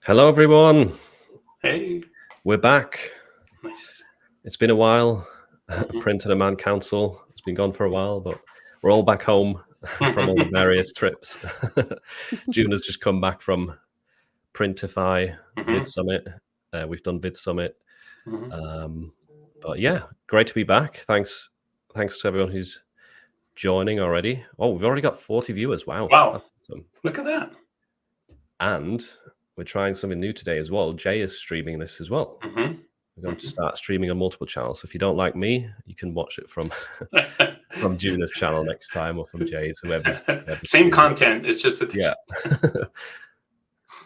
Hello, everyone. Hey. We're back. Nice. It's been a while. Print and a Man Council. It's been gone for a while, but we're all back home from all the various trips. June has just come back from Printify, Vid Summit. We've done Vid Summit. But yeah, great to be back. Thanks to everyone who's joining already. Oh, we've already got 40 viewers. Wow. Wow. Awesome. Look at that. And we're trying something new today as well. Jay is streaming this as well. We're going to start streaming on multiple channels. So if you don't like me, you can watch it from Juna's channel next time, or from Jay's, whoever's same content. It's just yeah.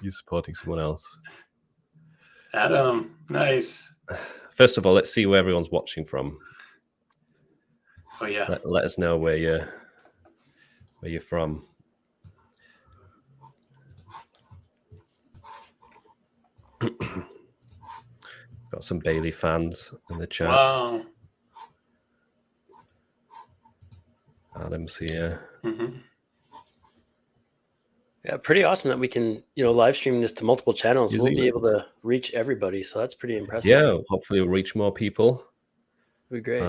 You're supporting someone else. Adam, nice. First of all, let's see where everyone's watching from. Oh yeah. Let us know where you're from. Got some Bailey fans in the chat. Wow. Adam's here. Yeah, pretty awesome that we can, live stream this to multiple channels. We'll be able to reach everybody, so that's pretty impressive. Yeah, hopefully we'll reach more people. It'll be great.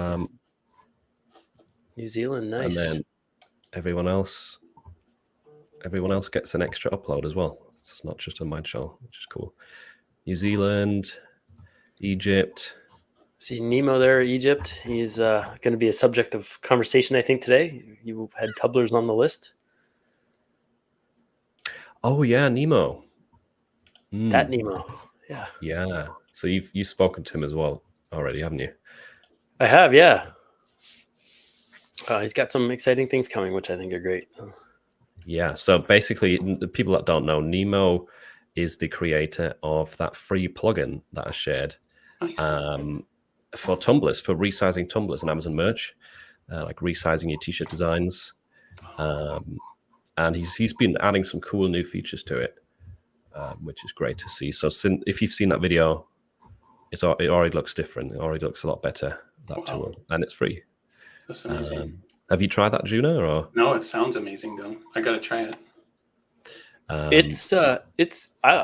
New Zealand, nice. And then everyone else gets an extra upload as well. It's not just on my channel, which is cool. New Zealand, Egypt. See Nemo there, Egypt. He's going to be a subject of conversation, I think, today. You had tumblers on the list. Oh yeah, Nemo. That Nemo, yeah. Yeah. So you've spoken to him as well already, haven't you? I have, yeah. He's got some exciting things coming, which I think are great. Yeah. So basically, the people that don't know, Nemo is the creator of that free plugin that I shared. Nice. For tumblers, for resizing tumblers and Amazon merch, like resizing your t-shirt designs. And he's been adding some cool new features to it, which is great to see. So if you've seen that video, it already looks different. It already looks a lot better, that tool, and it's free. That's amazing. Have you tried that, Juna? Or no? It sounds amazing, though. I gotta try it. I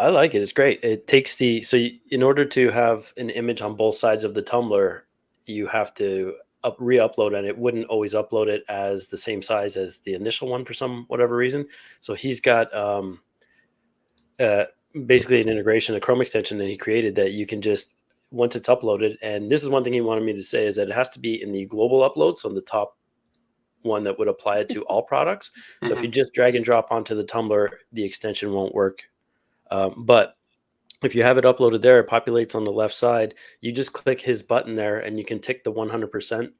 like it. It's great. It takes in order to have an image on both sides of the Tumblr, you have to re-upload, and it wouldn't always upload it as the same size as the initial one for whatever reason. So he's got basically an integration, a Chrome extension that he created that you can just, once it's uploaded, and this is one thing he wanted me to say, is that it has to be in the global upload, so on the top one that would apply it to all products. So if you just drag and drop onto the Tumblr, the extension won't work. But if you have it uploaded there, it populates on the left side. You just click his button there, and you can tick the 100%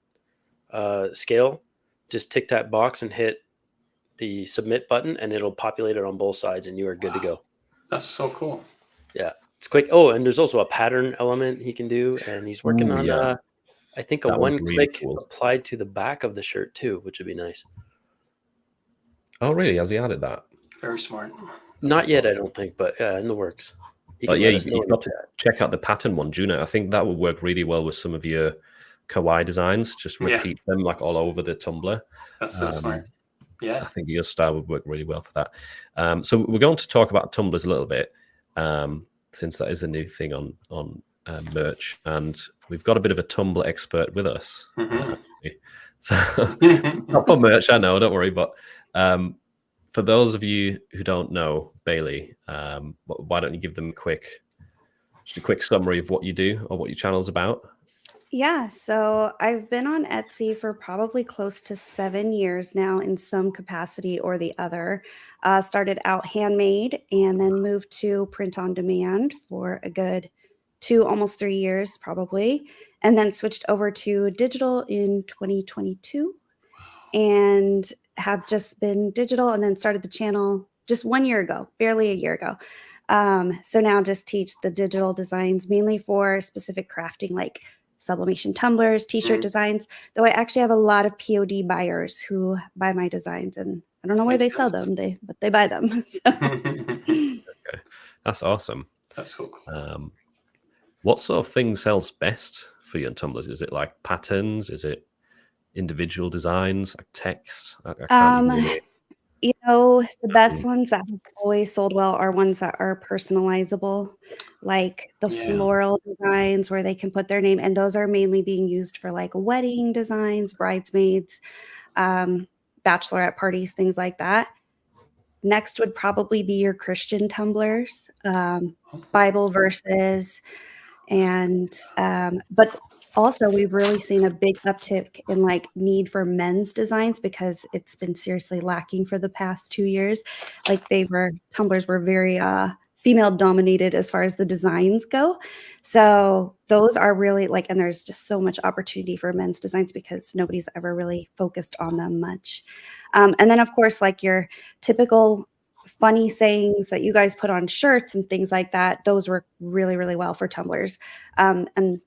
scale. Just tick that box and hit the submit button, and it'll populate it on both sides, and you are good to go. That's so cool. Yeah, it's quick. Oh, and there's also a pattern element he can do, and he's working on I think a one-click applied to the back of the shirt too, which would be nice. Oh, really? Has he added that? Very smart. Not yet, I don't think, but in the works. But yeah, you've got to check out the pattern one, Juna. I think that would work really well with some of your kawaii designs. Just repeat them like all over the Tumblr. That's so smart. Yeah, I think your style would work really well for that. So we're going to talk about tumblers a little bit, since that is a new thing on merch, and we've got a bit of a Tumblr expert with us. So not for merch, I know, don't worry. But for those of you who don't know Bailey, why don't you give them just a quick summary of what you do or what your channel's about? Yeah, so I've been on Etsy for probably close to 7 years now in some capacity or the other. Started out handmade and then moved to print on demand for a good 2, almost 3 years probably, and then switched over to digital in 2022 and have just been digital, and then started the channel just 1 year ago, barely a year ago. So now just teach the digital designs mainly for specific crafting, like sublimation tumblers, t-shirt designs, though I actually have a lot of POD buyers who buy my designs, and I don't know where they sell them, but they buy them. Okay. That's awesome. That's so cool. What sort of thing sells best for you on tumblers? Is it like patterns? Is it individual designs, like text? So the best ones that have always sold well are ones that are personalizable, like the Yeah. floral designs where they can put their name, and those are mainly being used for like wedding designs, bridesmaids, bachelorette parties, things like that. Next would probably be your Christian tumblers, Bible verses, and but also we've really seen a big uptick in like need for men's designs because it's been seriously lacking for the past 2 years. Like tumblers were very female dominated as far as the designs go. So those are really like, and there's just so much opportunity for men's designs because nobody's ever really focused on them much. And then of course, like your typical funny sayings that you guys put on shirts and things like that, those work really, really well for tumblers. And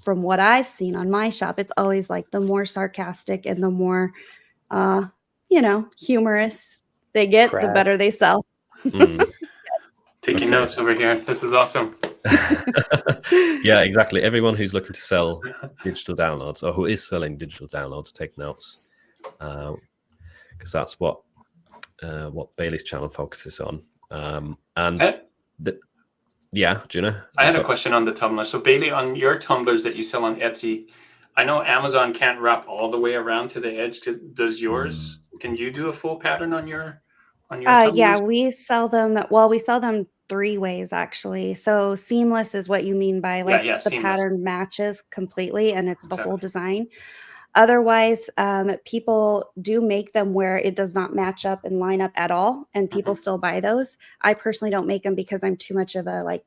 from what I've seen on my shop, it's always like the more sarcastic and the more, humorous they get, the Crass. better they sell. Taking notes over here. This is awesome. Yeah, exactly. Everyone who's looking to sell digital downloads or who is selling digital downloads, take notes, because that's what Bailey's channel focuses on. Yeah, Gina? I had a question on the tumbler. So Bailey, on your tumblers that you sell on Etsy, I know Amazon can't wrap all the way around to the edge. Does yours? Can you do a full pattern on your tumblers? Yeah, we sell them. Well, we sell them 3 ways actually. So seamless is what you mean by like the seamless. pattern matches completely and it's the whole Exactly. design. Otherwise, people do make them where it does not match up and line up at all, and people still buy those. I personally don't make them because I'm too much of a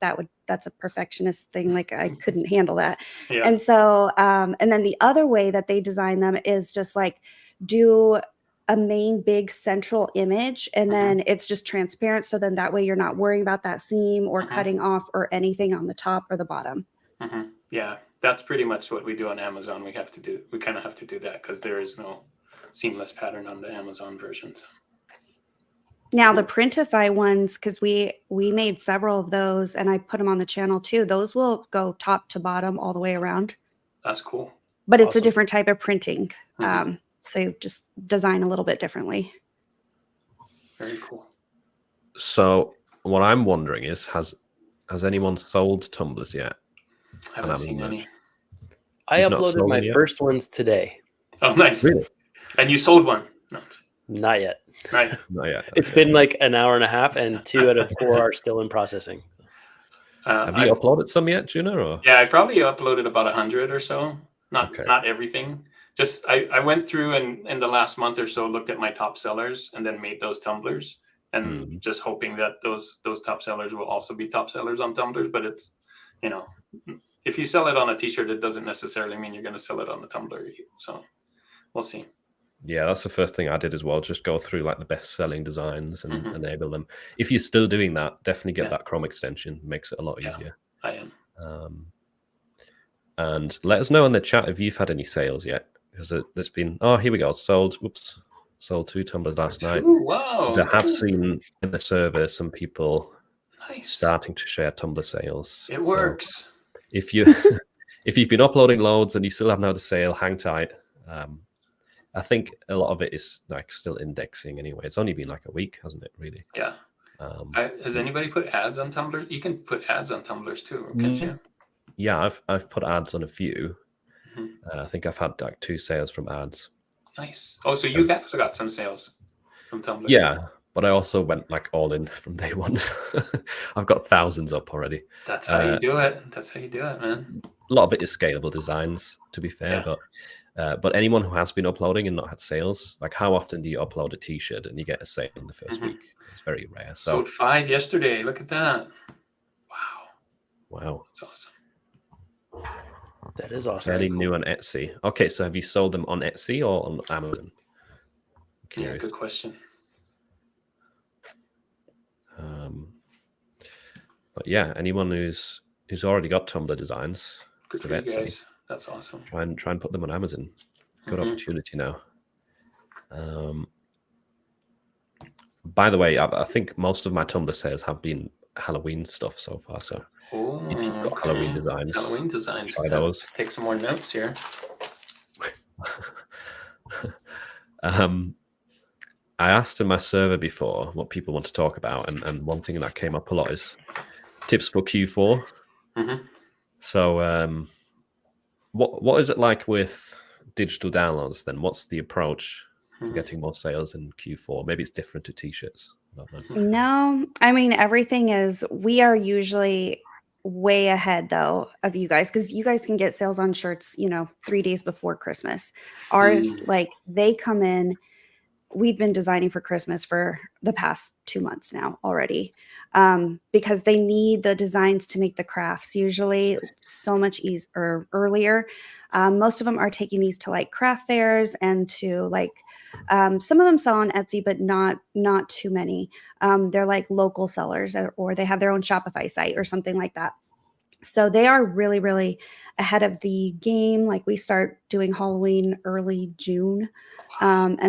that's a perfectionist thing. Like I couldn't handle that. Yeah. And so, and then the other way that they design them is just like do a main big central image, and then it's just transparent. So then that way you're not worrying about that seam or cutting off or anything on the top or the bottom. Yeah, that's pretty much what we do on Amazon. We kind of have to do that because there is no seamless pattern on the Amazon versions. Now the Printify ones, because we made several of those and I put them on the channel too. Those will go top to bottom all the way around. That's cool. But it's a Awesome. different type of printing. So you just design a little bit differently. Very cool. So what I'm wondering is, has anyone sold tumblers yet? I haven't seen any. I You've not uploaded sold my them yet? first ones today. Oh, nice. Really? And you sold one? No. Not yet. Right. Not yet. It's Okay. been like an hour and a half, and 2 out of 4 are still in processing. Have you uploaded some yet, Gina? Or? Yeah, I probably uploaded about 100 or so. Not Okay. not everything. Just I went through and in the last month or so looked at my top sellers and then made those tumblers and just hoping that those top sellers will also be top sellers on tumblers. But it's, if you sell it on a t-shirt, it doesn't necessarily mean you're going to sell it on a tumbler. So we'll see. Yeah, that's the first thing I did as well. Just go through like the best-selling designs and enable them. If you're still doing that, definitely get that Chrome extension. Makes it a lot easier. I am. And let us know in the chat if you've had any sales yet, because there's been. Oh, here we go. Sold 2 tumblers last night. Ooh, wow. I have seen in the server some people Nice. starting to share Tumblr sales. It works. If you've been uploading loads and you still haven't had a sale, hang tight. I think a lot of it is like still indexing anyway. It's only been like a week, hasn't it? Really? Yeah. Has anybody put ads on Tumblr? You can put ads on Tumblrs too, can't you? Yeah, I've put ads on a few. I think I've had like 2 sales from ads. Nice. Oh, so you also got some sales from Tumblr? Yeah, but I also went like all in from day one. I've got thousands up already. That's how you do it. That's how you do it, man. A lot of it is scalable designs, to be fair. But anyone who has been uploading and not had sales, like how often do you upload a t-shirt and you get a sale in the first week? It's very rare. So sold 5 yesterday. Look at that. Wow. That's awesome. That is awesome. Fairly new on Etsy. Okay, so have you sold them on Etsy or on Amazon? Yeah, good question. But yeah, anyone who's already got Tumblr designs, good for you guys. That's awesome. Try and put them on Amazon. Good opportunity now. By the way, I think most of my Tumblr sales have been Halloween stuff so far. So if you've got Halloween designs, try those. Take some more notes here. I asked in my survey before what people want to talk about, and one thing that came up a lot is tips for Q4. Mm-hmm. So, what is it like with digital downloads then? What's the approach for getting more sales in Q4? Maybe it's different to t-shirts. I don't know. No, I mean, everything is, we are usually way ahead though of you guys, because you guys can get sales on shirts, 3 days before Christmas. Ours, like, they come in. We've been designing for Christmas for the past 2 months now already, because they need the designs to make the crafts usually so much easier earlier. Most of them are taking these to like craft fairs and to like, some of them sell on Etsy, but not too many. They're like local sellers, or they have their own Shopify site or something like that. So they are really, really ahead of the game. Like, we start doing Halloween early June. But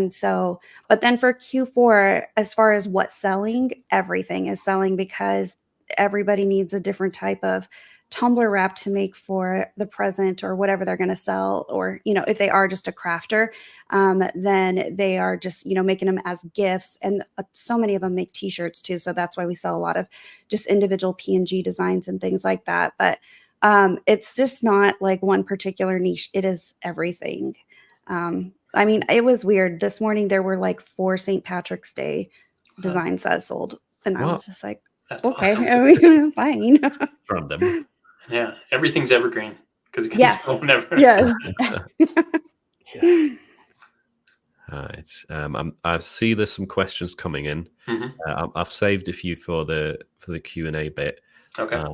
then for Q4, as far as what's selling, everything is selling, because everybody needs a different type of tumbler wrap to make for the present or whatever they're going to sell. Or, if they are just a crafter, then they are just, making them as gifts. And so many of them make t-shirts too. So that's why we sell a lot of just individual PNG designs and things like that. But it's just not like one particular niche. It is everything. I mean, it was weird. This morning there were like 4 St. Patrick's Day designs that sold. And I was just like, That's okay, awesome. I mean, fine. Random. Yeah, everything's evergreen because it can Yes. sell whenever. Yes. Yeah. All right. I see there's some questions coming in. I've saved a few for the Q&A bit. Okay.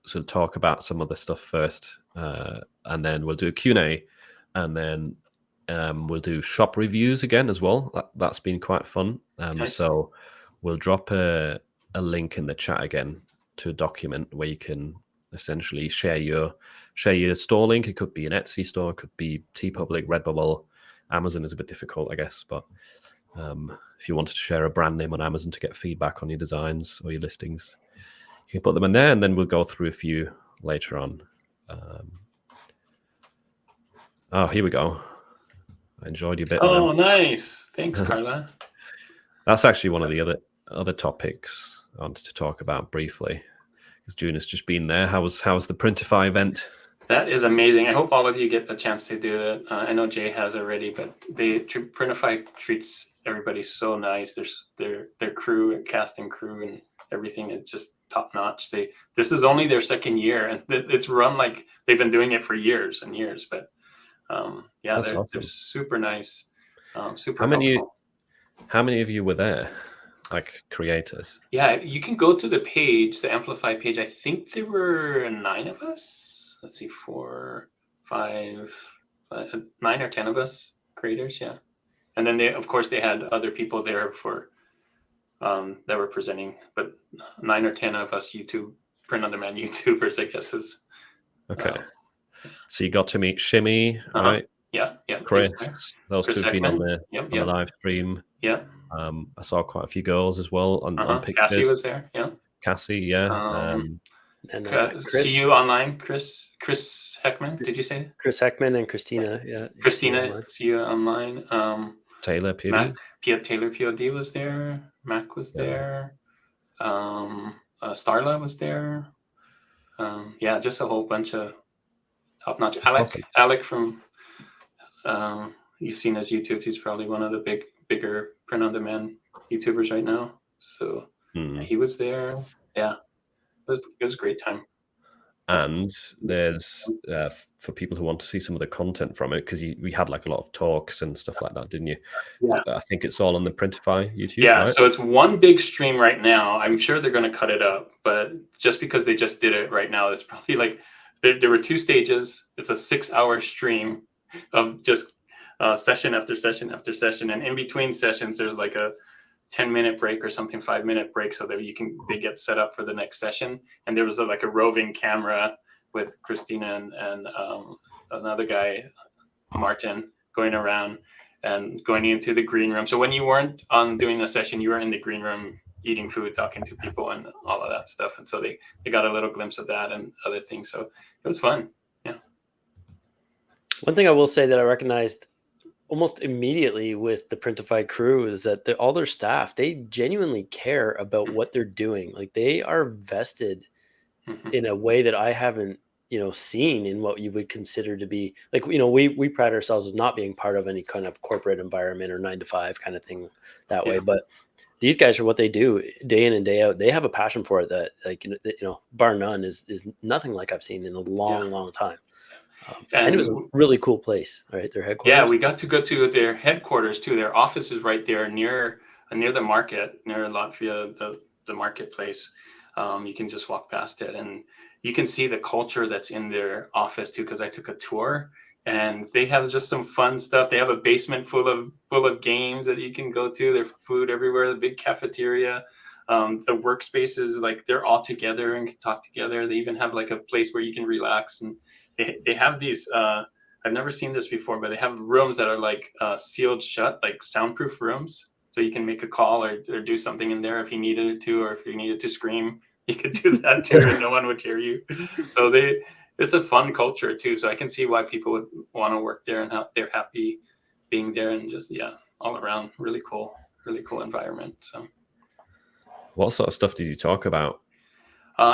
So talk about some other stuff first, and then we'll do a Q&A, and then we'll do shop reviews again as well. That's been quite fun. Nice. So we'll drop a link in the chat again to a document where you can essentially share your store link. It could be an Etsy store, it could be TeePublic, Redbubble. Amazon is a bit difficult, I guess, but if you wanted to share a brand name on Amazon to get feedback on your designs or your listings, you can put them in there, and then we'll go through a few later on. Here we go. I enjoyed your bit. Oh, nice. Thanks, Carla. That's actually one of the other topics I wanted to talk about briefly, because June has just been there. How was the Printify event? That is amazing. I hope all of you get a chance to do it. I know Jay has already, but Printify treats everybody so nice. Their crew, casting crew, and everything is just top notch. This is only their second year, and it's run like they've been doing it for years and years. But they're awesome. They're super nice, super How many helpful. How many of you were there, like creators? Yeah, you can go to the page, the Amplify page. I think there were 9 of us. Let's see, 4, 5, 9 or 10 of us creators. Yeah, and then they had other people there for that were presenting, but 9 or 10 of us print on demand YouTubers, I guess is. Okay. So you got to meet Shimmy, right? Yeah. Chris, those Chris two have been on Heckman. the live stream. Yeah. I saw quite a few girls as well on pictures. Cassie was there. Yeah. Cassie, yeah. And Chris, see you online, Chris Heckman. Did you say Chris Heckman and Christina? Yeah. Christina, see you online. Taylor POD. Taylor POD was there. Mac was there. Starla was there. Just a whole bunch of top notch. Alec from you've seen his YouTube. He's probably one of the bigger print on demand YouTubers right now. So he was there. Yeah, it was a great time. And there's for people who want to see some of the content from it, because we had like a lot of talks and stuff like that, didn't you? Yeah. I think it's all on the Printify YouTube. Yeah, right? so it's one big stream right now. I'm sure they're going to cut it up, but just because they just did it right now, it's probably like there were 2 stages. It's a 6-hour stream of just session after session after session, and in between sessions, there's like a 10-minute break or something, 5-minute break, so that they get set up for the next session. And there was like a roving camera with Christina and another guy, Martin, going around and going into the green room. So when you weren't doing the session, you were in the green room eating food, talking to people, and all of that stuff. And so they got a little glimpse of that and other things. So it was fun. Yeah. One thing I will say that I recognized almost immediately with the Printify crew is that all their staff, they genuinely care about what they're doing. Like they are vested in a way that I haven't, seen in what you would consider to be like, we pride ourselves with not being part of any kind of corporate environment or 9 to 5 kind of thing that way. But these guys are what they do day in and day out. They have a passion for it that, like, bar none is nothing like I've seen in a long time. And it was a really cool place, right? Their headquarters. Yeah, we got to go to their headquarters too. Their office is right there near the market, near Latvia, the marketplace. You can just walk past it, and you can see the culture that's in their office too. Because I took a tour, and they have just some fun stuff. They have a basement full of games that you can go to. There's food everywhere. The big cafeteria. The workspaces, like they're all together and can talk together. They even have like a place where you can relax, and they have these. I've never seen this before, but they have rooms that are like sealed shut, like soundproof rooms. So you can make a call or do something in there if you needed it to, or if you needed to scream, you could do that too, and no one would hear you. So it's a fun culture too. So I can see why people would want to work there and how they're happy being there, and just all around really cool environment. So, what sort of stuff did you talk about?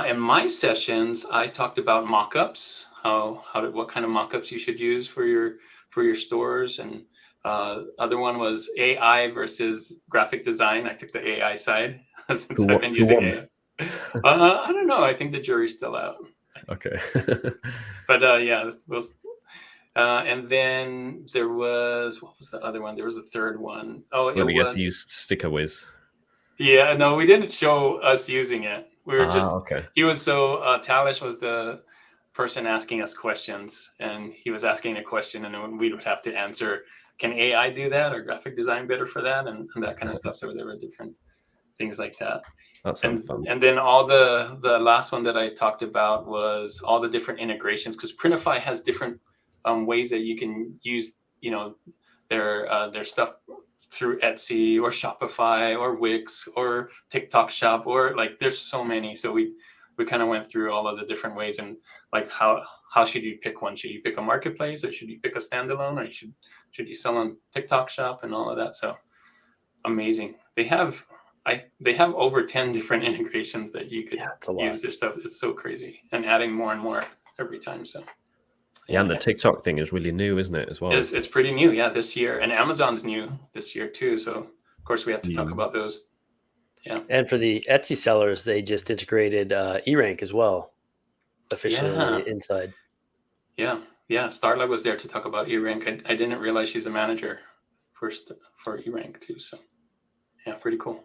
In my sessions, I talked about mock-ups, what kind of mock-ups you should use for your stores, and other one was AI versus graphic design. I took the AI side since I've been using AI. I don't know. I think the jury's still out. Okay. But and then what was the other one? There was a third one. Oh, we got to use Sticker Whiz. Yeah, no, we didn't show us using it. We were okay. He was Talish was the person asking us questions, and he was asking a question, and then we would have to answer, can AI do that, or graphic design better for that, and that kind of stuff. So there were different things like that. That sounds fun. And then all the last one that I talked about was all the different integrations, because Printify has different ways that you can use their stuff through Etsy or Shopify or Wix or TikTok Shop, or like there's so many. So we kind of went through all of the different ways, and like how should you pick one? Should you pick a marketplace, or should you pick a standalone, or should you sell on TikTok Shop and all of that? So amazing. They have over 10 different integrations that you could use their stuff. It's so crazy, and adding more and more every time. So and the TikTok thing is really new, isn't it, as well? It's pretty new, this year. And Amazon's new this year too. So of course we have to talk about those. Yeah. And for the Etsy sellers, they just integrated eRank as well, officially inside. Yeah. Starla was there to talk about eRank. I didn't realize she's a manager for eRank too. So yeah, pretty cool.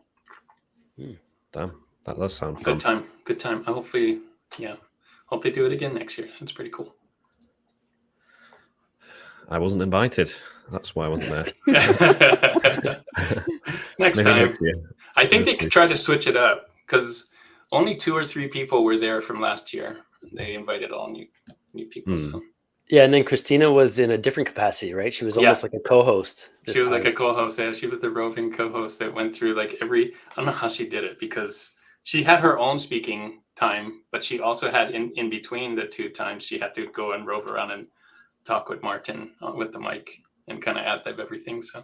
Damn, that does sound fun. Good time. Hope they do it again next year. It's pretty cool. I wasn't invited. That's why I wasn't there. Next time. I think they could try to switch it up, because only 2 or 3 people were there from last year. They invited all new people. So. Yeah, and then Christina was in a different capacity, right? She was almost like a co-host. She was like a co-host. Yeah, she was the roving co-host that went through like I don't know how she did it, because she had her own speaking time, but she also had in between the 2 times, she had to go and rove around and talk with Martin with the mic and kind of ad-lib everything. So,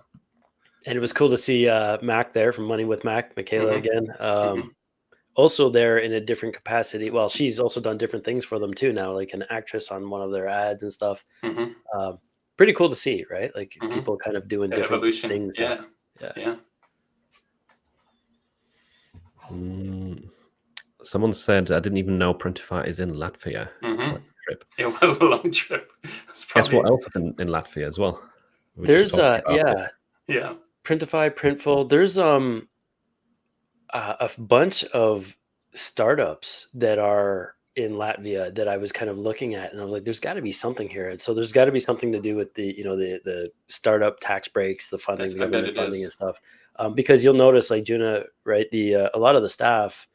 and it was cool to see Mac there from Money with Mac, Michaela again. Also there in a different capacity. Well, she's also done different things for them too now, like an actress on one of their ads and stuff. Pretty cool to see, right? Like people kind of doing different things. Yeah. Someone said, I didn't even know Printify is in Latvia. Trip. It was a long trip. Guess what else in Latvia as well? There's Printify, Printful. There's a bunch of startups that are in Latvia that I was kind of looking at, and I was like, there's got to be something here. And so there's got to be something to do with the startup tax breaks, the funding, the government funding and stuff. Because you'll notice, like Juna, right? A lot of the staff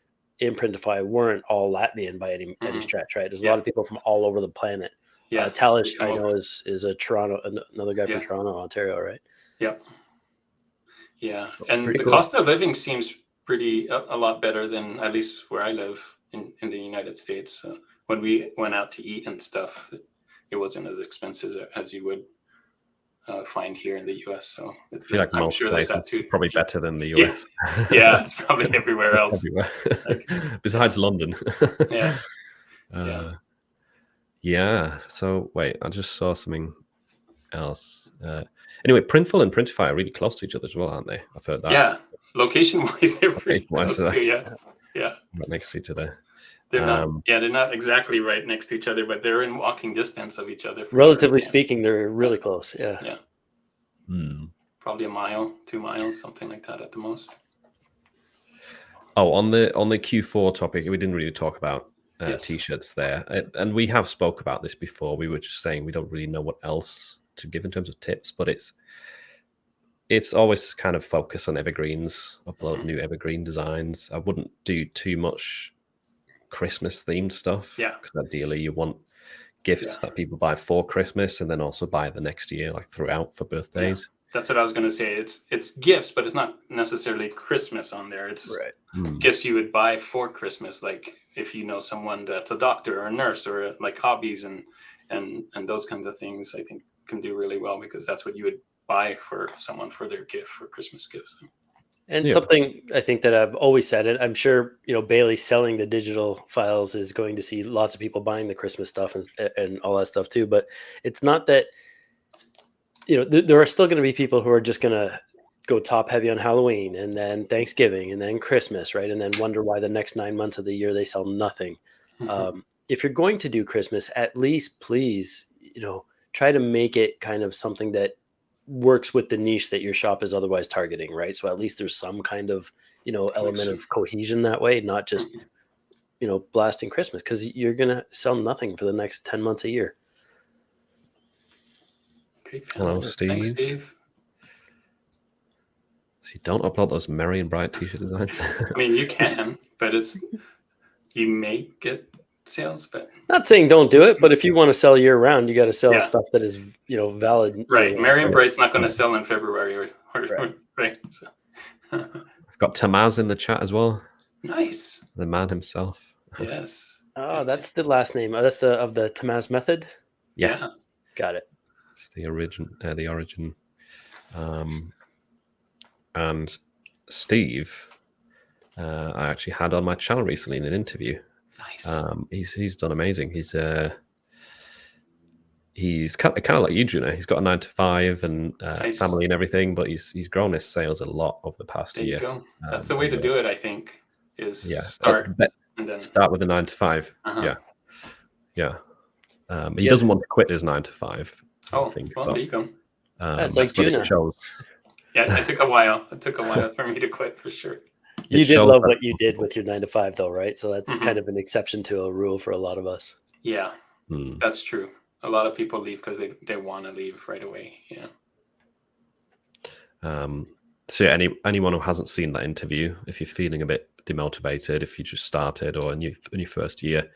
in Printify weren't all Latvian by any stretch, right? There's a lot of people from all over the planet. Yeah, Talish, I know, is a Toronto, another guy from Toronto, Ontario, right? Yeah, so and the cost of living seems pretty a lot better than at least where I live in the United States. When we went out to eat and stuff, it wasn't as expensive as you would find here in the US. So I feel like I'm most sure there's that places too. probably better than the Yeah. US. Yeah, it's probably everywhere else. Everywhere. Besides London. Yeah. Yeah. So wait, I just saw something else. Anyway, Printful and Printify are really close to each other as well, aren't they? I've heard that. Yeah. Location wise, they're pretty Location-wise, close too. Yeah. Yeah. Right next to each other. They're not. Yeah, they're not exactly right next to each other, but they're in walking distance of each other. Relatively sure. speaking, they're really close. Yeah. Yeah. Probably a mile, 2 miles, something like that at the most. Oh, on the Q4 topic, we didn't really talk about Yes. t-shirts there, and we have spoke about this before. We were just saying we don't really know what else to give in terms of tips, but it's always kind of focus on evergreens, upload new evergreen designs. I wouldn't do too much Christmas themed stuff. Yeah. Because ideally you want gifts that people buy for Christmas and then also buy the next year, like throughout for birthdays. That's what I was going to say. It's gifts, but it's not necessarily Christmas on there. It's gifts you would buy for Christmas. Like if you know someone that's a doctor or a nurse or like hobbies and those kinds of things, I think can do really well because that's what you would buy for someone for their gift, for Christmas gifts. And something I think that I've always said, and I'm sure, Bailey selling the digital files is going to see lots of people buying the Christmas stuff and all that stuff too. But it's not that, there are still going to be people who are just going to go top heavy on Halloween and then Thanksgiving and then Christmas, right? And then wonder why the next 9 months of the year they sell nothing. If you're going to do Christmas, at least please, try to make it kind of something that works with the niche that your shop is otherwise targeting, right? So at least there's some kind of, element of cohesion that way, not just, blasting Christmas, because you're going to sell nothing for the next 10 months a year. Okay, hello, Steve. Thanks, Steve. So don't upload those merry and bright t-shirt designs. I mean, you can, but you may get sales, but not saying don't do it, but if you want to sell year round, you got to sell stuff that is, valid. Right. Merry and Bright's not going to sell in February right. So. I've got Tamaz in the chat as well. Nice. The man himself. Yes. Oh, that's the last name. Oh, that's of the Tamaz method. Yeah. Got it. It's the origin. And Steve, I actually had on my channel recently in an interview. Nice. He's done amazing. He's kind of like you, Juno. He's got a 9-to-5 and family and everything, but he's grown his sales a lot over the past year. There you go. That's the way to do it, I think. Is start and then start with a 9-to-5. Yeah. He doesn't want to quit his 9-to-5. Oh, well, there you go. That's like Juno. Yeah, it took a while. It took a while for me to quit, for sure. You did love what you did with your 9-to-5, though, right? So that's kind of an exception to a rule for a lot of us. Yeah, that's true. A lot of people leave because they want to leave right away. Yeah. So anyone who hasn't seen that interview, if you're feeling a bit demotivated, if you just started or in your first year,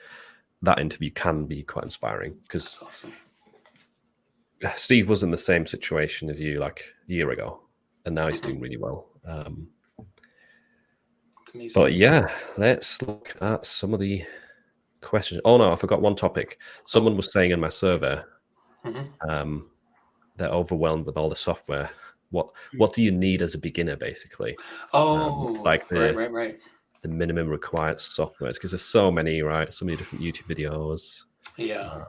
that interview can be quite inspiring because that's awesome. Steve was in the same situation as you like a year ago, and now he's doing really well. It's amazing. But yeah, let's look at some of the questions. Oh no, I forgot one topic. Someone was saying in my survey, they're overwhelmed with all the software. What do you need as a beginner, basically? Right. The minimum required softwares, because there's so many, right? So many different YouTube videos. Yeah.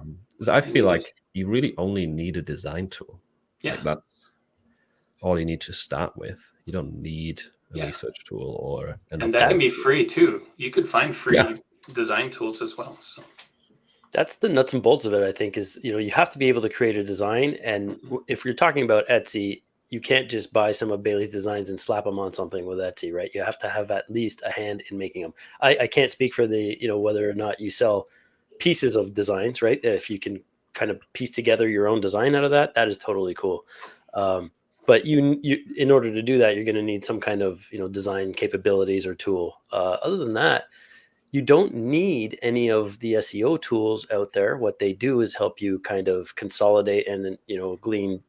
I feel like you really only need a design tool. Yeah. Like that's all you need to start with. You don't need a research tool or and that can be free too. You could find free design tools as well. So that's the nuts and bolts of it, I think, is you have to be able to create a design. And if you're talking about Etsy, you can't just buy some of Bailey's designs and slap them on something with Etsy, right? You have to have at least a hand in making them. I can't speak for the, whether or not you sell pieces of designs, right? If you can kind of piece together your own design out of that is totally cool. But you in order to do that, you're going to need some kind of, design capabilities or tool. Other than that, you don't need any of the SEO tools out there. What they do is help you kind of consolidate and, glean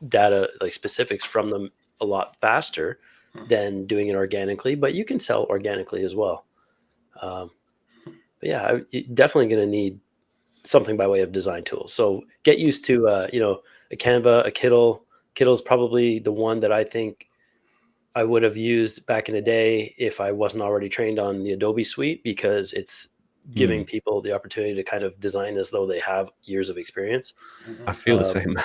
data, like specifics from them a lot faster than doing it organically, but you can sell organically as well. But yeah, you're definitely going to need something by way of design tools. So get used to, a Canva, a Kittl, Kittle's probably the one that I think I would have used back in the day if I wasn't already trained on the Adobe suite, because it's giving people the opportunity to kind of design as though they have years of experience. I feel the same.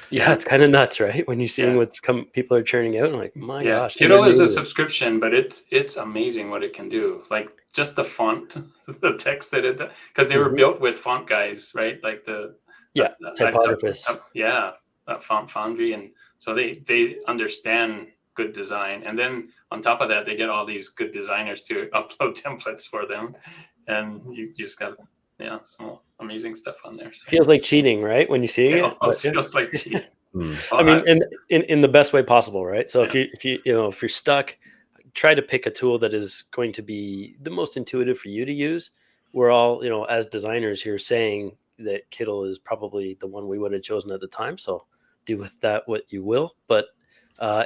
Yeah, it's kind of nuts, right? When you're seeing what's people are churning out, and like, my gosh. Kittle is a subscription, but it's amazing what it can do. Like just the font, the text that it, because they were built with font guys, right? Like typographers. That Font Foundry, and so they understand good design, and then on top of that, they get all these good designers to upload templates for them, and you just got some amazing stuff on there. So. Feels like cheating, right? When you see it, almost feels like cheating. I mean, in the best way possible, right? So if you're stuck, try to pick a tool that is going to be the most intuitive for you to use. We're all, as designers here, saying that Kittle is probably the one we would have chosen at the time. So do with that what you will, but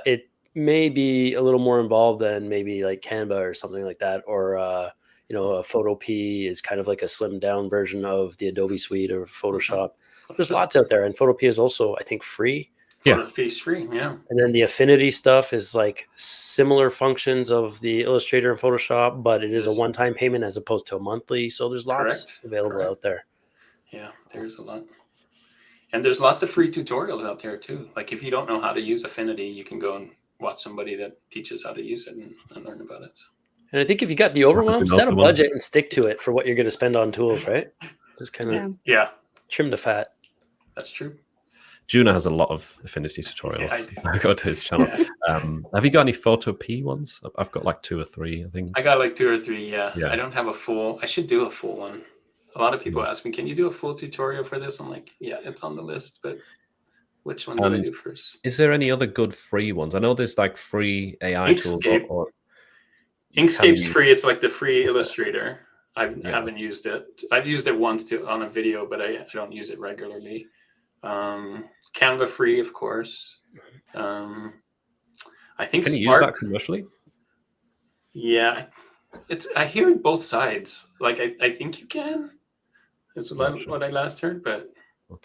it may be a little more involved than maybe like Canva or something like that, or a Photopea is kind of like a slimmed down version of the Adobe suite or Photoshop. There's lots out there, and Photopea is also, I think, free. Photopea free, yeah. And then the Affinity stuff is like similar functions of the Illustrator and Photoshop, but it is a one-time payment as opposed to a monthly. So there's lots available out there. Yeah, there's a lot. And there's lots of free tutorials out there too. Like if you don't know how to use Affinity, you can go and watch somebody that teaches how to use it and learn about it. And I think if you got the overwhelm, set a budget and stick to it for what you're going to spend on tools, right? Just kind of trim the fat. That's true. Juna has a lot of Affinity tutorials. I go to his channel. Have you got any Photopea ones? I've got like 2 or 3, I think. I got like 2 or 3, yeah. I don't have a full. I should do a full one. A lot of people ask me, can you do a full tutorial for this? I'm like, yeah, it's on the list, but which one do I do first? Is there any other good free ones? I know there's like free AI tools. Inkscape's free. It's like the free Illustrator. I haven't used it. I've used it once on a video, but I don't use it regularly. Canva free, of course. I think can you use that commercially? Yeah, I hear both sides. Like I think you can. Is what I last heard, but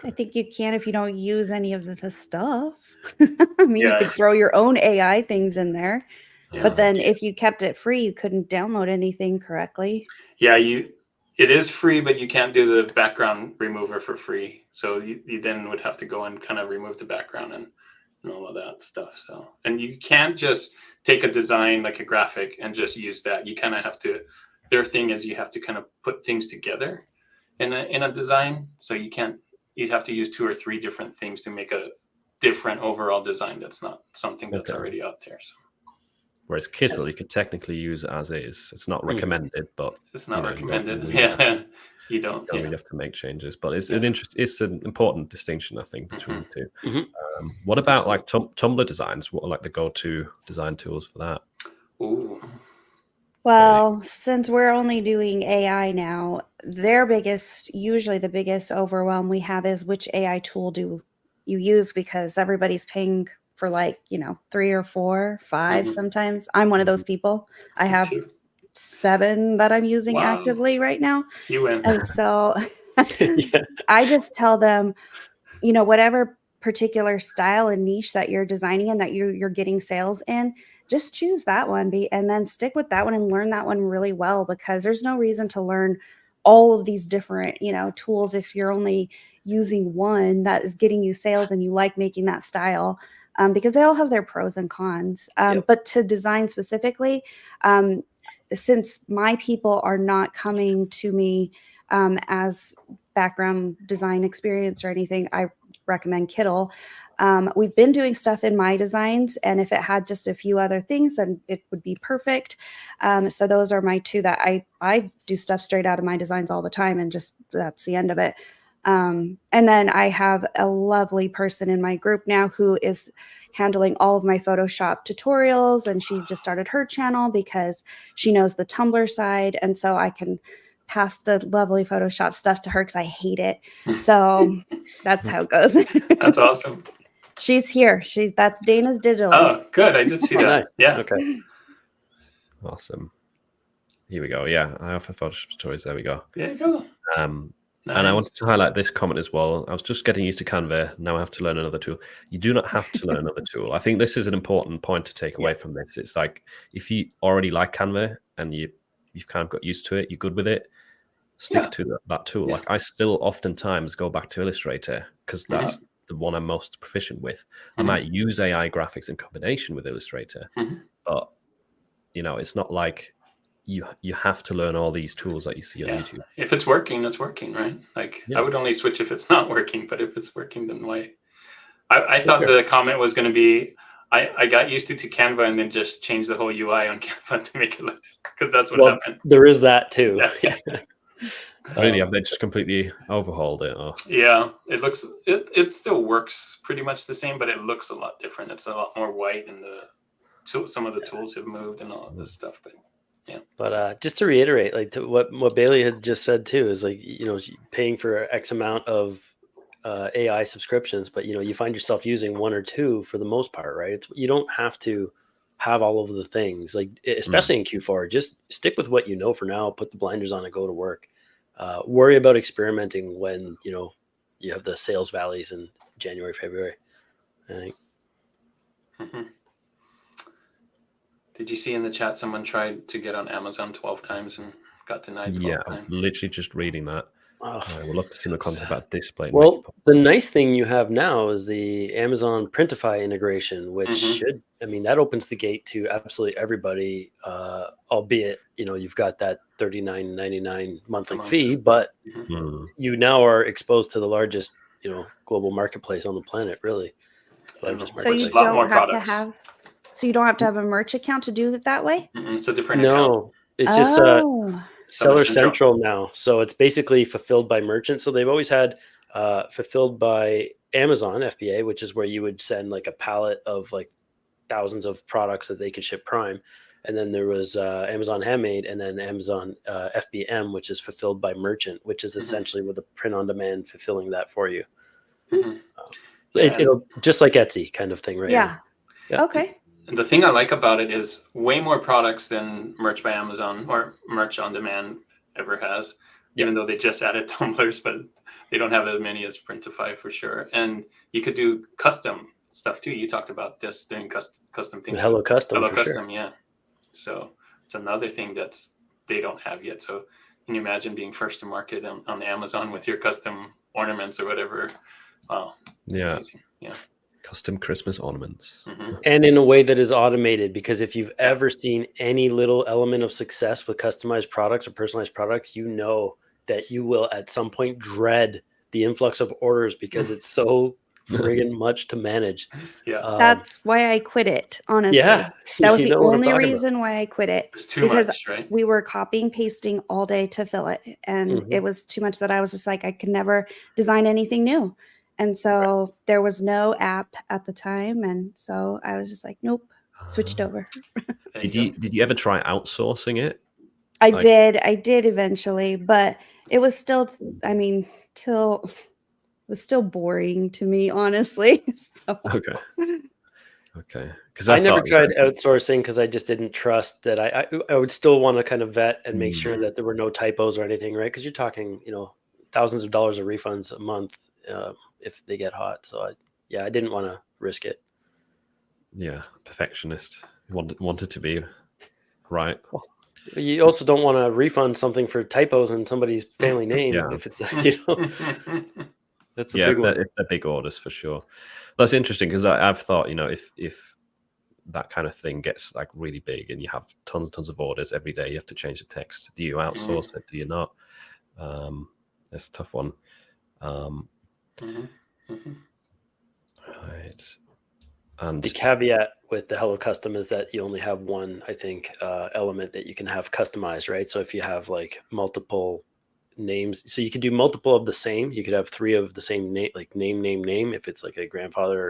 I think you can if you don't use any of the stuff. I mean, you could throw your own AI things in there, but then if you kept it free, you couldn't download anything correctly. Yeah, it is free, but you can't do the background remover for free. So you then would have to go and kind of remove the background and all of that stuff. So, and you can't just take a design like a graphic and just use that. You kind of have to. Their thing is you have to kind of put things together in a design. So you'd have to use 2 or 3 different things to make a different overall design. That's not something that's already out there. So. Whereas Kittle, you could technically use as is. It's not recommended, but it's not recommended. You don't really have to make changes. But it's an important distinction, I think, between the two. What about like Tumblr designs? What are like the go-to design tools for that? Ooh. Well, since we're only doing AI now, usually the biggest overwhelm we have is which AI tool do you use, because everybody's paying for 3 or 4, 5 sometimes. I'm one of those people. I have 7 that I'm using actively right now. You win. And so I just tell them, whatever particular style and niche that you're designing in, that you're getting sales in, just choose that one and then stick with that one and learn that one really well, because there's no reason to learn all of these different, tools if you're only using one that is getting you sales and you like making that style, because they all have their pros and cons. But to design specifically, since my people are not coming to me as background design experience or anything, I recommend Kittle. We've been doing stuff in my designs, and if it had just a few other things, then it would be perfect. So those are my 2 that I do stuff straight out of my designs all the time, and just that's the end of it. And then I have a lovely person in my group now who is handling all of my Photoshop tutorials, and she just started her channel because she knows the Tumblr side, and so I can pass the lovely Photoshop stuff to her because I hate it. So that's how it goes. That's awesome. She's here. That's Dana's Digital. Oh, good. I did see that. Nice. Yeah. Okay. Awesome. Here we go. Yeah, I offer Photoshop tutorials. There we go. There you go. And I wanted to highlight this comment as well. I was just getting used to Canva. Now I have to learn another tool. You do not have to learn another tool. I think this is an important point to take away from this. It's like if you already like Canva and you've kind of got used to it, you're good with it, stick to that tool. Like I still oftentimes go back to Illustrator because that's the one I'm most proficient with. I might use AI graphics in combination with Illustrator, but it's not like you have to learn all these tools that you see on YouTube. If it's working, it's working, right? Like I would only switch if it's not working, but if it's working, then why? I thought the comment was going to be, I got used to Canva and then just change the whole UI on Canva to make it look, because that's what happened. There is that too. Yeah. Really, have they just completely overhauled it? Or? Yeah, it still works pretty much the same, but it looks a lot different. It's a lot more white, and some of the tools have moved and all of this stuff. But yeah. But just to reiterate, like what Bailey had just said too, is like paying for X amount of AI subscriptions, but you find yourself using one or two for the most part, right? You don't have to have all of the things, like especially in Q4. Just stick with what you know for now. Put the blinders on and go to work. Worry about experimenting when you have the sales valleys in January, February. I think. Did you see in the chat someone tried to get on Amazon 12 times and got denied 12 times? I'm literally just reading that. We'll love to see the content about display. Well, the nice thing you have now is the Amazon Printify integration, which that opens the gate to absolutely everybody, albeit, you've got that $39.99 monthly fee, but you now are exposed to the largest, global marketplace on the planet, really. So you don't have to have... So you don't have to have a merch account to do it that way? It's a different account. No, it's just Seller Central now. So it's basically fulfilled by merchants. So they've always had fulfilled by Amazon FBA, which is where you would send like a pallet of like thousands of products that they could ship Prime. And then there was Amazon Handmade, and then Amazon FBM, which is fulfilled by merchant, which is essentially with a print on demand fulfilling that for you. It'll just like Etsy kind of thing, right? Yeah. Okay. And the thing I like about it is way more products than Merch by Amazon or Merch on Demand ever has, even though they just added tumblers, but they don't have as many as Printify for sure. And you could do custom stuff too. You talked about this doing custom things. Hello Custom. Hello Custom, yeah. So it's another thing that they don't have yet. So can you imagine being first to market on Amazon with your custom ornaments or whatever? Wow. Yeah. Amazing. Yeah. Custom Christmas ornaments. And in a way that is automated, because if you've ever seen any little element of success with customized products or personalized products, you know that you will at some point dread the influx of orders because it's so friggin' much to manage. Yeah. That's why I quit it, honestly. Yeah. That was the only reason why I quit it. It's too much, right? We were copying, pasting all day to fill it. And it was too much that I was just like, I could never design anything new. And so there was no app at the time. And so I was just like, nope, switched over. Did you ever try outsourcing it? I did eventually, but it was still, it was still boring to me, honestly. So. Okay. Because I never tried outsourcing because I just didn't trust that I would still want to kind of vet and make sure that there were no typos or anything, right? Because you're talking, thousands of dollars of refunds a month if they get hot. So I didn't want to risk it. Yeah, perfectionist. Wanted to be right. Well, you also don't want to refund something for typos in somebody's family name if it's that's a big one. If they're big orders for sure. That's interesting because I've thought, if that kind of thing gets like really big and you have tons of orders every day, you have to change the text. Do you outsource it? Do you not? That's a tough one. Right. And the caveat with the Hello Custom is that you only have one, I think, element that you can have customized, right? So if you have like multiple names, so you could do multiple of the same. You could have 3 of the same name, like name. If it's like a grandpa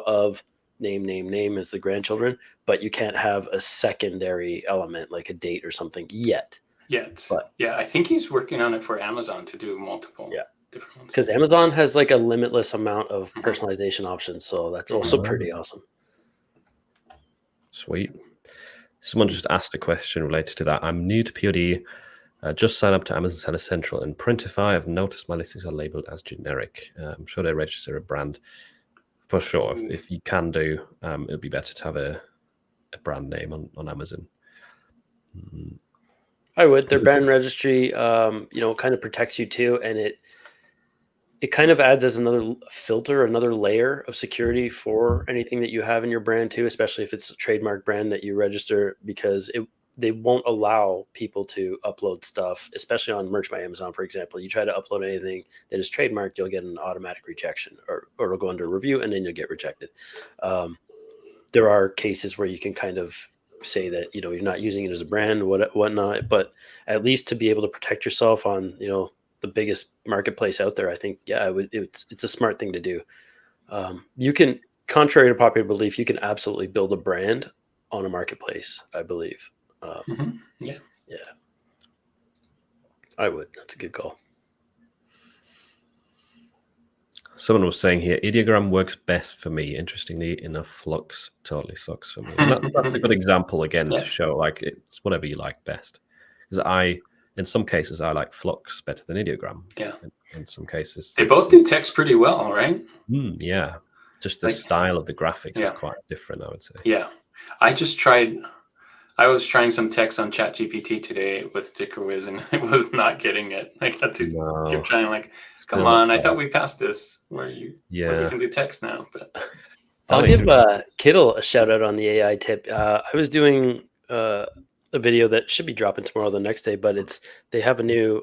of name as the grandchildren, but you can't have a secondary element like a date or something yet. But I think he's working on it for Amazon to do multiple. Yeah. Because Amazon has like a limitless amount of personalization options, so that's also pretty awesome. Sweet. Someone just asked a question related to that. I'm new to POD. Just sign up to Amazon Seller Central and Printify. I've noticed my listings are labeled as generic. I'm sure they register a brand for sure. If you can do, it would be better to have a brand name on Amazon. I would. Their brand registry, kind of protects you too, and it kind of adds as another filter, another layer of security for anything that you have in your brand too, especially if it's a trademark brand that you register, because they won't allow people to upload stuff, especially on Merch by Amazon, for example. You try to upload anything that is trademarked, you'll get an automatic rejection, or it'll go under review and then you'll get rejected. There are cases where you can kind of say that, you're not using it as a brand, whatnot, but at least to be able to protect yourself on, the biggest marketplace out there, I think, it's a smart thing to do. You can, contrary to popular belief, you can absolutely build a brand on a marketplace, I believe. Yeah, I would. That's a good call. Someone was saying here, ideogram works best for me. Interestingly enough, Flux totally sucks for me. And that's a good example again to show like it's whatever you like best. Because in some cases, I like Flux better than ideogram. Yeah. In some cases, they both do text pretty well, right? Yeah. Just the style of the graphics is quite different, I would say. Yeah. I was trying some text on ChatGPT today with StickerWiz, and I was not getting it. I had to keep trying, like, come on, I thought we passed this where we can do text now. But I'll give Kittle a shout out on the AI tip. I was doing a video that should be dropping tomorrow, the next day, but they have a new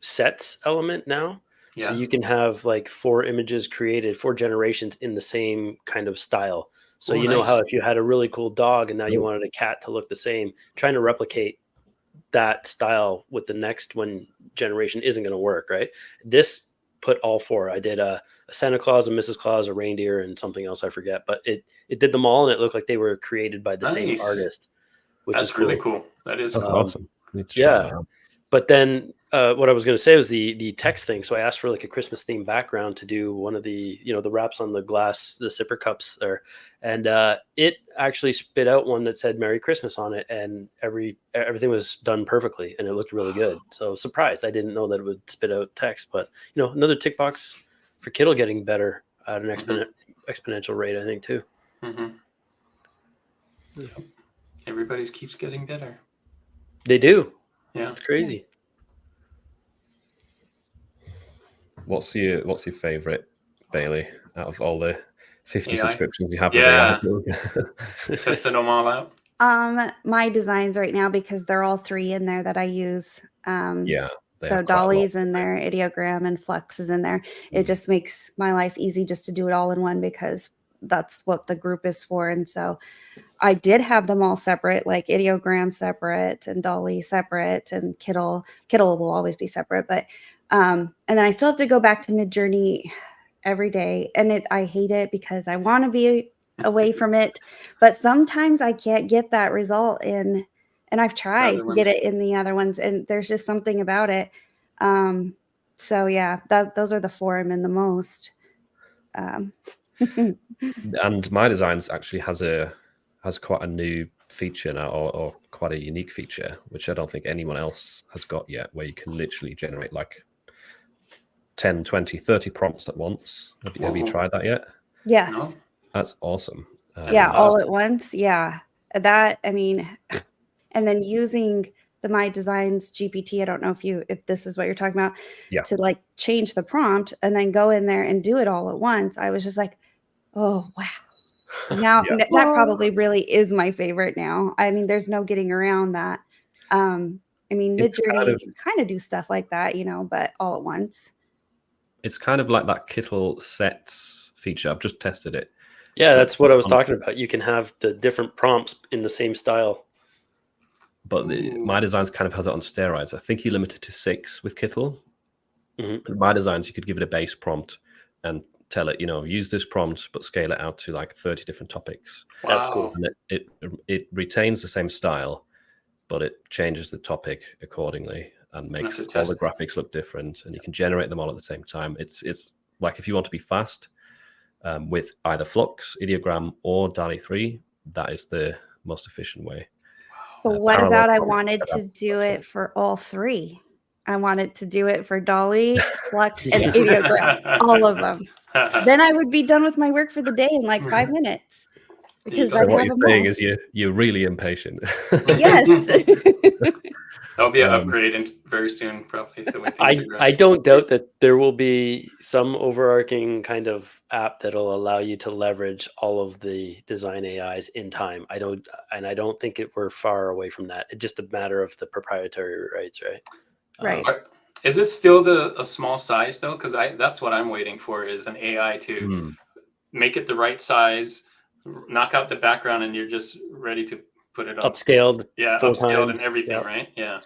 sets element now. So you can have like 4 images created, 4 generations in the same kind of style. So know how if you had a really cool dog and now you wanted a cat to look the same, trying to replicate that style with the next one generation isn't going to work, right? This put all 4. I did a Santa Claus, a Mrs. Claus, a reindeer, and something else I forget. But it did them all, and it looked like they were created by the same artist, which is really cool. That is awesome. Yeah. But then what I was going to say was the text thing. So I asked for like a Christmas themed background to do one of the, the wraps on the glass, the sipper cups there. And it actually spit out one that said Merry Christmas on it. And everything was done perfectly and it looked really good. So surprised. I didn't know that it would spit out text, but another tick box for Kittle getting better at an exponential rate, I think too. Yeah. Everybody's keeps getting better. They do. Yeah, it's crazy. What's your favorite, Bailey, out of all the 50 subscriptions you have? Testing them all out. My designs right now, because they're all 3 in there that I use. So Dolly's in there, Ideogram, and Flux is in there. It just makes my life easy just to do it all in one, because that's what the group is for. And so I did have them all separate, like Ideogram separate and Dolly separate, and Kittle will always be separate. But and then I still have to go back to Midjourney every day, and I hate it because I want to be away from it, but sometimes I can't get that result in, and I've tried to get it in the other ones, and there's just something about it. So yeah, those are the 4 I'm in the most. And My Designs actually has quite a new feature now, or quite a unique feature, which I don't think anyone else has got yet, where you can literally generate like 10, 20, 30 prompts at once. Have you tried that yet? Yes. No. That's awesome. All at once. Yeah. That, I mean, and then using the My Designs GPT, I don't know if this is what you're talking about, to like change the prompt and then go in there and do it all at once. I was just like, oh, wow. Now that probably really is my favorite now. I mean, there's no getting around that. I mean, Midjourney can kind of do stuff like that, but all at once. It's kind of like that Kittle sets feature. I've just tested it. Yeah, that's what I was talking about. You can have the different prompts in the same style. But My Designs kind of has it on steroids. I think you limit it to 6 with Kittle. My Designs, you could give it a base prompt and tell it, use this prompt, but scale it out to like 30 different topics. Wow. That's cool. And it retains the same style, but it changes the topic accordingly and makes all the graphics look different. And you can generate them all at the same time. It's like if you want to be fast with either Flux, Ideogram, or DALL-E 3, that is the most efficient way. But what parallel about I prompts wanted that to have do stuff on it for all three? I wanted to do it for Dolly, Flux, and Yeah. Ideogram, all of them. Then I would be done with my work for the day in like 5 minutes because So I'd what have you're them saying all. is you're really impatient. Yes. That'll be an Um, upgrade very soon, probably, the way things are going. I don't doubt that there will be some overarching kind of app that'll allow you to leverage all of the design AIs in time. I don't think we're far away from that. It's just a matter of the proprietary rights, right? Right. Is it still a small size though? Because that's what I'm waiting for, is an AI to make it the right size, knock out the background, and you're just ready to put it on. Upscaled, Yeah, 4 upscaled times, and everything, yeah. right? Yeah.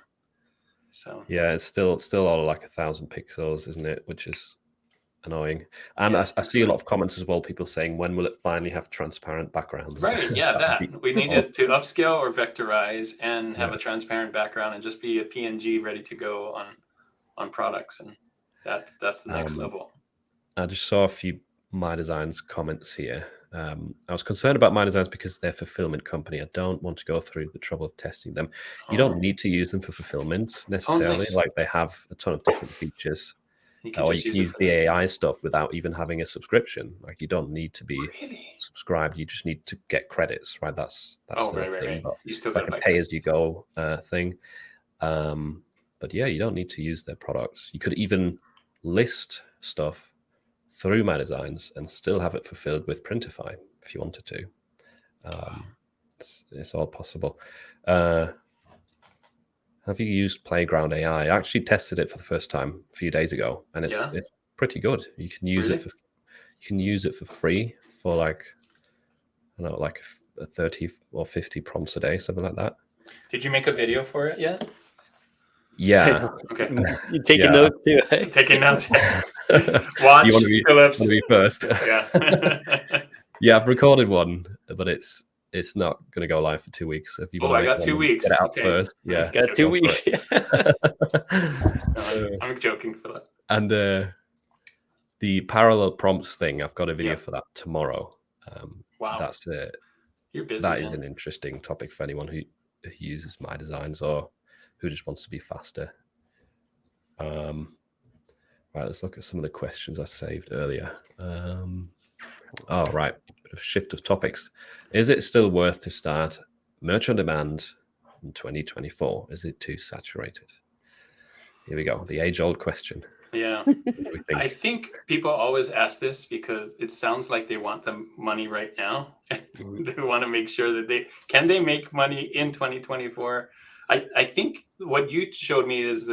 So Yeah, it's still all like 1,000 pixels, isn't it? Which is annoying. And yeah, I see a lot of comments as well, people saying, when will it finally have transparent backgrounds? right. Yeah, That would be we need awesome. it to upscale or vectorize and have Yeah. a transparent background and just be a PNG ready to go on products, and that's the next level. I just saw a few My Designs comments here. I was concerned about My Designs because they're a fulfillment company. I don't want to go through the trouble of testing them. You don't need to use them for fulfillment necessarily. nice. Like, they have a ton of different features. You can Or just you can use it the AI stuff without even having a subscription. Like, you don't need to be Really? subscribed. You just need to get credits, right? That's still a thing. Right. But You still it's like got a pay-as-you-go thing. But yeah, you don't need to use their products. You could even list stuff through My Designs and still have it fulfilled with Printify if you wanted to. It's all possible. Have you used Playground AI? I actually tested it for the first time a few days ago, and it's pretty good. You can use it for free for like, I don't know, like a 30 or 50 prompts a day, something like that. Did you make a video for it yet? Yeah. Okay. You taking notes too, eh? Taking notes. Watch You want to Phillips. be first? Yeah. Yeah, I've recorded one, but it's not going to go live for 2 weeks. So if you want to I got 2 weeks. get it out Okay. first. Yeah, Got 2 weeks. No, I'm joking, Philip. And the parallel prompts thing, I've got a video for that tomorrow. Wow. That's it. You're busy. That is an interesting topic for anyone who uses My Designs or who just wants to be faster. Right, let's look at some of the questions I saved earlier. Right, bit of shift of topics. Is it still worth to start merch on demand in 2024? Is it too saturated? Here we go, the age-old question. Yeah. I think people always ask this because it sounds like they want the money right now. They want to make sure that they make money in 2024. I think what you showed me is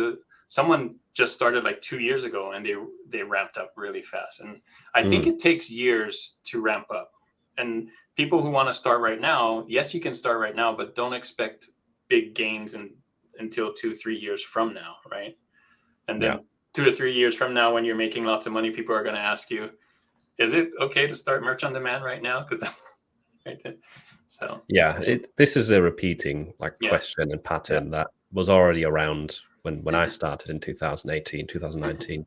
someone just started like 2 years ago and they ramped up really fast. And I think it takes years to ramp up. And people who want to start right now, yes, you can start right now, but don't expect big gains until 2-3 years from now, right? And then 2 to 3 years from now, when you're making lots of money, people are going to ask you, is it okay to start merch on demand right now? Right. So this is a repeating question and pattern that was already around when I started in 2018, 2019.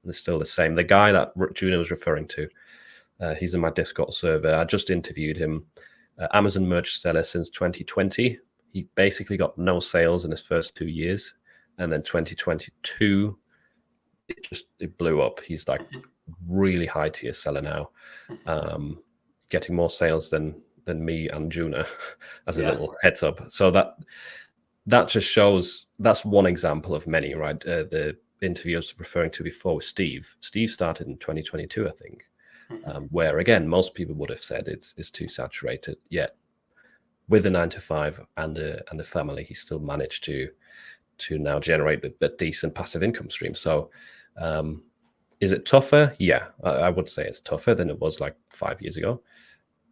It's still the same. The guy that Juno was referring to, he's in my Discord server. I just interviewed him. Amazon merch seller since 2020. He basically got no sales in his first 2 years. And then 2022, it blew up. He's like really high tier seller now, getting more sales than me and Juna as a little heads up. So that just shows, that's one example of many, right? The interview I was referring to before with Steve. Steve started in 2022, I think, where again, most people would have said it's too saturated. Yet with a 9-to-5 and a family, he still managed to now generate a decent passive income stream. So is it tougher? Yeah, I would say it's tougher than it was like 5 years ago.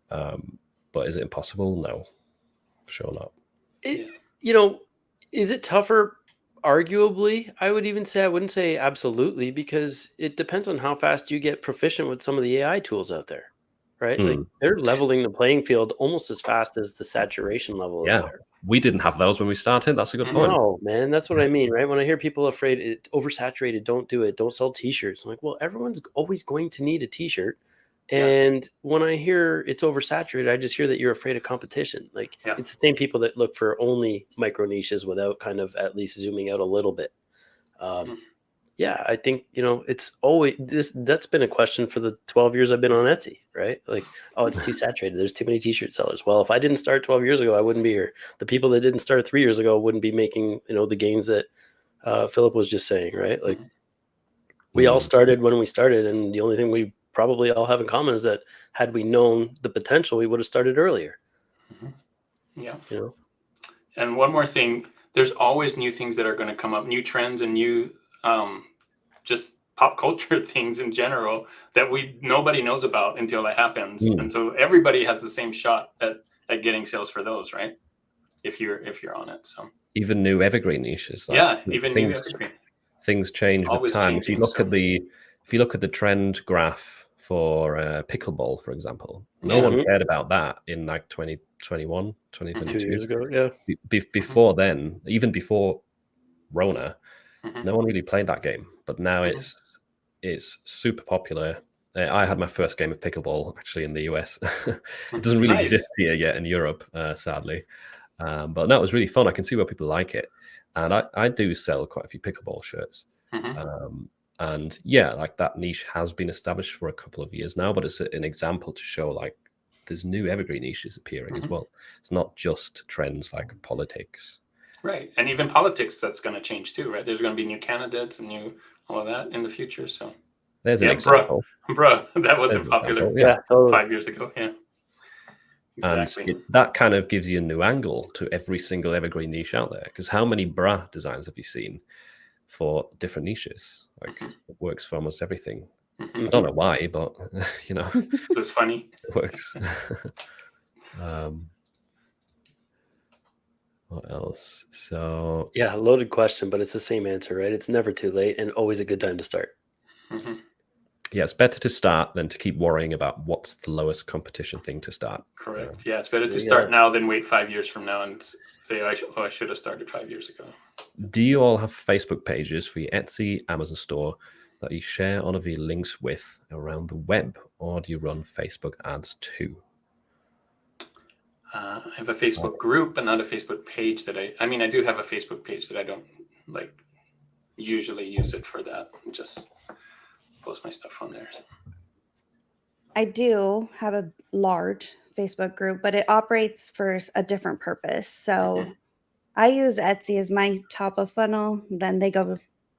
But is it impossible? No, for sure not. Is it tougher? Arguably, I would even say, I wouldn't say absolutely, because it depends on how fast you get proficient with some of the AI tools out there, right? Like they're leveling the playing field almost as fast as the saturation level is there. We didn't have those when we started. That's a good point. No, man, that's what I mean, right? When I hear people afraid it's oversaturated, don't do it, don't sell t-shirts. I'm like, well, everyone's always going to need a t-shirt. And when I hear it's oversaturated, I just hear that you're afraid of competition. Like it's the same people that look for only micro niches without kind of at least zooming out a little bit. Yeah, I think, it's always that's been a question for the 12 years I've been on Etsy, right? Like, oh, it's too saturated. There's too many t-shirt sellers. Well, if I didn't start 12 years ago, I wouldn't be here. The people that didn't start 3 years ago wouldn't be making, the gains that Philip was just saying, right? Like we all started when we started, and the only thing we probably all have in common is that had we known the potential, we would have started earlier. Yeah. And one more thing, there's always new things that are going to come up, new trends and new just pop culture things in general that nobody knows about until it happens. And so everybody has the same shot at getting sales for those, right? If you're on it. So even new evergreen niches. Even things, new evergreen. Things change with time. If you look at the trend graph for pickleball, for example, no one cared about that in like 2021, 2022. 2 years ago, yeah. Before then, even before Rona, no one really played that game. But now it's super popular. I had my first game of pickleball actually in the US. It doesn't really exist here yet in Europe, sadly. But no, it was really fun. I can see where people like it. And I do sell quite a few pickleball shirts. And yeah, like that niche has been established for a couple of years now, but it's an example to show like there's new evergreen niches appearing as well. It's not just trends like politics. Right. And even politics, that's going to change too, right? There's going to be new candidates and new all of that in the future. So there's an example. Bruh, that wasn't popular 5 years ago. Yeah. Exactly. And that kind of gives you a new angle to every single evergreen niche out there. Because how many bra designs have you seen for different niches? Like it works for almost everything. I don't know why, but it's funny. It works. What else? So yeah, loaded question, but it's the same answer, right? It's never too late and always a good time to start. Yeah, it's better to start than to keep worrying about what's the lowest competition thing to start. Correct. Yeah, it's better to start now than wait 5 years from now and say, I should have started 5 years ago. Do you all have Facebook pages for your Etsy, Amazon store that you share all of your links with around the web, or do you run Facebook ads too? I have a Facebook group, but not a Facebook page that I do have a Facebook page that I don't usually use it for that. Just post my stuff on there. I do have a large Facebook group, but it operates for a different purpose. So I use Etsy as my top of funnel. Then they go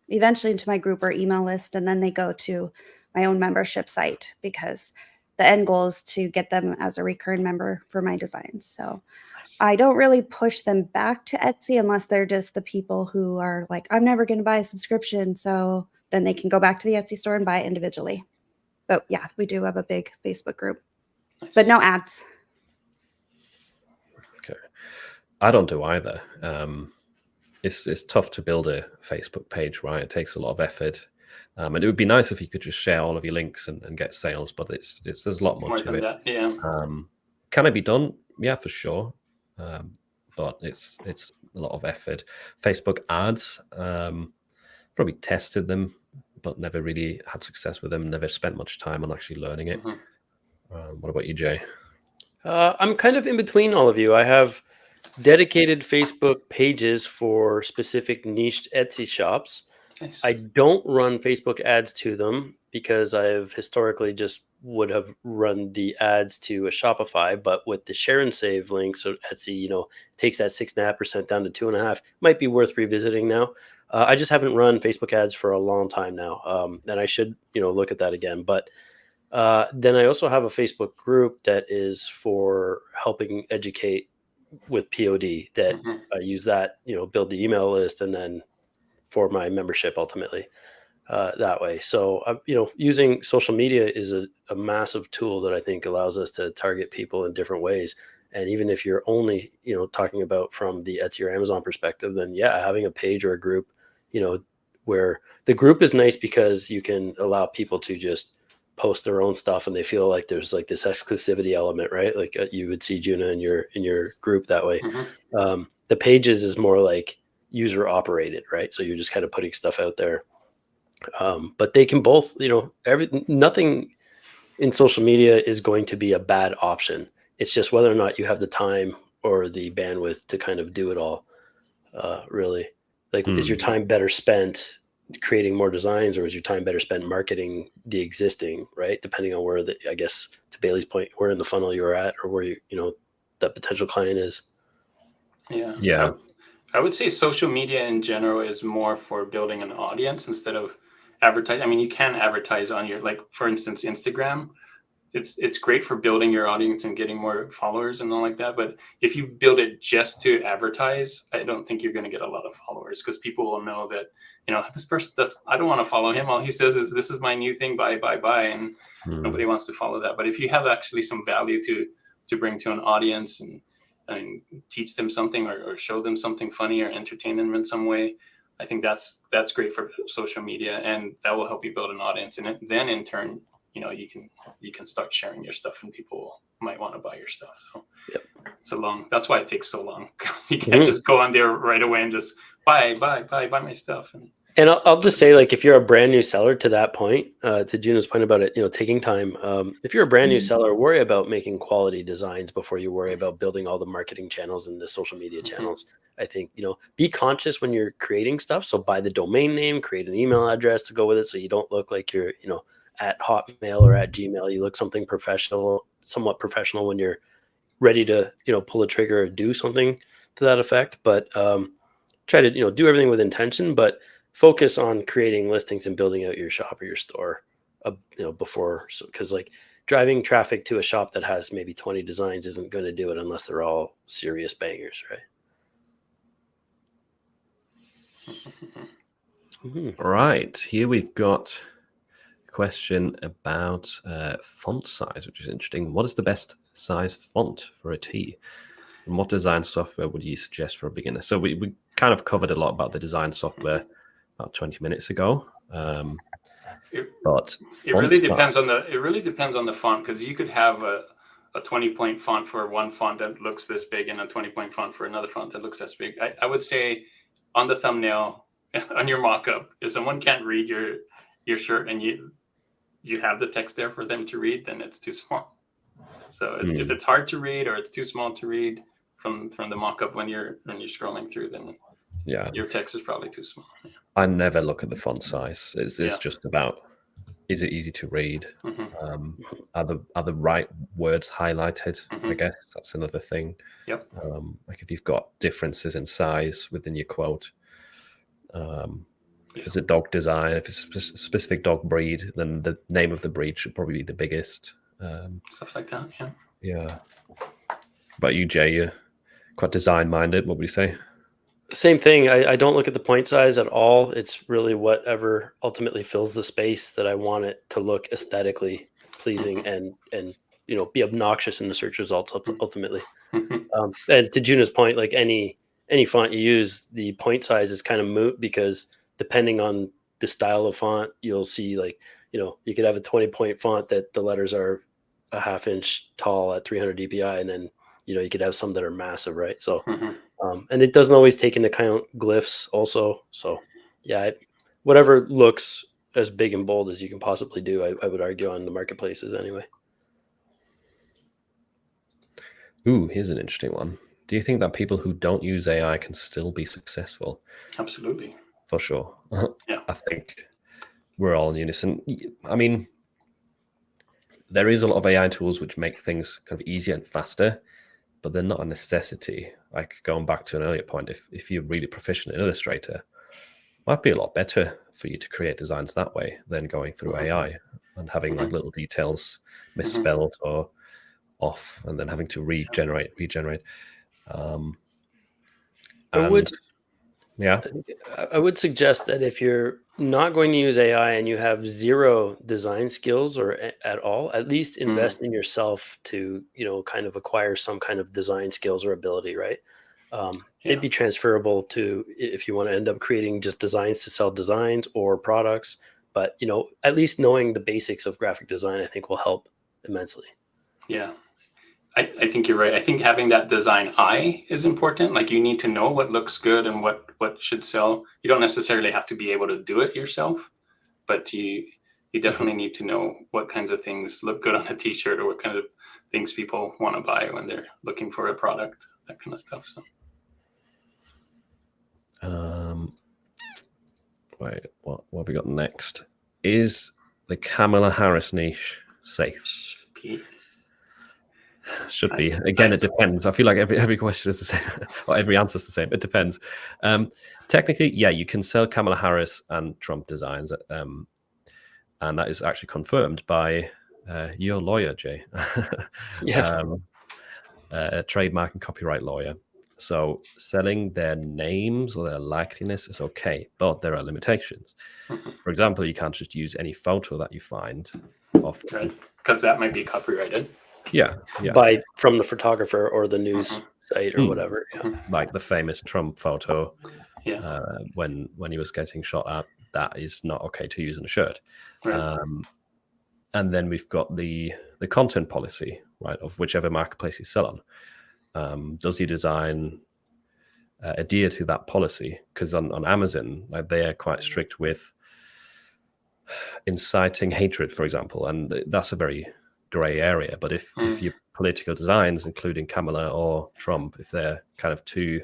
eventually into my group or email list, and then they go to my own membership site because the end goal is to get them as a recurring member for my designs. So I don't really push them back to Etsy unless they're just the people who are like, I'm never going to buy a subscription. So then they can go back to the Etsy store and buy it individually. But yeah, we do have a big Facebook group, but no ads. Okay. I don't do either. It's tough to build a Facebook page, right? It takes a lot of effort. And it would be nice if you could just share all of your links and get sales, but there's a lot more to it. That, yeah. Can it be done? Yeah, for sure. But it's a lot of effort. Facebook ads, probably tested them, but never really had success with them. Never spent much time on actually learning it. What about you, Jay? I'm kind of in between all of you. I have dedicated Facebook pages for specific niched Etsy shops. Nice. I don't run Facebook ads to them because I've historically just would have run the ads to a Shopify, but with the share and save links, so Etsy, takes that 6.5% down to 2.5%. Might be worth revisiting now. I just haven't run Facebook ads for a long time now, and I should, look at that again. But then I also have a Facebook group that is for helping educate with POD. That I use that, build the email list, and then for my membership ultimately that way. So, using social media is a massive tool that I think allows us to target people in different ways. And even if you're only, talking about from the Etsy or Amazon perspective, then yeah, having a page or a group, where the group is nice because you can allow people to just post their own stuff and they feel like there's like this exclusivity element, right? Like you would see Juna in your group that way. The pages is more like user operated, right? So you're just kind of putting stuff out there. But they can both, nothing in social media is going to be a bad option. It's just whether or not you have the time or the bandwidth to kind of do it all. Really, like, is your time better spent creating more designs, or is your time better spent marketing the existing? Right, depending on where I guess, to Bailey's point, where in the funnel you're at, or where that potential client is. Yeah. I would say social media in general is more for building an audience instead of advertising. I mean, you can advertise on your, like, for instance, Instagram. It's great for building your audience and getting more followers and all like that. But if you build it just to advertise, I don't think you're going to get a lot of followers, because people will know that, this person, I don't want to follow him. All he says is, this is my new thing, buy. And nobody wants to follow that. But if you have actually some value to bring to an audience and teach them something, or show them something funny, or entertain them in some way, I think that's great for social media, and that will help you build an audience. And then in turn, you can start sharing your stuff, and people might want to buy your stuff. So that's why it takes so long. You can't just go on there right away and just buy my stuff. And I'll just say, like, if you're a brand new seller, to that point, to Juno's point about it, taking time. If you're a brand new seller, worry about making quality designs before you worry about building all the marketing channels and the social media channels. I think, be conscious when you're creating stuff. So buy the domain name, create an email address to go with it, so you don't look like you're, at Hotmail or at Gmail. You look somewhat professional when you're ready to, pull a trigger or do something to that effect. But try to, do everything with intention, but focus on creating listings and building out your shop or your store, before. So, because, like, driving traffic to a shop that has maybe 20 designs isn't going to do it unless they're all serious bangers, right? All right, here we've got a question about font size, which is interesting. What is the best size font for a T? And what design software would you suggest for a beginner? So we kind of covered a lot about the design software about 20 minutes ago. But it really depends on the font, because you could have a 20-point font for one font that looks this big, and a 20-point font for another font that looks this big. I would say on the thumbnail, on your mock-up, if someone can't read your shirt and you have the text there for them to read, then it's too small. So if it's hard to read, or it's too small to read from the mock-up when you're scrolling through, then your text is probably too small. I never look at the font size. It's just about, is it easy to read? Are the right words highlighted? I guess that's another thing. Like, if you've got differences in size within your quote, if it's a dog design, if it's a specific dog breed, then the name of the breed should probably be the biggest. Stuff like that. Yeah. But you, Jay, you're quite design minded. What would you say? Same thing. I don't look at the point size at all. It's really whatever ultimately fills the space that I want it to look aesthetically pleasing and be obnoxious in the search results ultimately. And to Juna's point, like, any font you use, the point size is kind of moot, because depending on the style of font, you'll see, like, you could have a 20-point font that the letters are a half-inch tall at 300 dpi, and then you could have some that are massive, right? So and it doesn't always take into account glyphs also. So whatever looks as big and bold as you can possibly do, I would argue, on the marketplaces anyway. Ooh, here's an interesting one. Do you think that people who don't use AI can still be successful? Absolutely. For sure. Yeah. I think we're all in unison. I mean, there is a lot of AI tools which make things kind of easier and faster, but they're not a necessity. Like, going back to an earlier point, if you're really proficient in Illustrator, it might be a lot better for you to create designs that way than going through AI and having like little details misspelled or off, and then having to regenerate. I would suggest that if you're not going to use AI and you have zero design skills or at all, at least invest in yourself to, kind of acquire some kind of design skills or ability, right? They'd be transferable to, if you want to end up creating just designs to sell designs or products. But, at least knowing the basics of graphic design, I think, will help immensely. Yeah. I think you're right. I think having that design eye is important. Like, you need to know what looks good and what should sell. You don't necessarily have to be able to do it yourself, but you you definitely need to know what kinds of things look good on a t-shirt, or what kind of things people want to buy when they're looking for a product, that kind of stuff. So Wait, what have we got next? Is the Kamala Harris niche safe? Should be. Again, it depends. I feel like every question is the same, or every answer is the same. It depends. Technically, yeah, you can sell Kamala Harris and Trump designs, and that is actually confirmed by your lawyer, Jay. Yeah. A trademark and copyright lawyer. So selling their names or their likeliness is okay, but there are limitations. For example, you can't just use any photo that you find of, right, because that might be copyrighted. Yeah. From the photographer or the news site or whatever. Yeah. Like the famous Trump photo, Yeah. When he was getting shot at, that is not okay to use in a shirt. Right. And then we've got the content policy, right, of whichever marketplace you sell on. Does your design adhere to that policy? Because on Amazon, like, they are quite strict with inciting hatred, for example, and that's a very gray area. But if your political designs, including Kamala or Trump, if they're kind of too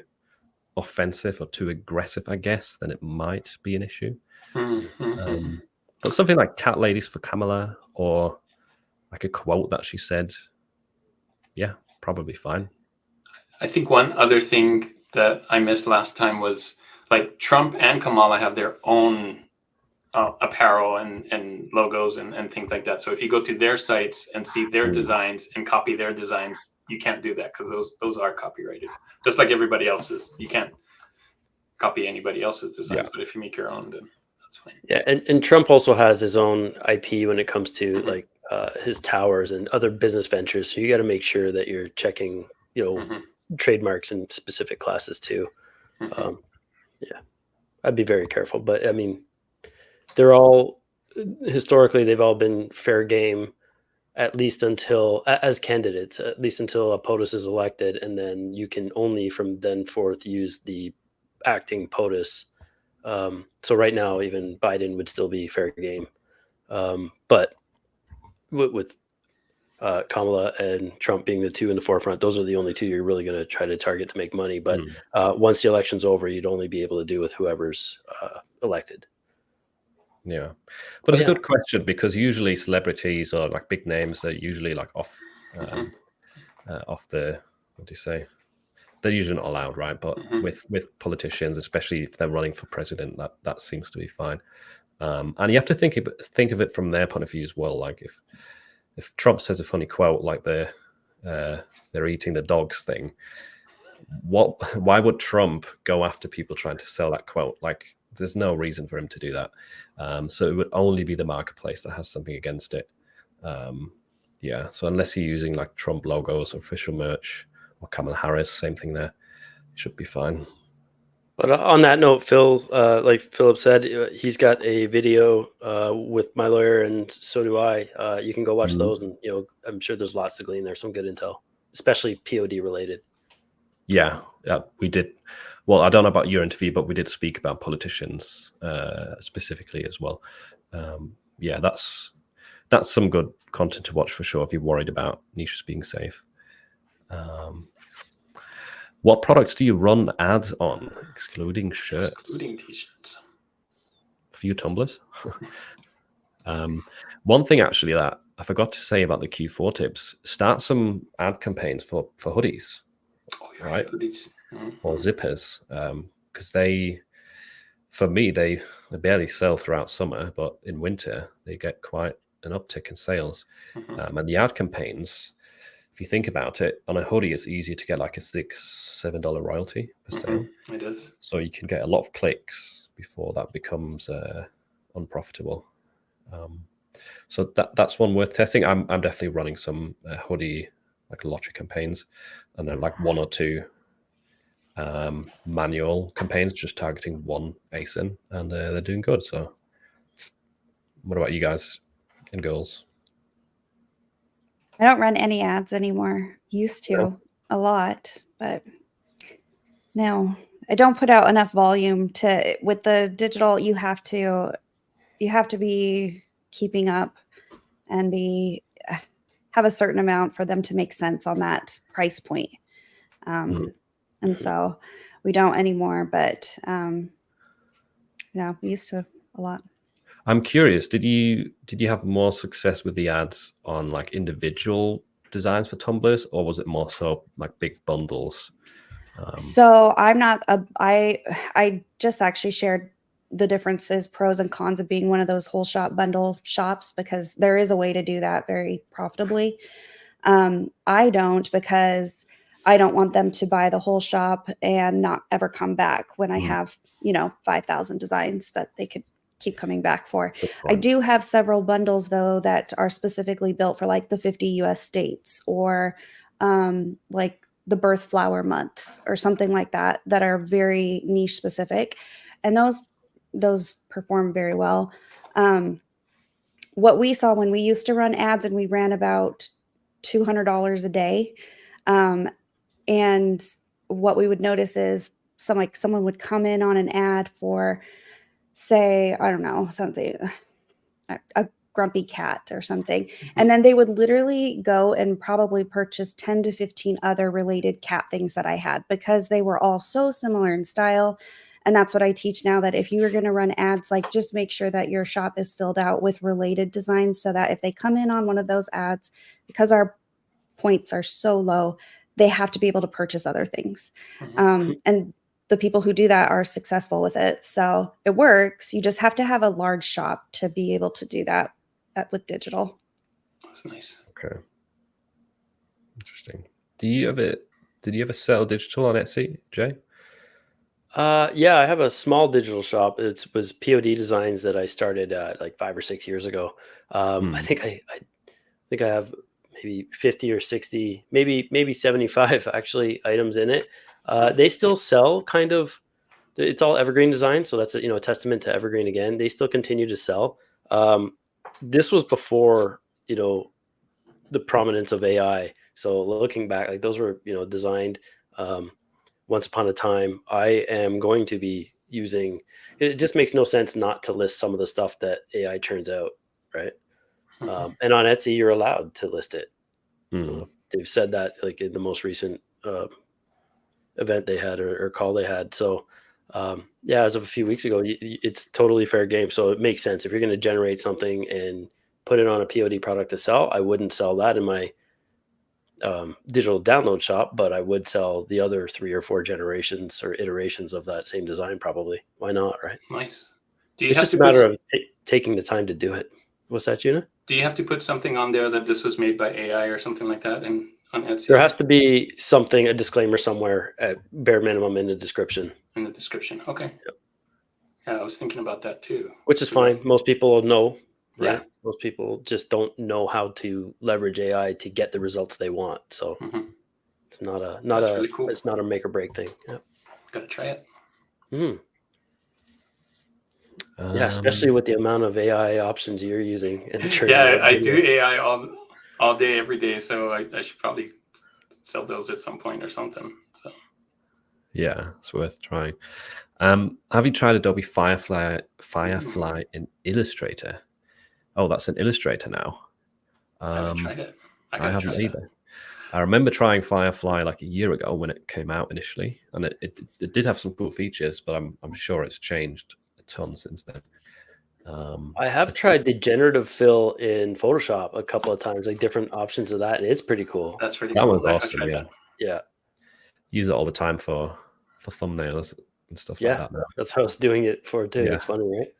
offensive or too aggressive, I guess, then it might be an issue. But something like cat ladies for Kamala, or like a quote that she said, yeah, probably fine. I think one other thing that I missed last time was, like, Trump and Kamala have their own apparel and logos and things like that. So if you go to their sites and see their designs and copy their designs, you can't do that, because those are copyrighted, just like everybody else's. You can't copy anybody else's designs, but if you make your own, then that's fine. Yeah, and Trump also has his own IP when it comes to like his towers and other business ventures. So you got to make sure that you're checking, trademarks in specific classes too. Yeah, I'd be very careful. But I mean, they're all historically, they've all been fair game, at least until, as candidates, at least until a POTUS is elected, and then you can only from then forth use the acting POTUS. So right now, even Biden would still be fair game, but with Kamala and Trump being the two in the forefront, those are the only two you're really going to try to target to make money. But once the election's over, you'd only be able to do with whoever's elected. Yeah, but it's a good question, because usually celebrities or like big names are usually like off the, what do you say? They're usually not allowed, right? But with politicians, especially if they're running for president, that seems to be fine. And you have to think of it from their point of view as well. Like if Trump says a funny quote, like they're eating the dogs thing, why would Trump go after people trying to sell that quote? Like, there's no reason for him to do that. So it would only be the marketplace that has something against it. Yeah. So unless you're using like Trump logos or official merch, or Kamala Harris, same thing there, it should be fine. But on that note, Phil, like Philip said, he's got a video with my lawyer, and so do I. You can go watch those, and I'm sure there's lots to glean there, some good intel, especially POD related. Yeah, we did. Well, I don't know about your interview, but we did speak about politicians specifically as well. Yeah, that's some good content to watch for sure if you're worried about niches being safe. What products do you run ads on, excluding shirts? Excluding t-shirts. A few tumblers. One thing actually that I forgot to say about the Q4 tips: start some ad campaigns for hoodies, right? Hoodies. Or zippers, because they barely sell throughout summer, but in winter they get quite an uptick in sales. And the ad campaigns, if you think about it, on a hoodie, it's easier to get like a $6-7 royalty per sale. It is. So you can get a lot of clicks before that becomes unprofitable. So that's one worth testing. I'm definitely running some hoodie like lottery campaigns, and then like 1 or 2 manual campaigns just targeting one ASIN, and they're doing good. So what about you guys and girls? I don't run any ads anymore. Used to a lot, but no, I don't put out enough volume with the digital. You have to be keeping up and have a certain amount for them to make sense on that price point. And so we don't anymore, but yeah, we used to a lot. I'm curious, did you have more success with the ads on like individual designs for tumblers, or was it more so like big bundles? So I'm not I just actually shared the differences, pros and cons of being one of those whole shop bundle shops, because there is a way to do that very profitably. I don't, because I don't want them to buy the whole shop and not ever come back when I have, 5,000 designs that they could keep coming back for. I do have several bundles though that are specifically built for like the 50 US states, or like the birth flower months or something like that, that are very niche specific. And those perform very well. What we saw when we used to run ads, and we ran about $200 a day. And what we would notice is someone would come in on an ad for, say, I don't know, something, a grumpy cat or something. And then they would literally go and probably purchase 10 to 15 other related cat things that I had, because they were all so similar in style. And that's what I teach now, that if you are going to run ads, like, just make sure that your shop is filled out with related designs, so that if they come in on one of those ads, because our points are so low, they have to be able to purchase other things. And the people who do that are successful with it. So it works. You just have to have a large shop to be able to do that with digital. That's nice. Okay. Interesting. Did you ever sell digital on Etsy, Jay? Yeah, I have a small digital shop. It was POD designs that I started like 5 or 6 years ago. I think I have maybe 50 or 60, maybe 75 actually items in it. They still sell kind of. It's all evergreen design, so that's a testament to evergreen again. They still continue to sell. This was before the prominence of AI. So looking back, like, those were designed once upon a time. I am going to be using. It just makes no sense not to list some of the stuff that AI turns out, right? And on Etsy, you're allowed to list it. They've said that, like, in the most recent event they had or call they had. So as of a few weeks ago, it's totally fair game. So it makes sense if you're going to generate something and put it on a POD product to sell. I wouldn't sell that in my digital download shop, but I would sell the other 3 or 4 generations or iterations of that same design. Probably. Why not? Right. Nice. It's just a matter of taking the time to do it. What's that, Gina? Do you have to put something on there that this was made by AI or something like that on Etsy? There has to be something, a disclaimer somewhere at bare minimum in the description. In the description. Okay. Yep. Yeah, I was thinking about that too. Which is fine. Most people know, right? Yeah. Most people just don't know how to leverage AI to get the results they want. So it's really cool. It's not a make or break thing. Yeah. Gotta try it. Yeah, especially with the amount of AI options you're using. I do AI all day, every day. So I should probably sell those at some point or something. So yeah, it's worth trying. Have you tried Adobe Firefly in Illustrator? Oh, that's in Illustrator now. I haven't tried it. I haven't either. I remember trying Firefly like a year ago when it came out initially, and it did have some cool features, but I'm sure it's changed a ton since then. I have tried the generative fill in Photoshop a couple of times, like different options of that, and it's pretty cool. That's pretty that cool. one's awesome. Yeah. Use it all the time for thumbnails and stuff like that now. That's how I was doing it for too. It's funny, right?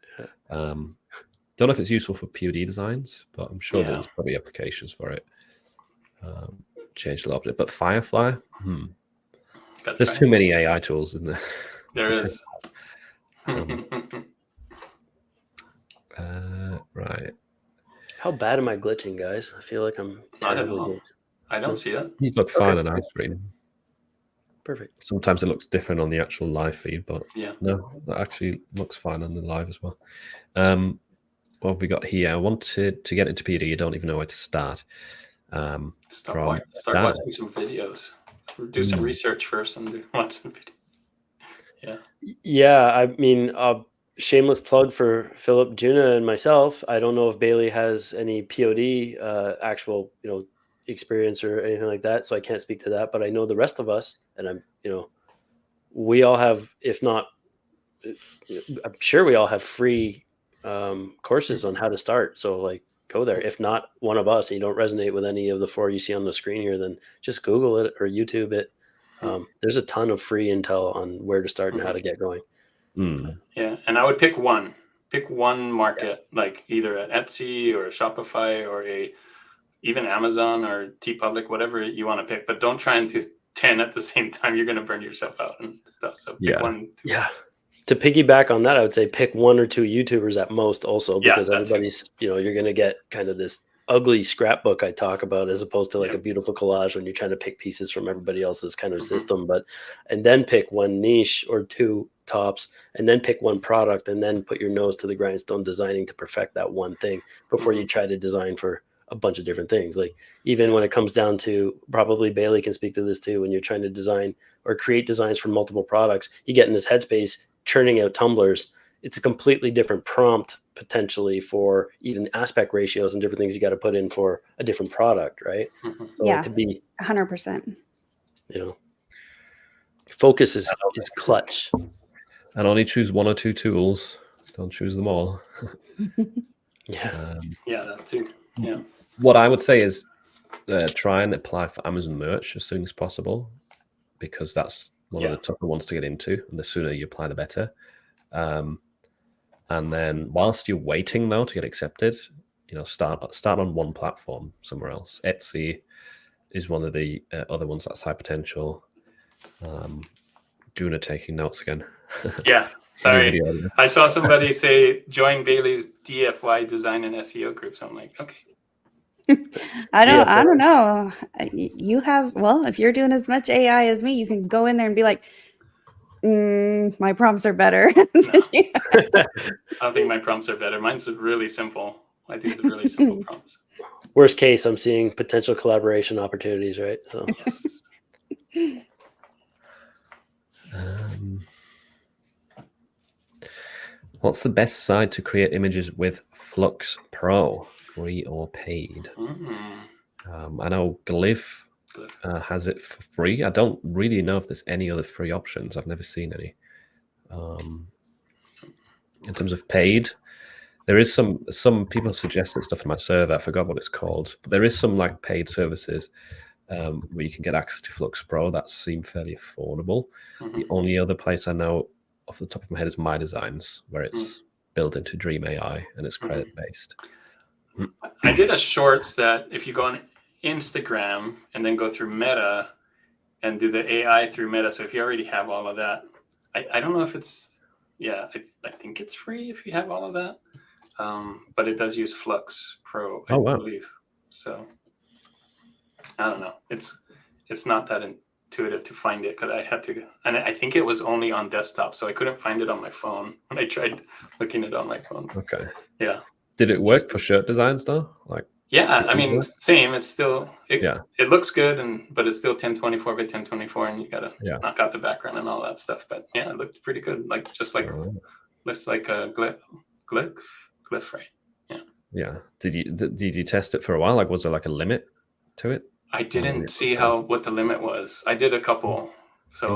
Don't know if it's useful for POD designs, but I'm sure there's probably applications for it. Changed a lot of it, but Firefly, there's too many AI tools, isn't there? There is. Right. How bad am I glitching, guys? I feel like I'm. I don't know. I don't see it. You look fine on our screen. Perfect. Sometimes it looks different on the actual live feed, but no, that actually looks fine on the live as well. What have we got here? I wanted to get into POD. You don't even know where to start. Start watching some videos. Do some research first and watch some video. Yeah, I mean, shameless plug for Philip, Juna, and myself. I don't know if Bailey has any POD actual, experience or anything like that, so I can't speak to that. But I know the rest of us, and we all have, if not, I'm sure we all have free courses on how to start. So like, go there. If not one of us, and you don't resonate with any of the 4 you see on the screen here, then just Google it or YouTube it. There's a ton of free intel on where to start and how to get going. Yeah, and I would pick one market, like either at Etsy or Shopify or even Amazon or TeePublic, whatever you want to pick, but don't try and do 10 at the same time. You're going to burn yourself out and stuff. So pick one. Yeah. To piggyback on that, I would say pick 1 or 2 YouTubers at most also, because everybody's, you're going to get kind of this ugly scrapbook I talk about, as opposed to like a beautiful collage when you're trying to pick pieces from everybody else's kind of system. And then pick 1 niche or 2 tops, and then pick 1 product, and then put your nose to the grindstone designing to perfect that one thing before you try to design for a bunch of different things. Like even when it comes down to, probably Bailey can speak to this too, when you're trying to design or create designs for multiple products, you get in this headspace churning out tumblers. It's a completely different prompt potentially for even aspect ratios and different things you got to put in for a different product, right? So to be 100%, focus is clutch. And only choose 1 or 2 tools. Don't choose them all. That too. Yeah. What I would say is try and apply for Amazon merch as soon as possible, because that's one of the tougher ones to get into, and the sooner you apply, the better. And then whilst you're waiting though to get accepted, start on one platform somewhere else. Etsy is one of the other ones that's high potential. Juna taking notes again. Yeah, sorry. I saw somebody say join Bailey's DFY design and SEO group. So I'm like, okay. I don't know. You have, well, if you're doing as much AI as me, you can go in there and be like, my prompts are better. No. I don't think my prompts are better. Mine's really simple. I do the really simple prompts. Worst case, I'm seeing potential collaboration opportunities, right? So yes. What's the best site to create images with Flux Pro, free or paid? I know Glyph has it for free. I don't really know if there's any other free options. I've never seen any. In terms of paid, there is some people suggested stuff in my survey. I forgot what it's called, but there is some like paid services where you can get access to Flux Pro that seem fairly affordable. The only other place I know off the top of my head is My Designs, where it's built into Dream AI and it's credit based. I did a shorts that if you go on Instagram and then go through Meta and do the AI through Meta. So if you already have all of that, I don't know if it's, I think it's free if you have all of that. But it does use Flux Pro, I believe. So I don't know. It's not that intuitive to find it because I had to, and I think it was only on desktop, so I couldn't find it on my phone when I tried looking it on my phone. Okay. Yeah. Did it work for shirt designs though? Like. Yeah, I mean, same. It's still it looks good, but it's still 1024 by 1024, and you gotta knock out the background and all that stuff. But yeah, it looked pretty good. Like just like looks like a glyph, right? Yeah. Yeah. Did you test it for a while? Like, was there like a limit to it? I didn't see what the limit was. I did a couple. So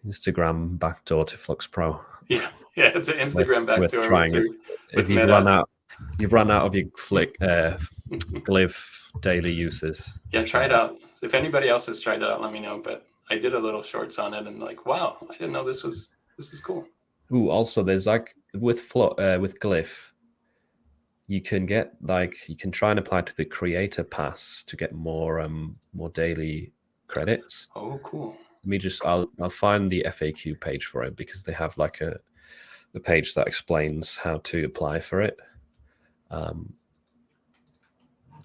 Instagram backdoor to Flux Pro. Yeah, it's an Instagram backdoor. Trying it. If you've run out of your Glyph daily uses. Yeah, try it out. If anybody else has tried it out, let me know. But I did a little shorts on it, and like, wow, I didn't know this is cool. Ooh, also there's like with Glyph, you can try and apply to the creator pass to get more daily credits. Oh, cool. I'll find the FAQ page for it, because they have like a page that explains how to apply for it.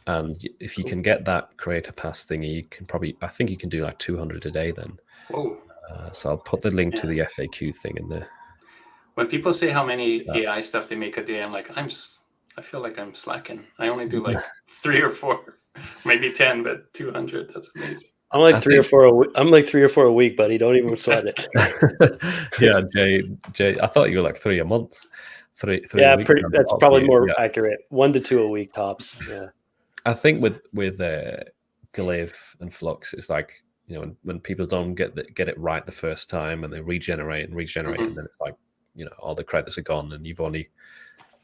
And if you can get that creator pass thingy, you can I think you can do like 200 a day then. Whoa. So I'll put the link to the FAQ thing in there. When people say how many AI stuff they make a day, I'm like, I feel like I'm slacking. I only do like 3 or 4, maybe 10, but 200, that's amazing. I'm like I 3 or think- 4 a week. I'm like 3 or 4 a week, buddy. Don't even sweat it. Yeah, Jay, I thought you were like 3 a month. Three Yeah, a week. that's Oh, probably yeah, more yeah. accurate. 1 to 2 a week tops. Yeah. I think with Glaive and Flux, it's like, you know, when people don't get it right the first time and they regenerate, and then it's like, you know, all the credits are gone and you've only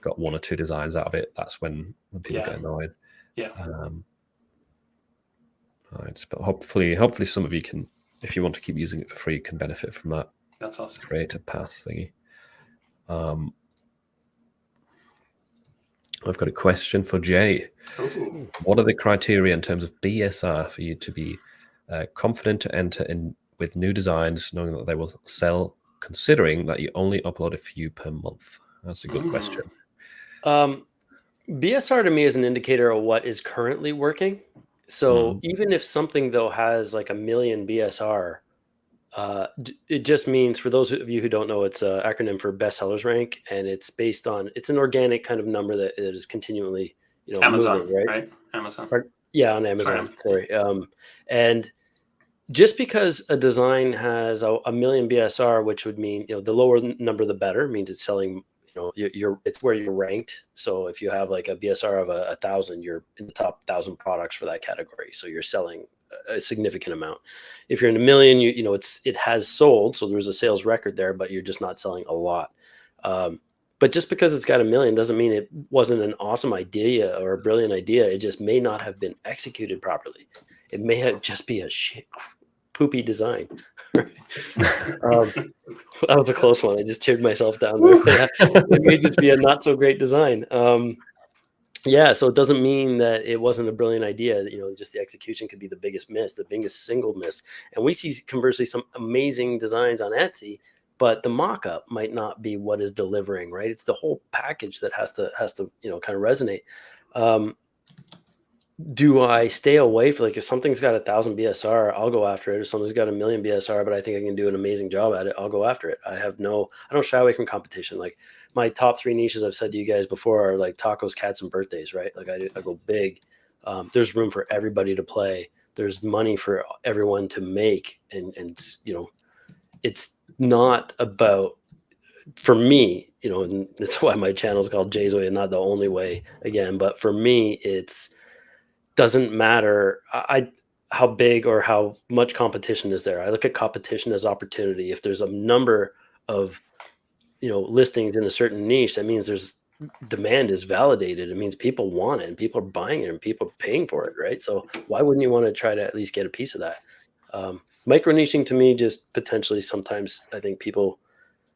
got 1 or 2 designs out of it. That's when people get annoyed. Yeah. Right, but hopefully some of you can, if you want to keep using it for free, can benefit from that. That's awesome. Create a pass thingy. I've got a question for Jay. Ooh. What are the criteria in terms of BSR for you to be confident to enter in with new designs, knowing that they will sell, considering that you only upload a few per month? That's a good question. BSR to me is an indicator of what is currently working. So even if something though has like 1 million BSR, it just means, for those of you who don't know, it's an acronym for bestsellers rank, and it's based on, it's an organic kind of number that is continually, you know, Amazon, moving, right? Amazon. Yeah, on Amazon. Sorry. And just because a design has a 1 million BSR, which would mean, you know, the lower number the better, means it's selling, you know, it's where you're ranked. So if you have like a BSR of 1,000, you're in the top 1,000 products for that category. So you're selling a significant amount. If you're in 1 million, you know, it has sold, so there's a sales record there, but you're just not selling a lot. But just because it's got 1 million doesn't mean it wasn't an awesome idea or a brilliant idea. It just may not have been executed properly. It may have just be a shit poopy design. That was a close one. I just teared myself down there. Yeah, it may just be a not so great design. Yeah, so it doesn't mean that it wasn't a brilliant idea. You know, just the execution could be the biggest miss, the biggest single miss. And we see, conversely, some amazing designs on Etsy, but the mock-up might not be what is delivering, right? It's the whole package that has to you know, kind of resonate. Do I stay away for, like, if something's got 1,000 BSR, I'll go after it. If something's got 1 million BSR, but I think I can do an amazing job at it, I'll go after it. I don't shy away from competition. Like, my top 3 niches I've said to you guys before are like tacos, cats, and birthdays, right? Like I go big. There's room for everybody to play. There's money for everyone to make. And you know, it's not about, for me, you know, and that's why my channel is called Jay's Way and not the only way again. But for me, it's, doesn't matter how big or how much competition is there. I look at competition as opportunity. If there's a number of, you know, listings in a certain niche, that means there's demand is validated. It means people want it and people are buying it and people are paying for it, right? So why wouldn't you want to try to at least get a piece of that? Micro niching to me, just potentially, sometimes I think people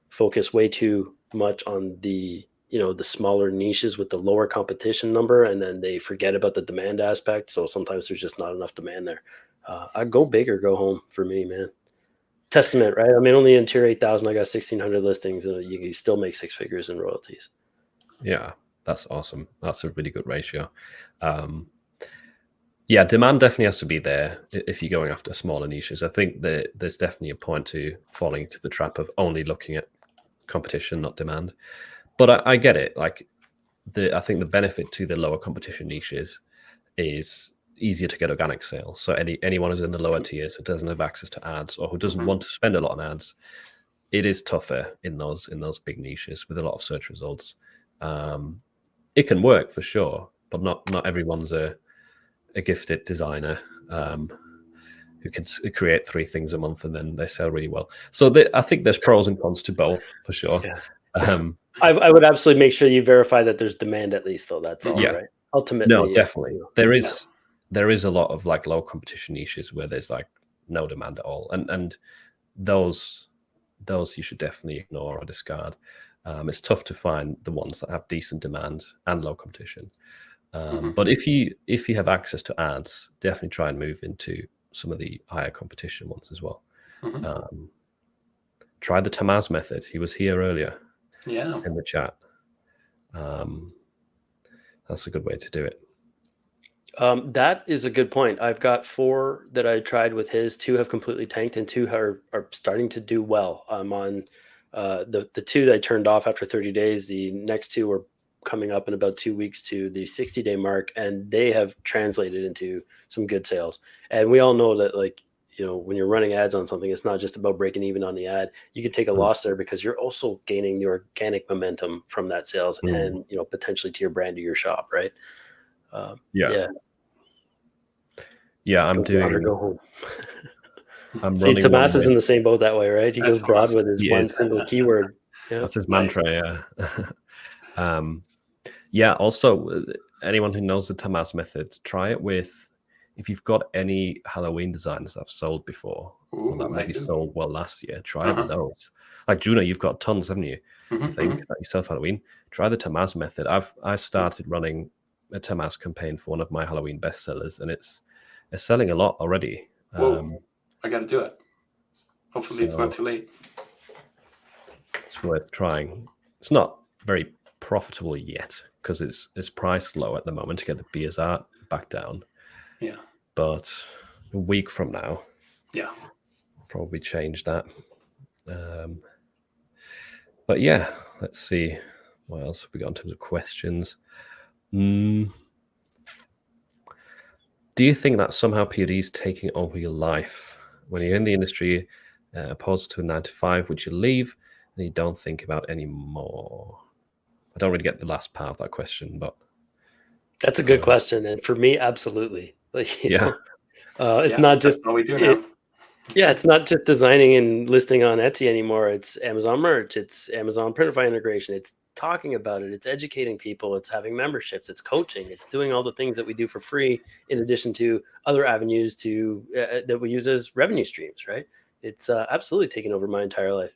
focus way too much on the, you know, the smaller niches with the lower competition number, and then they forget about the demand aspect. So sometimes there's just not enough demand there. I go big or go home for me, man. Testament, right? I mean, only in tier 8,000, I got 1,600 listings, and you still make 6 figures in royalties. Yeah, that's awesome. That's a really good ratio. Yeah, demand definitely has to be there if you're going after smaller niches. I think that there's definitely a point to falling into the trap of only looking at competition, not demand. But I get it. Like, I think the benefit to the lower competition niches is easier to get organic sales. So anyone who's in the lower tiers who doesn't have access to ads, or who doesn't want to spend a lot on ads, it is tougher in those big niches with a lot of search results. It can work for sure, but not everyone's a gifted designer who can create 3 things a month and then they sell really well. So I think there's pros and cons to both for sure. Yeah. I would absolutely make sure you verify that there's demand at least, though. That's all, right? Ultimately, no, definitely. You know, there is a lot of like low competition niches where there's like no demand at all, and those you should definitely ignore or discard. It's tough to find the ones that have decent demand and low competition. But if you have access to ads, definitely try and move into some of the higher competition ones as well. Try the Tamaz method. He was here earlier. Yeah. In the chat. That's a good way to do it. That is a good point. I've got 4 that I tried with his. 2 have completely tanked, and 2 are starting to do well. I'm on the 2 that I turned off after 30 days. The next 2 were coming up in about 2 weeks to the 60-day mark, and they have translated into some good sales. And we all know that, like, you know, when you're running ads on something, it's not just about breaking even on the ad. You can take a loss there because you're also gaining the organic momentum from that sales and, you know, potentially to your brand or your shop, right? Yeah, I'm Go home. I'm See, running Tomas is in the same boat that way, right? He goes broad with his one single keyword. Yeah. That's his mantra. Yeah. Also, anyone who knows the Tomas method, try it with, if you've got any Halloween designs that have sold before, or that maybe sold well last year, try it with those. Like Juno, you've got tons, haven't you? I think that you sell for Halloween. Try the Tomas method. I've started running a Tomas campaign for one of my Halloween bestsellers, and it's selling a lot already. I got to do it. Hopefully, it's not too late. It's worth trying. It's not very profitable yet because it's priced low at the moment to get the BSR back down. Yeah. But a week from now, probably change that. But yeah, let's see. What else have we got in terms of questions? Do you think that somehow POD is taking over your life? When you're in the industry, opposed to a 9-to-5, would you leave and you don't think about anymore? I don't really get the last part of that question, but that's a good question. And for me, absolutely. Like, you know, it's not just what we do now. It's not just designing and listing on Etsy anymore. It's Amazon merch. It's Amazon Printify integration. It's talking about it. It's educating people. It's having memberships. It's coaching. It's doing all the things that we do for free, in addition to other avenues that we use as revenue streams. Right? It's absolutely taken over my entire life.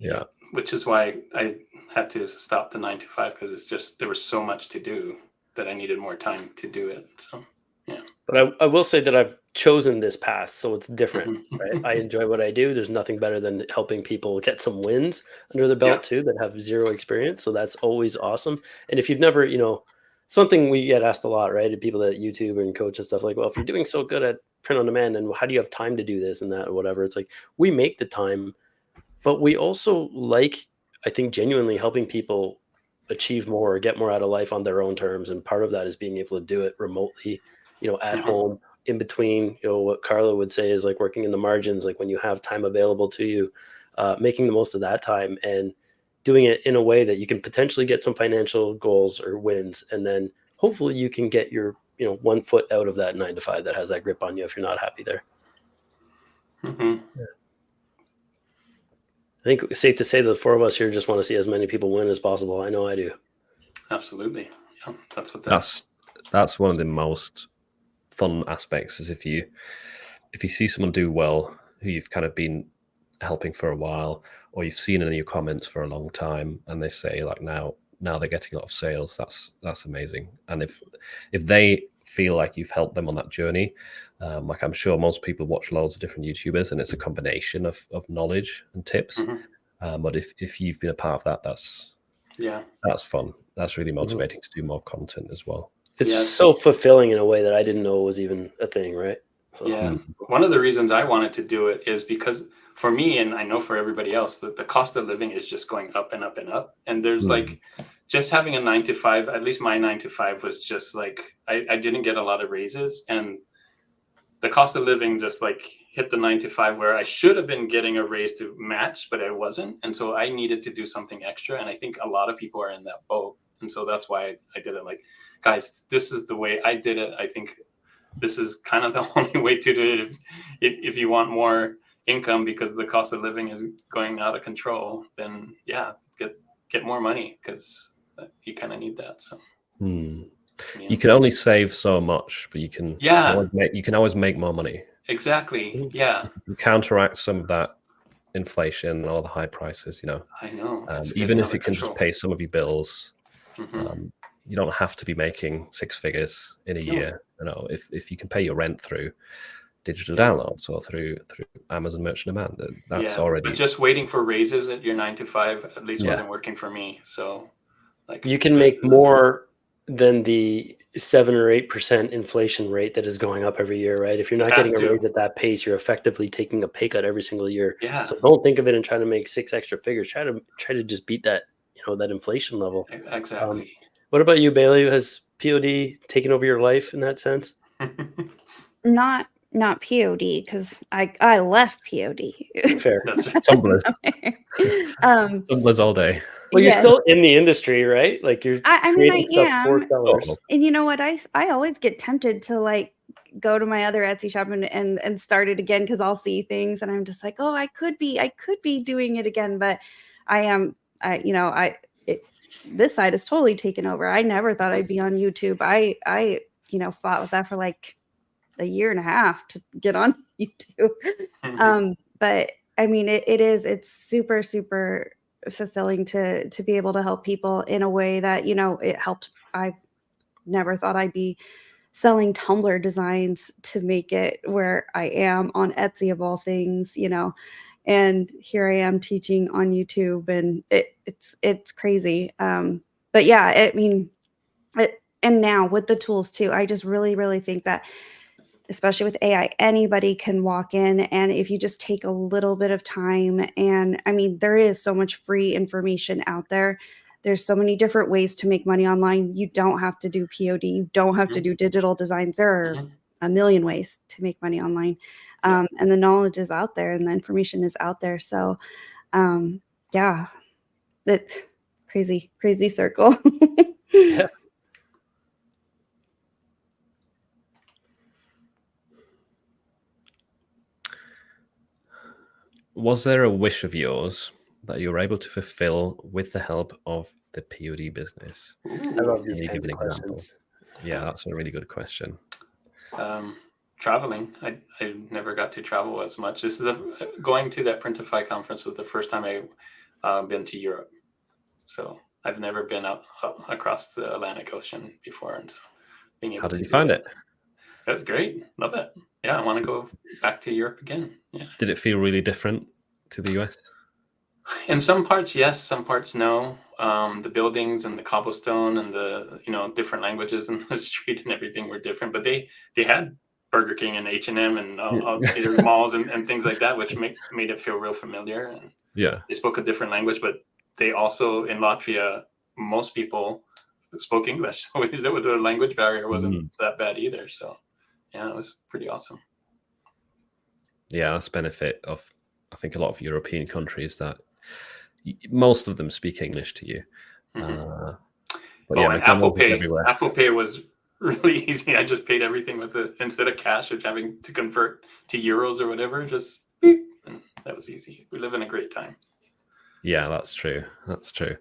Yeah, which is why I had to stop the 9-to-5, because it's just, there was so much to do that I needed more time to do it. So yeah. But I will say that I've chosen this path, so it's different, right? I enjoy what I do. There's nothing better than helping people get some wins under the belt too, that have zero experience. So that's always awesome. And if you've never, you know, something we get asked a lot, right? To people that YouTube and coach and stuff, like, well, if you're doing so good at print on demand, then how do you have time to do this and that or whatever? It's like, we make the time, but we also I think, genuinely helping people achieve more or get more out of life on their own terms. And part of that is being able to do it remotely, you know, at home, in between, you know, what Carla would say is like working in the margins, like when you have time available to you, making the most of that time and doing it in a way that you can potentially get some financial goals or wins. And then hopefully you can get your, you know, 1 foot out of that 9-to-5 that has that grip on you if you're not happy there. I think it's safe to say the four of us here just want to see as many people win as possible. I know I do. Absolutely. Yeah, that's what that's one of the most fun aspects, is if you see someone do well who you've kind of been helping for a while, or you've seen in your comments for a long time, and they say like now they're getting a lot of sales, that's amazing. And if they feel like you've helped them on that journey, like I'm sure most people watch loads of different YouTubers, and it's a combination of knowledge and tips. But if you've been a part of that, that's fun. That's really motivating to do more content as well. It's so fulfilling in a way that I didn't know was even a thing, right? So. Yeah. One of the reasons I wanted to do it is because for me, and I know for everybody else, the cost of living is just going up and up and up. And there's like, just having a 9-to-5, at least my 9-to-5 was just like, I didn't get a lot of raises, and the cost of living just like hit the 9-to-5 where I should have been getting a raise to match, but I wasn't. And so I needed to do something extra. And I think a lot of people are in that boat. And so that's why I did it. Like, guys, this is the way I did it. I think this is kind of the only way to do it. If you want more income because the cost of living is going out of control, then get more money, because you kind of need that. So you can only save so much, but you can always make more money. Exactly. Yeah. You counteract some of that inflation and all the high prices, you know. I know. Even if it can just pay some of your bills, you don't have to be making 6 figures in a year. You know, if you can pay your rent through digital downloads or through Amazon Merch on Demand, that's already. But just waiting for raises at your 9-to-5 at least wasn't working for me. So, like, you can make more than the 7 or 8% inflation rate that is going up every year, right? If you're not getting a raise at that pace, you're effectively taking a pay cut every single year. Yeah. So don't think of it and try to make 6 extra figures. Try to just beat that, that inflation level. Exactly. What about you, Bailey? Has POD taken over your life in that sense? Not POD, because I left POD. Fair. That's right. Tumblers. um, Tumblers all day. Well, you're yes. still in the industry, right? Like you're I mean, creating I stuff for am. sellers. And you know what? I always get tempted to like go to my other Etsy shop and start it again, because I'll see things and I'm just like, oh, I could be doing it again. But I am, this side is totally taken over. I never thought I'd be on YouTube. I fought with that for like a year and a half to get on YouTube. But I mean, it's super, super fulfilling to be able to help people in a way that, it helped. I never thought I'd be selling tumbler designs to make it where I am on Etsy of all things, and here I am teaching on YouTube, and it's crazy. But yeah, I mean, and now with the tools too, I just really, really think that, especially with AI, anybody can walk in, and if you just take a little bit of time, and I mean, there is so much free information out there. There's so many different ways to make money online. You don't have to do POD. You don't have to do digital designs. There are a million ways to make money online. And the knowledge is out there and the information is out there. So yeah, it's crazy circle. Yeah. Was there a wish of yours that you were able to fulfill with the help of the POD business? I love these Can you kinds give of an example? questions. Yeah, that's a really good question. Traveling. I never got to travel as much. This is going to that Printify conference was the first time I've been to Europe. So I've never been up across the Atlantic Ocean before, and so being able How did to you find it? It was great. Love it. Yeah, I want to go back to Europe again. Yeah. Did it feel really different to the US? In some parts, yes. Some parts, no. The buildings and the cobblestone and the different languages in the street and everything were different. But they had Burger King and H&M and malls and things like that, which made it feel real familiar. And Yeah. they spoke a different language, but they also, in Latvia, most people spoke English, so the language barrier wasn't that bad either. So yeah, it was pretty awesome. Yeah, that's the benefit of, I think, a lot of European countries, that most of them speak English to you. But yeah, and Apple Pay. everywhere. Apple Pay was really easy. I just paid everything with it instead of cash or having to convert to euros or whatever. Just beep, and that was easy. We live in a great time. Yeah, that's true. That's true.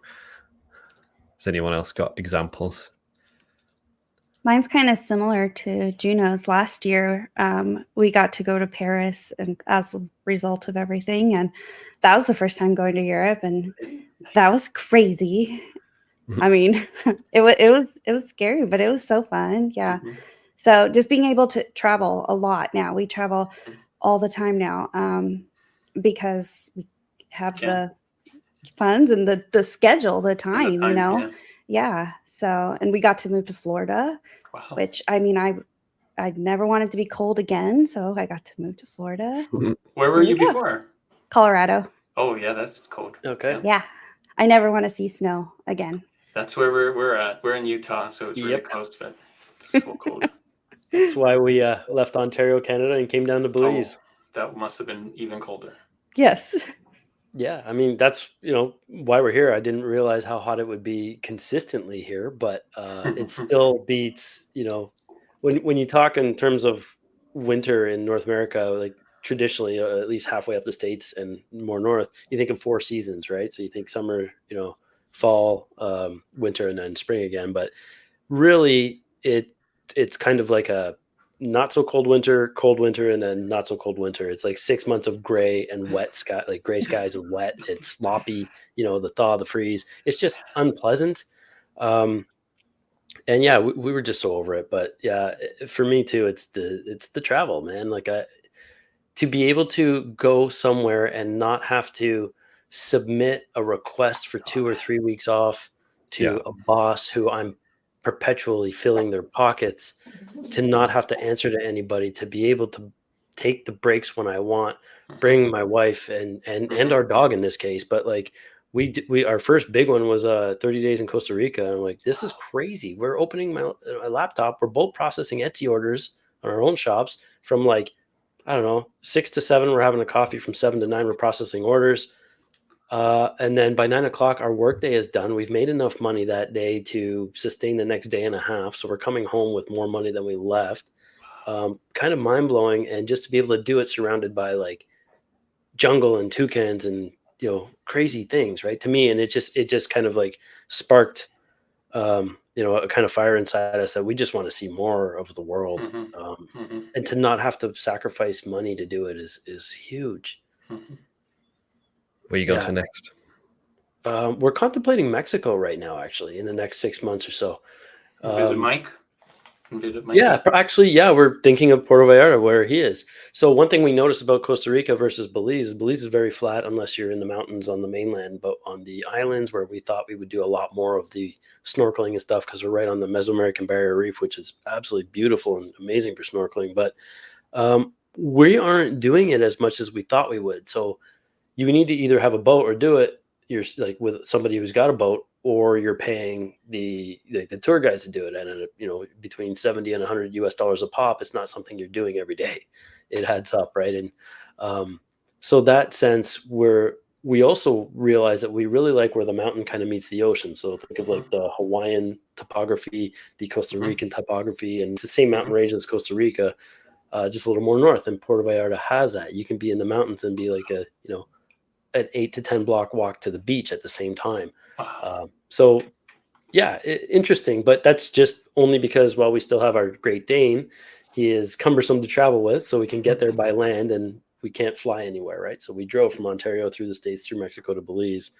Has anyone else got examples? Mine's kind of similar to Juno's. Last year, we got to go to Paris, and as a result of everything, and that was the first time going to Europe, and that was crazy. I mean, it was scary, but it was so fun. Yeah. So just being able to travel a lot now. We travel all the time now, because we have the funds and the schedule, the time, Yeah. So, and we got to move to Florida, which, I mean, I'd never wanted to be cold again, so I got to move to Florida. Where were you before? Colorado. Oh yeah, that's cold. Okay. Yeah. I never want to see snow again. That's where we're at. We're in Utah, so it's really close, but it's so cold. That's why we left Ontario, Canada, and came down to Belize. That must have been even colder. Yes. Yeah, I mean, that's why we're here. I didn't realize how hot it would be consistently here, but it still beats, when you talk in terms of winter in North America, like traditionally, at least halfway up the States and more north, you think of 4 seasons, right? So you think summer, fall, winter, and then spring again. But really, it's kind of like a not so cold winter, and then not so cold winter. It's like 6 months of gray and wet sky, like gray skies and wet. It's sloppy, the thaw, the freeze. It's just unpleasant. And yeah, we were just so over it. But yeah, for me too, it's the travel, man. Like to be able to go somewhere and not have to submit a request for 2 or 3 weeks off to a boss who I'm perpetually filling their pockets, to not have to answer to anybody, to be able to take the breaks when I want, bring my wife and our dog in this case, but like our first big one was 30 days in Costa Rica. And I'm like, this is crazy. We're opening my laptop. We're bulk processing Etsy orders on our own shops from like, I don't know, 6 to 7. We're having a coffee. From 7 to 9, we're processing orders. And then by 9 o'clock, our workday is done. We've made enough money that day to sustain the next day and a half. So we're coming home with more money than we left. Kind of mind blowing. And just to be able to do it surrounded by like jungle and toucans and, you know, crazy things, right? To me. And it just kind of like sparked, you know, a kind of fire inside us that we just want to see more of the world. And to not have to sacrifice money to do it is huge. Where are you going to next? We're contemplating Mexico right now, actually, in the next 6 months or so. Visit Mike. Yeah, actually, we're thinking of Puerto Vallarta, where he is. So one thing we noticed about Costa Rica versus Belize is very flat unless you're in the mountains on the mainland. But on the islands, where we thought we would do a lot more of the snorkeling and stuff, because we're right on the Mesoamerican Barrier Reef, which is absolutely beautiful and amazing for snorkeling. But we aren't doing it as much as we thought we would. So you need to either have a boat or do it. You're like with somebody who's got a boat, or you're paying the tour guides to do it. And, you know, between $70 and $100 a pop, it's not something you're doing every day. It adds up. Right. And so that sense we also realize that we really like where the mountain kind of meets the ocean. So think of like the Hawaiian topography, the Costa Rican topography, and it's the same mountain range as Costa Rica, just a little more north. And Puerto Vallarta has that. You can be in the mountains and be like an 8 to 10 block walk to the beach at the same time. So yeah, interesting, but that's just only because while we still have our Great Dane, he is cumbersome to travel with, so we can get there by land and we can't fly anywhere, right? So we drove from Ontario through the States, through Mexico to Belize.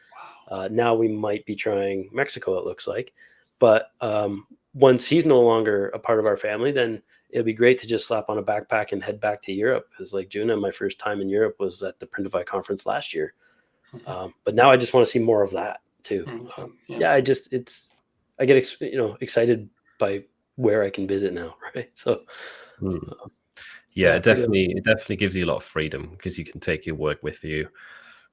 Now we might be trying Mexico, it looks like. But once he's no longer a part of our family, then it'd be great to just slap on a backpack and head back to Europe. Because like Juna, my first time in Europe was at the Printify conference last year. But now I just want to see more of that too. So, I get excited by where I can visit now, right? So it definitely gives you a lot of freedom, because you can take your work with you,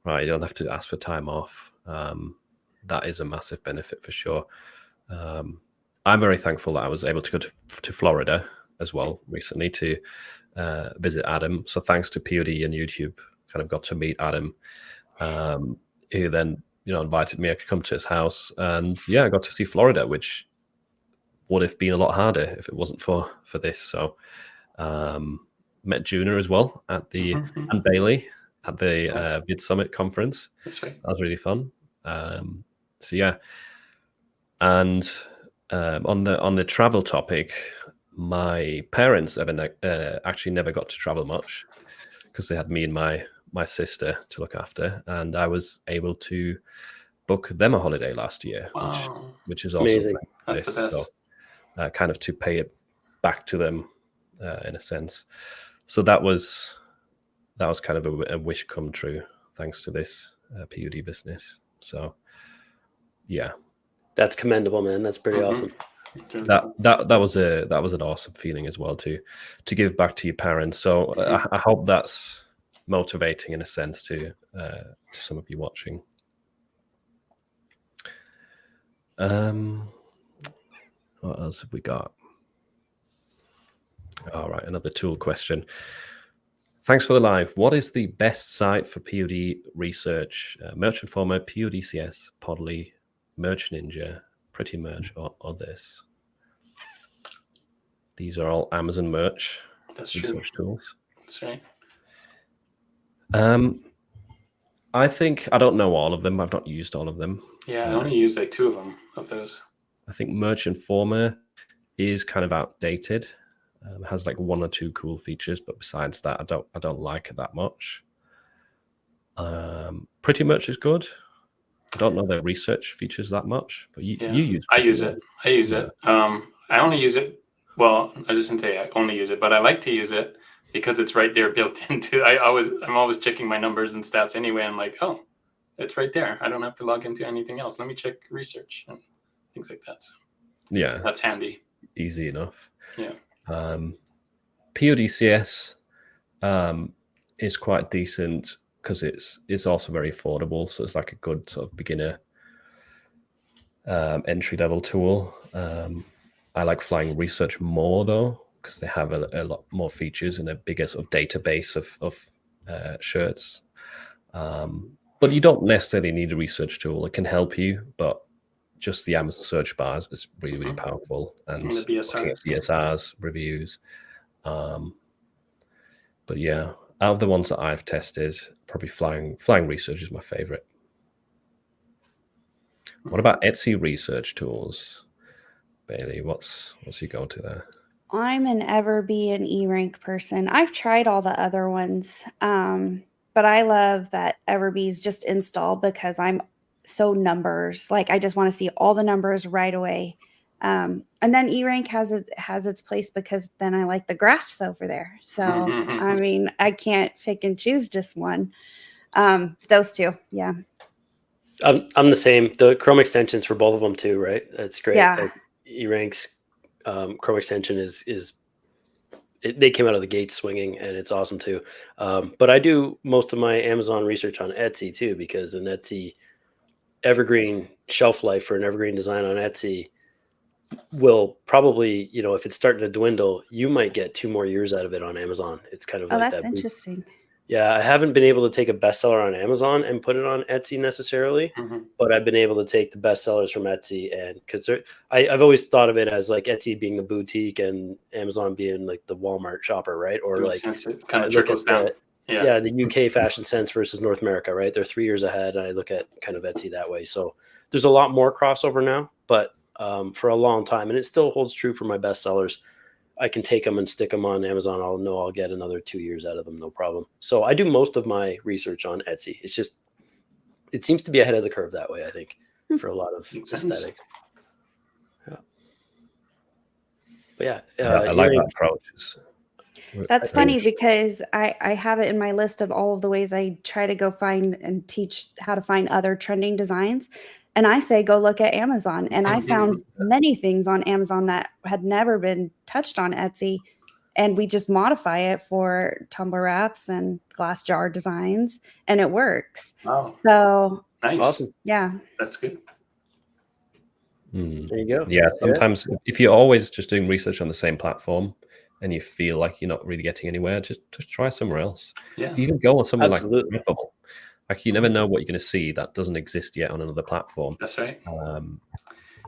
right? You don't have to ask for time off. That is a massive benefit for sure. I'm very thankful that I was able to go to Florida as well recently to visit Adam. So thanks to POD and YouTube, kind of got to meet Adam, who then invited me. I could come to his house, and I got to see Florida, which would have been a lot harder if it wasn't for this. So met Juna as well at the and Bailey at the Vid Summit conference. That's right. That was really fun. And on the travel topic, my parents actually never got to travel much, because they had me and my sister to look after, and I was able to book them a holiday last year, which is also amazing. That's the best. So, kind of to pay it back to them in a sense. So that was kind of a wish come true, thanks to this PUD business. So that's commendable, man. That's pretty awesome. That was an awesome feeling as well, to give back to your parents. So I hope that's motivating in a sense to some of you watching. What else have we got? All right, another tool question. Thanks for the live. What is the best site for POD research? Merch Informer, PODCS, Podly, Merch Ninja, Pretty Merch, or others? These are all Amazon merch research tools. That's right. I don't know all of them. I've not used all of them. Yeah, I only used like 2 of them of those. I think Merch Informer is kind of outdated. It has like 1 or 2 cool features, but besides that, I don't like it that much. Pretty Merch is good. I don't know their research features that much, but you use. I use it. I only use it. Well, I just didn't say I only use it, but I like to use it because it's right there built into. I'm always checking my numbers and stats anyway. I'm like, oh, it's right there. I don't have to log into anything else. Let me check research and things like that. So that's handy. Easy enough. Yeah. PODCS is quite decent because it's also very affordable. So it's like a good sort of beginner entry level tool. I like Flying Research more though, because they have a lot more features and a bigger sort of database of shirts. But you don't necessarily need a research tool. It can help you, but just the Amazon search bars is really, really powerful. And the BSRs. BSRs, reviews. But yeah, out of the ones that I've tested, probably Flying Research is my favorite. What about Etsy research tools? Bailey, what's your go-to there? I'm an Everbee and eRank person. I've tried all the other ones, but I love that Everbee's just install because I'm so numbers. Like I just want to see all the numbers right away. And then eRank has its place because then I like the graphs over there. So I mean, I can't pick and choose just one. Those two, yeah. I'm the same. The Chrome extensions for both of them too, right? That's great. Yeah. Like, eRank's Chrome extension they came out of the gate swinging, and it's awesome too. But I do most of my Amazon research on Etsy too, because an Etsy evergreen shelf life for an evergreen design on Etsy will probably, if it's starting to dwindle, you might get 2 more years out of it on Amazon. It's kind of like that's that. interesting. Yeah, I haven't been able to take a bestseller on Amazon and put it on Etsy necessarily, but I've been able to take the bestsellers from Etsy, and because I've always thought of it as like Etsy being the boutique and Amazon being like the Walmart shopper, right? Or like it kind of trickles down. The UK fashion sense versus North America, right? They're 3 years ahead, and I look at kind of Etsy that way. So there's a lot more crossover now, but for a long time, and it still holds true for my bestsellers. I can take them and stick them on Amazon. I'll get another 2 years out of them, no problem. So I do most of my research on Etsy. It's just, it seems to be ahead of the curve that way, I think, for a lot of aesthetics. Yeah. But I like that approach. That's funny because I have it in my list of all of the ways I try to go find and teach how to find other trending designs. And I say, go look at Amazon. And I found many things on Amazon that had never been touched on Etsy. And we just modify it for tumbler wraps and glass jar designs. And it works. Wow. So nice. Awesome. Yeah. That's good. There you go. Yeah. Sometimes if you're always just doing research on the same platform and you feel like you're not really getting anywhere, just try somewhere else. Yeah. Even go on somewhere Absolutely. like Redbubble. Like you never know what you're going to see that doesn't exist yet on another platform. That's right.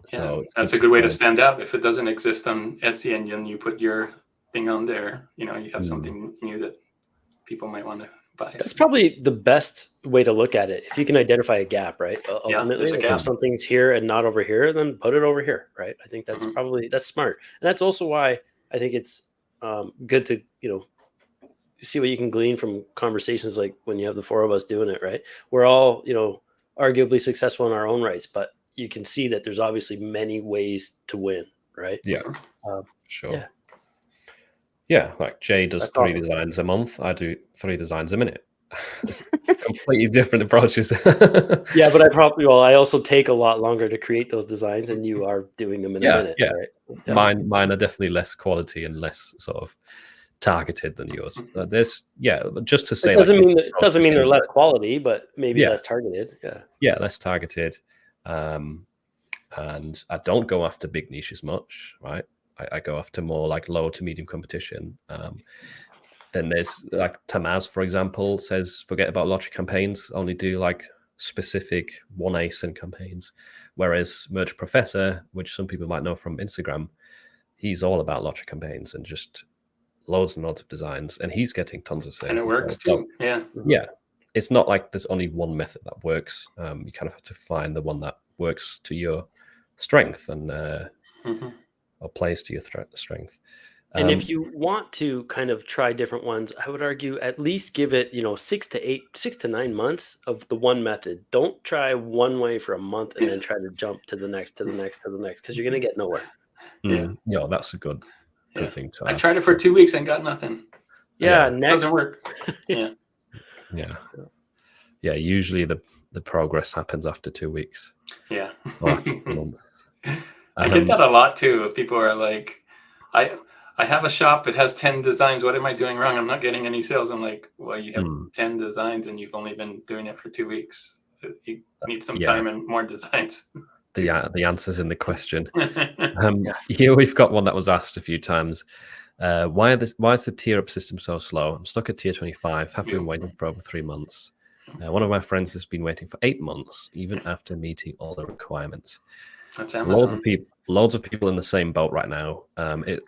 So that's a good way to stand out. If it doesn't exist on Etsy and then you put your thing on there, you have something new that people might want to buy. That's probably the best way to look at it. If you can identify a gap, right? Ultimately, if something's here and not over here, then put it over here, right? I think that's that's smart. And that's also why I think it's good to, see what you can glean from conversations like when you have the 4 of us doing it, right? We're all, arguably successful in our own rights, but you can see that there's obviously many ways to win, right? Yeah, sure. Yeah, like Jay does 3 designs a month. I do 3 designs a minute. Completely different approaches. Yeah, but I also take a lot longer to create those designs, and you are doing them in a minute. Yeah. Right? Yeah. Mine are definitely less quality and less sort of targeted than yours. There's just to say it doesn't mean they're less quality, but maybe less targeted. Less targeted. And I don't go after big niches much, right? I go after more like low to medium competition. Then there's like Tamaz, for example, says forget about lottery campaigns, only do like specific 1 ASIN campaigns. Whereas Merch Professor, which some people might know from Instagram, he's all about lottery campaigns and just loads and loads of designs, and he's getting tons of sales. And it works too. Yeah. It's not like there's only one method that works. You kind of have to find the one that works to your strength and or plays to your strength. And if you want to kind of try different ones, I would argue at least give it, 6 to 9 months of the one method. Don't try one way for a month and then try to jump to the next, because you're going to get nowhere. Yeah, that's a good thing to have. I tried it for 2 weeks and got nothing. Next. Doesn't work. Yeah. Usually the progress happens after 2 weeks. Yeah. Or after a month. I get that a lot too. If people are like, I have a shop. It has 10 designs. What am I doing wrong? I'm not getting any sales. I'm like, well, you have 10 designs and you've only been doing it for 2 weeks. You need some time and more designs. The answer's in the question. Here we've got one that was asked a few times. Why is the tier up system so slow? I'm stuck at tier 25. Have been waiting for over 3 months. One of my friends has been waiting for 8 months, even after meeting all the requirements. That's Amazon. Loads of people in the same boat right now. It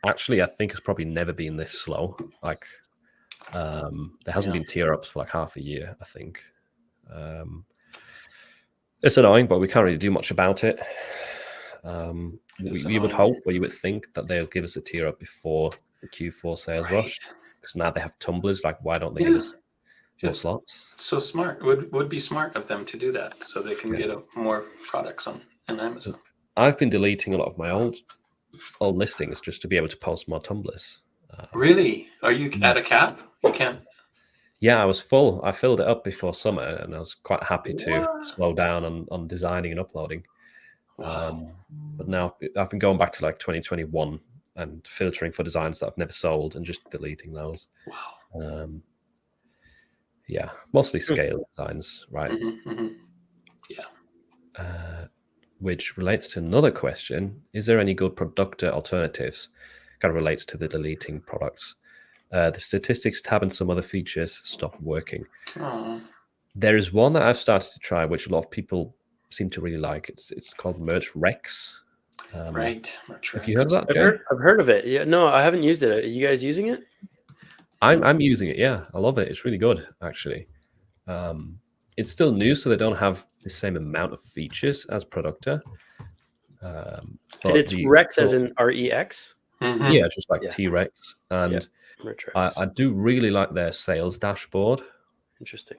actually, I think, has probably never been this slow. Like, there hasn't been tier ups for like half a year, I think. It's annoying, but we can't really do much about it. We would hope, or you would think, that they'll give us a tier up before the Q4 sales rush, because now they have tumblers. Like, why don't they give us more slots? So smart. Would be smart of them to do that, so they can get more products on Amazon. I've been deleting a lot of my old listings just to be able to post more tumblers. Really? Are you at a cap? You can't. Yeah, I was full. I filled it up before summer, and I was quite happy to slow down on designing and uploading. Wow. But now I've been going back to like 2021 and filtering for designs that I've never sold and just deleting those. Wow. Yeah, mostly scale designs, right? Yeah. Which relates to another question. Is there any good productor alternatives? Kind of relates to the deleting products. The statistics tab and some other features stopped working. There is one that I've started to try, which a lot of people seem to really like. It's called Merch Rex. Right. Have you heard of that, Jay? I've heard of it. Yeah, no, I haven't used it. Are you guys using it? I'm using it. Yeah, I love it. It's really good, actually. It's still new, so they don't have the same amount of features as Productor. And it's Rex as in REX? Yeah, just like T-Rex. And I do really like their sales dashboard. Interesting.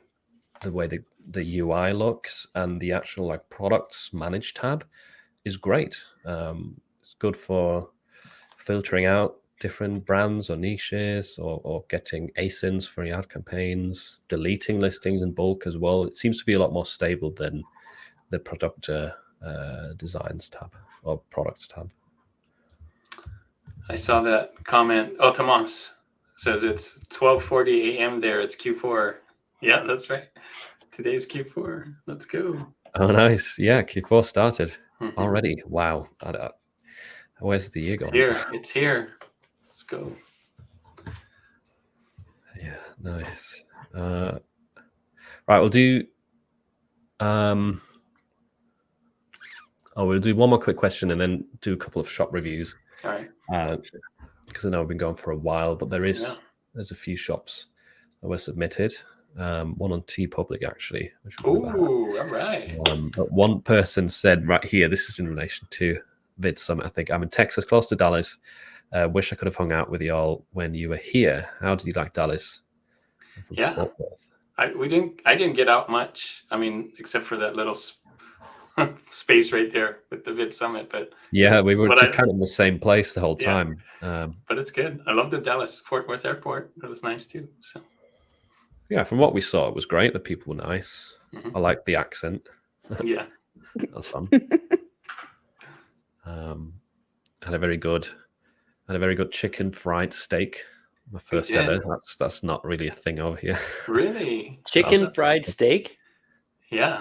The way the UI looks and the actual like products managed tab is great. It's good for filtering out different brands or niches, or getting ASINs for your ad campaigns, deleting listings in bulk as well. It seems to be a lot more stable than the Productor designs tab or products tab. I saw that comment. Oh, Tomas says it's 12:40 a.m. there. It's Q4. Yeah, that's right. Today's Q4. Let's go. Oh, nice. Yeah, Q4 started already. Wow. Where's the year going? It's here. Let's go. Yeah, nice. Right, we'll do. We'll do one more quick question and then do a couple of shop reviews. All right. Because I know we've been going for a while, but there's a few shops that were submitted. One on TeePublic actually. Ooh, all right. But one person said right here, this is in relation to Vid Summit. I think I'm in Texas, close to Dallas. Wish I could have hung out with y'all when you were here. How did you like Dallas? Yeah, I didn't get out much. I mean, except for that little space right there with the Vid Summit. But yeah, we were just kind of in the same place the whole time. But it's good. I love the Dallas Fort Worth Airport. It was nice too. So yeah, from what we saw, it was great. The people were nice. I liked the accent. Yeah, that was fun. Had a very good chicken fried steak. My first ever. That's not really a thing over here. Really? Chicken fried steak? Yeah.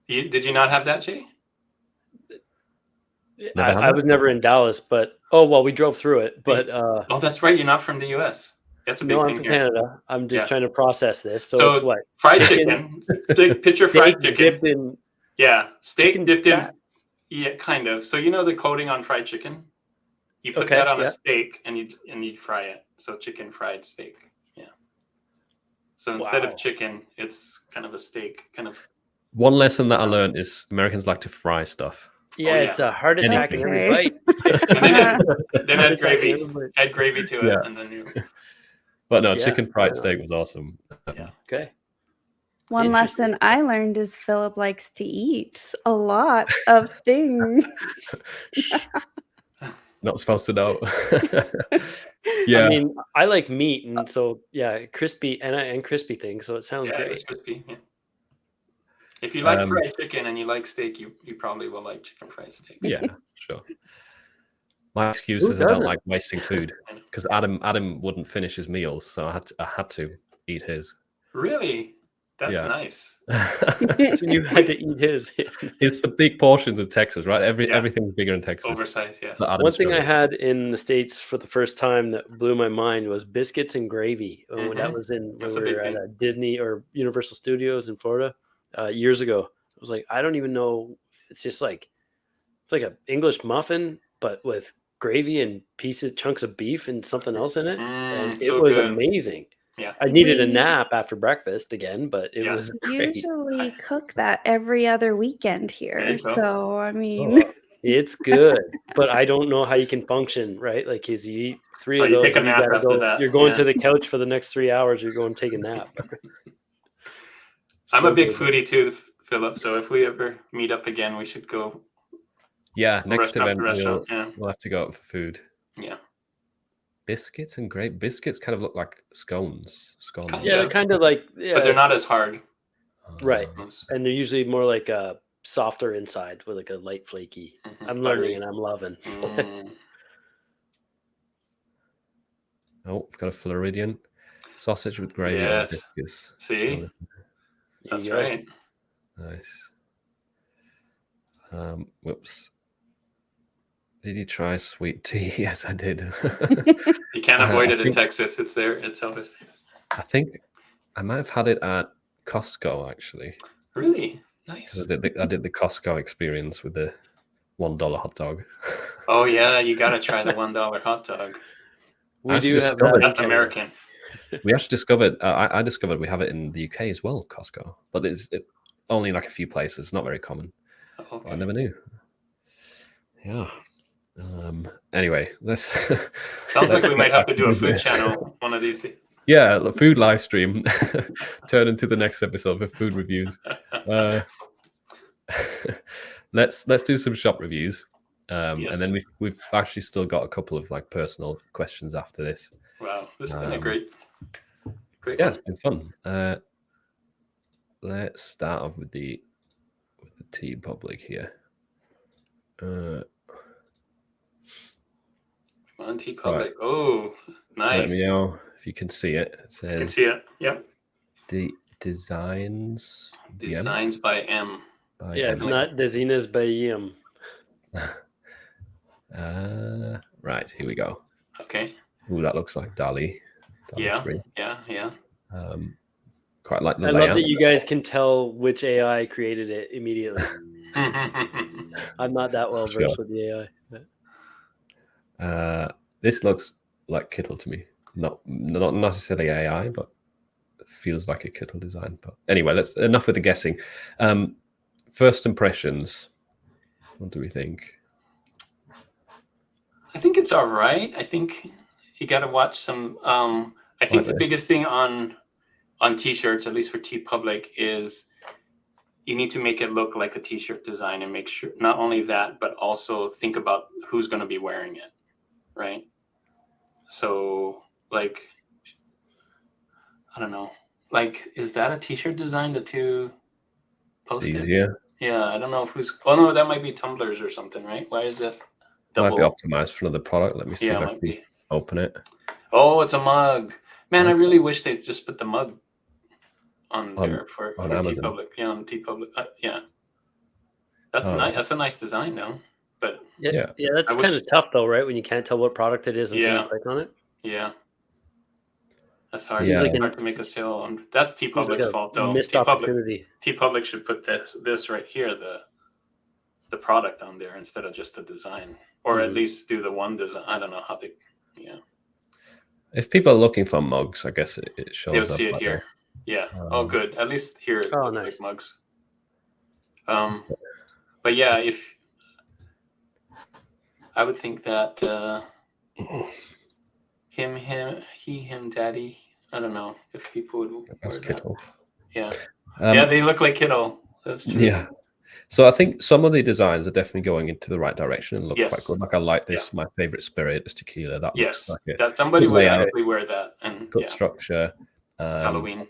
Did you not have that, Jay? I was never in Dallas, but we drove through it. But oh, that's right. You're not from the U.S. That's a big thing I'm from here. Canada. I'm just trying to process this. So it's what? Fried chicken. Picture fried chicken. Dipped in, steak dipped in. Yeah, kind of. So you know the coating on fried chicken? You put that on a steak and you fry it. So chicken fried steak. Yeah. So instead of chicken, it's kind of a steak. Kind of. One lesson that I learned is Americans like to fry stuff. Yeah, it's a heart attack in every bite. And then add gravy to it, and then you. But no, chicken fried steak was awesome. Yeah. Okay. One lesson I learned is Philip likes to eat a lot of things. Not supposed to know. I mean, I like meat, and so crispy and crispy things. So it sounds great. It's crispy. Yeah. If you like fried chicken and you like steak, you probably will like chicken fried steak. Yeah, sure. My excuse Who is I don't doesn't? like wasting food because Adam wouldn't finish his meals, so I had to eat his. Really? That's Yeah. nice. So you had to eat his. It's the big portions of Texas, right? Yeah. Everything's bigger in Texas. Oversized, yeah. So Adam One thing I struggled. had in the States for the first time that blew my mind was biscuits and gravy. When that Mhm. was when That's a we big were at thing. a Disney or Universal Studios in Florida years ago. I was like, I don't even know. It's just like it's like an English muffin, but with gravy and chunks of beef and something else in it, and it So was good. amazing. Yeah. I needed a We nap after breakfast again, but it Yeah. was great. usually cook that every other weekend There here. you go. So, I mean, Oh, It's good, but I don't know how you can function, right? Like, because you eat 3 of you those, take a and you nap gotta after go. that, You're going yeah. to the couch for the next 3 hours. You're going to take a nap. I'm So a big good. foodie too, Philip. So if we ever meet up again, we should go yeah. Next restaurant event to restaurant. Yeah. we'll have to go out for food. Yeah. Biscuits and grape. Biscuits kind of look like scones. Scones. Kind Yeah, they're of. kind of like But they're not as hard. right, Those. and they're usually more like a softer inside with like a light flaky. Mhm. I'm Buttery. learning and I'm loving. Mm. Oh, we've got a Floridian sausage with gravy Yes. and biscuits. See? There That's you go. right. Nice. Whoops. Did you try sweet tea? Yes, I did. You can't avoid I it in think- Texas. It's there. It's obvious. I think I might have had it at Costco actually. Really nice. I did the Costco experience with the $1 hot dog. Oh yeah, you got to try the $1 hot dog. We actually do have discovered- that. in That's Canada. American. We actually discovered. I discovered we have it in the UK as well, Costco, but it's only like a few places. Not very common. Oh, But I okay. never knew. Yeah. Anyway, let's. Sounds like let's we get might have to back do a into food this. channel one of these days. Yeah, the food live stream. Turn into the next episode with food reviews. Let's do some shop reviews, Yes. and then we've actually still got a couple of like personal questions after this. Wow, this has been a great Yeah, one. it's been fun. Let's start off with the Tea Public here. On T Public. Oh, Let nice. me know if you can see it. It says I can see it. Yep. Designs. Designs by M. By Yeah, M. it's not Desinas Bayam. Right, here we go. Okay. Ooh, that looks like DALL-E. Yeah. 3. Yeah. Quite like the I layout. love that you guys can tell which AI created it immediately. I'm not that well versed Sure. with the AI. This looks like Kittle to me. Not necessarily AI, but it feels like a Kittle design. But anyway, that's enough with the guessing. First impressions. What do we think? I think it's all right. I think you got to watch some. I think the biggest thing on T-shirts, at least for T Public, is you need to make it look like a T-shirt design and make sure not only that, but also think about who's going to be wearing it, right? So, like, I don't know, like, is that a T-shirt design? The two posted. Easier. Yeah, I don't know if who's. Oh no, that might be tumblers or something, right? Why is it double? Might be optimized for another product. Let me see Yeah, if I might can be. open it. Oh, it's a mug. Man, I Okay. really wish they'd just put the mug on there for Amazon. T Public. Yeah, on T Public. Yeah, that's Oh. nice. That's a nice design, though. But Yeah, that's I kind wish- of tough though, right? When you can't tell what product it is until Yeah. you click on it. yeah, that's hard. Yeah. It's Seems like hard to make a sale on. That's T Seems Public's like fault, a though. missed T Public opportunity. should put this right here, the product on there instead of just the design, or at least do the one design. I don't know how they. Yeah, If people are looking for mugs, I guess it shows they would up see it like here. Yeah. Oh, good. At least here it looks nice. like mugs. But yeah, if I would think that him, daddy. I don't know if people would That's wear that. Kittle. Yeah. Yeah, they look like Kittle. That's true. Yeah. So I think some of the designs are definitely going into the right direction and look Yes. quite good. Like I like this. My favorite spirit is tequila. That Yes. looks like That somebody good would layout. actually wear that, and good yeah, structure. Halloween.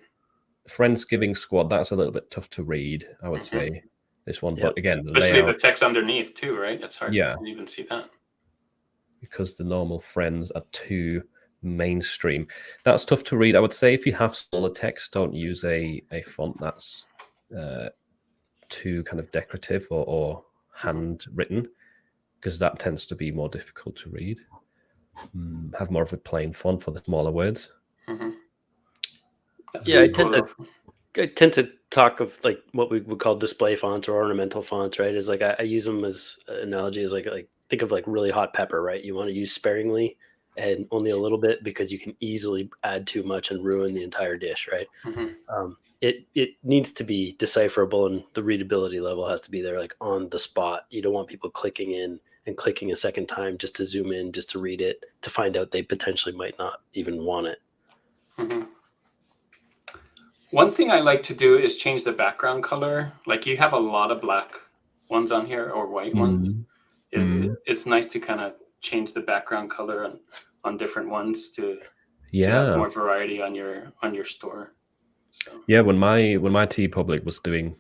Friendsgiving Squad. That's a little bit tough to read, I would say. This one, Yeah. but again, the Especially layout. the text underneath too, right? It's hard Yeah. to even see that. because the normal friends are too mainstream. That's tough to read. I would say if you have smaller text, don't use a font that's too kind of decorative or handwritten, because that tends to be more difficult to read. Have more of a plain font for the smaller words. Yeah, I tend to talk of like what we would call display fonts or ornamental fonts, right? Is like I use them as an analogy, is like think of like really hot pepper, right? You want to use sparingly and only a little bit, because you can easily add too much and ruin the entire dish, right? It needs to be decipherable, and the readability level has to be there, like on the spot. You don't want people clicking in and clicking a second time just to zoom in, just to read it, to find out they potentially might not even want it. One thing I like to do is change the background color. Like you have a lot of black ones on here or white ones. It's nice to kind of change the background color on different ones to have more variety on your store. So. Yeah, when my TeePublic was doing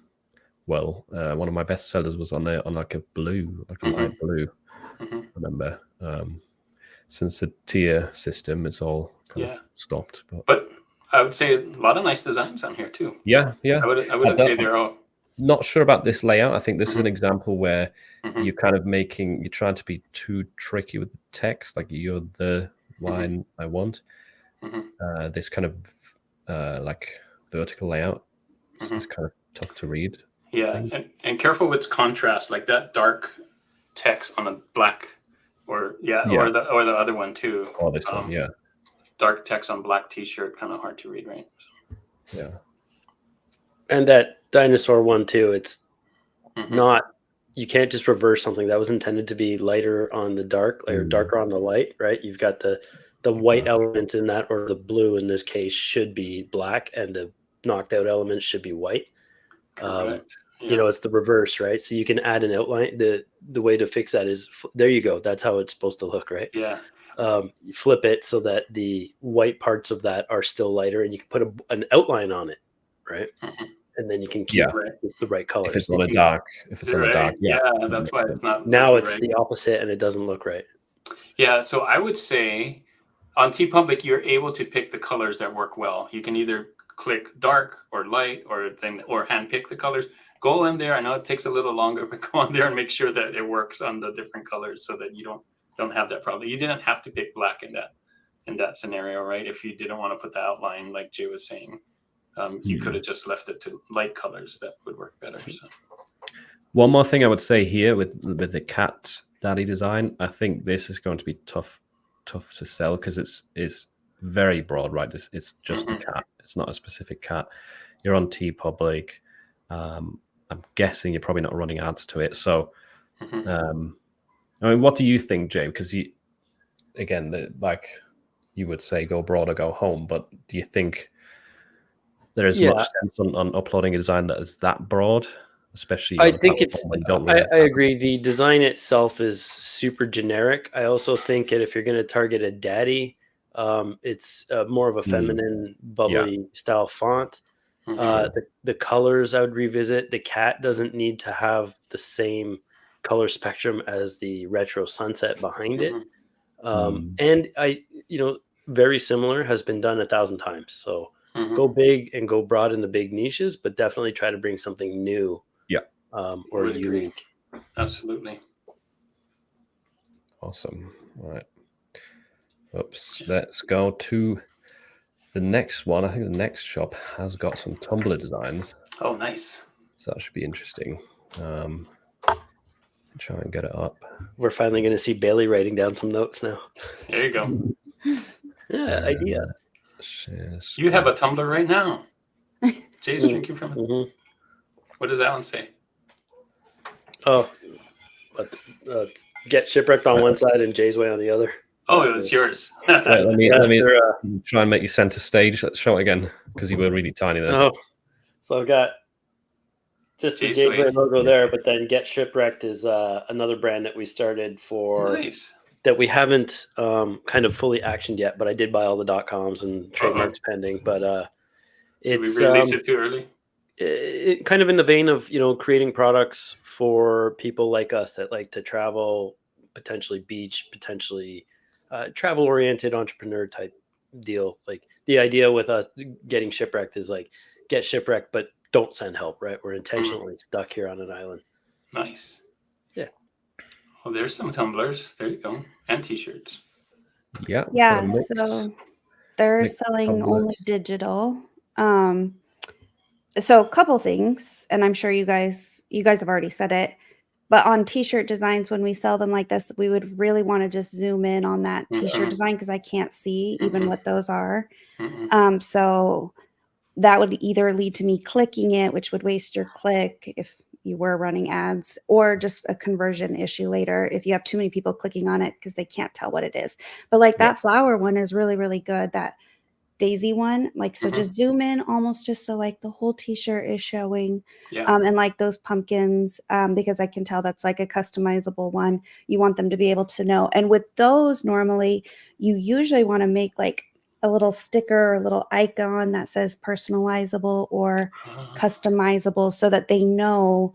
well, one of my best sellers was on like a blue, like a light blue. I remember. Since the tier system, it's all kind of stopped. But I would say a lot of nice designs on here too. Yeah. I wouldn't say they're all. Not sure about this layout. I think this is an example where you're kind of you're trying to be too tricky with the text. Like you're the line I want. This kind of like vertical layout is kind of tough to read. Yeah, and careful with contrast, like that dark text on a black, or the other one too. Or this one, yeah. Dark text on black T-shirt, kind of hard to read, right? So. Yeah. And that dinosaur one too, it's not, you can't just reverse something that was intended to be lighter on the dark, or darker on the light, right? You've got the white element in that, or the blue in this case, should be black, and the knocked out element should be white. It's the reverse, right? So you can add an outline. The way to fix that is, there you go. That's how it's supposed to look, right? Yeah. You flip it so that the white parts of that are still lighter, and you can put an outline on it, right? And then you can keep the right color. If it's on a dark, that's why it's not. Now it's the opposite, and it doesn't look right. Yeah, so I would say on TeePublic, you're able to pick the colors that work well. You can either click dark or light, or hand pick the colors. Go in there. I know it takes a little longer, but go on there and make sure that it works on the different colors so that you don't have that problem. You didn't have to pick black in that scenario, right? If you didn't want to put the outline, like Jay was saying, you could have just left it to light colors. That would work better. So. One more thing I would say here with the cat daddy design, I think this is going to be tough to sell, because it's very broad, right? It's just a cat. It's not a specific cat. You're on TeePublic. I'm guessing you're probably not running ads to it. So, I mean, what do you think, Jay? Because you would say go broad or go home, but do you think there is much sense on uploading a design that is that broad? Especially, I think I agree. The design itself is super generic. I also think that if you're going to target a daddy, it's more of a feminine, bubbly style font. The colors I would revisit. The cat doesn't need to have the same color spectrum as the retro sunset behind it. And very similar has been done 1,000 times. So go big and go broad in the big niches, but definitely try to bring something new. Or really unique. Absolutely. Awesome. All right. Oops. Let's go to the next one. I think the next shop has got some Tumblr designs. Oh, nice. So that should be interesting. Try and get it up. We're finally going to see Bailey writing down some notes now. There you go. Idea. You have a Tumblr right now. Jay's drinking from it. What does that one say? Oh, get shipwrecked on one side and Jay's way on the other. Oh, it's yours. Wait, let me try and make you center stage. Let's show it again, because you were really tiny there. Oh, so I've got just the Gateway logo there, but then Get Shipwrecked is another brand that we started for that we haven't kind of fully actioned yet, but I did buy all the .coms and trademarks pending. But it's did we release it too early? It kind of in the vein of creating products for people like us that like to travel, potentially beach, potentially travel oriented entrepreneur type deal. Like the idea with us getting shipwrecked is like get shipwrecked, but don't send help, right? We're intentionally stuck here on an island. Nice. Yeah. Well, there's some tumblers. There you go. And t-shirts. Yeah. got a Yeah, mix. so they're mixed selling tumblers. only digital. So a couple things, and I'm sure you guys have already said it, but on t-shirt designs, when we sell them like this, we would really want to just zoom in on that t-shirt Mhm. design because I can't see even Mhm. what those are. Mhm. So that would either lead to me clicking it, which would waste your click if you were running ads, or just a conversion issue later if you have too many people clicking on it because they can't tell what it is. But like Yeah. that flower one is really, really good. That daisy one, like, so just zoom in almost just so like the whole t-shirt is showing. Yeah. And like those pumpkins, because I can tell that's like a customizable one. You want them to be able to know. And with those, normally you usually want to make like a little sticker or a little icon that says personalizable or customizable so that they know,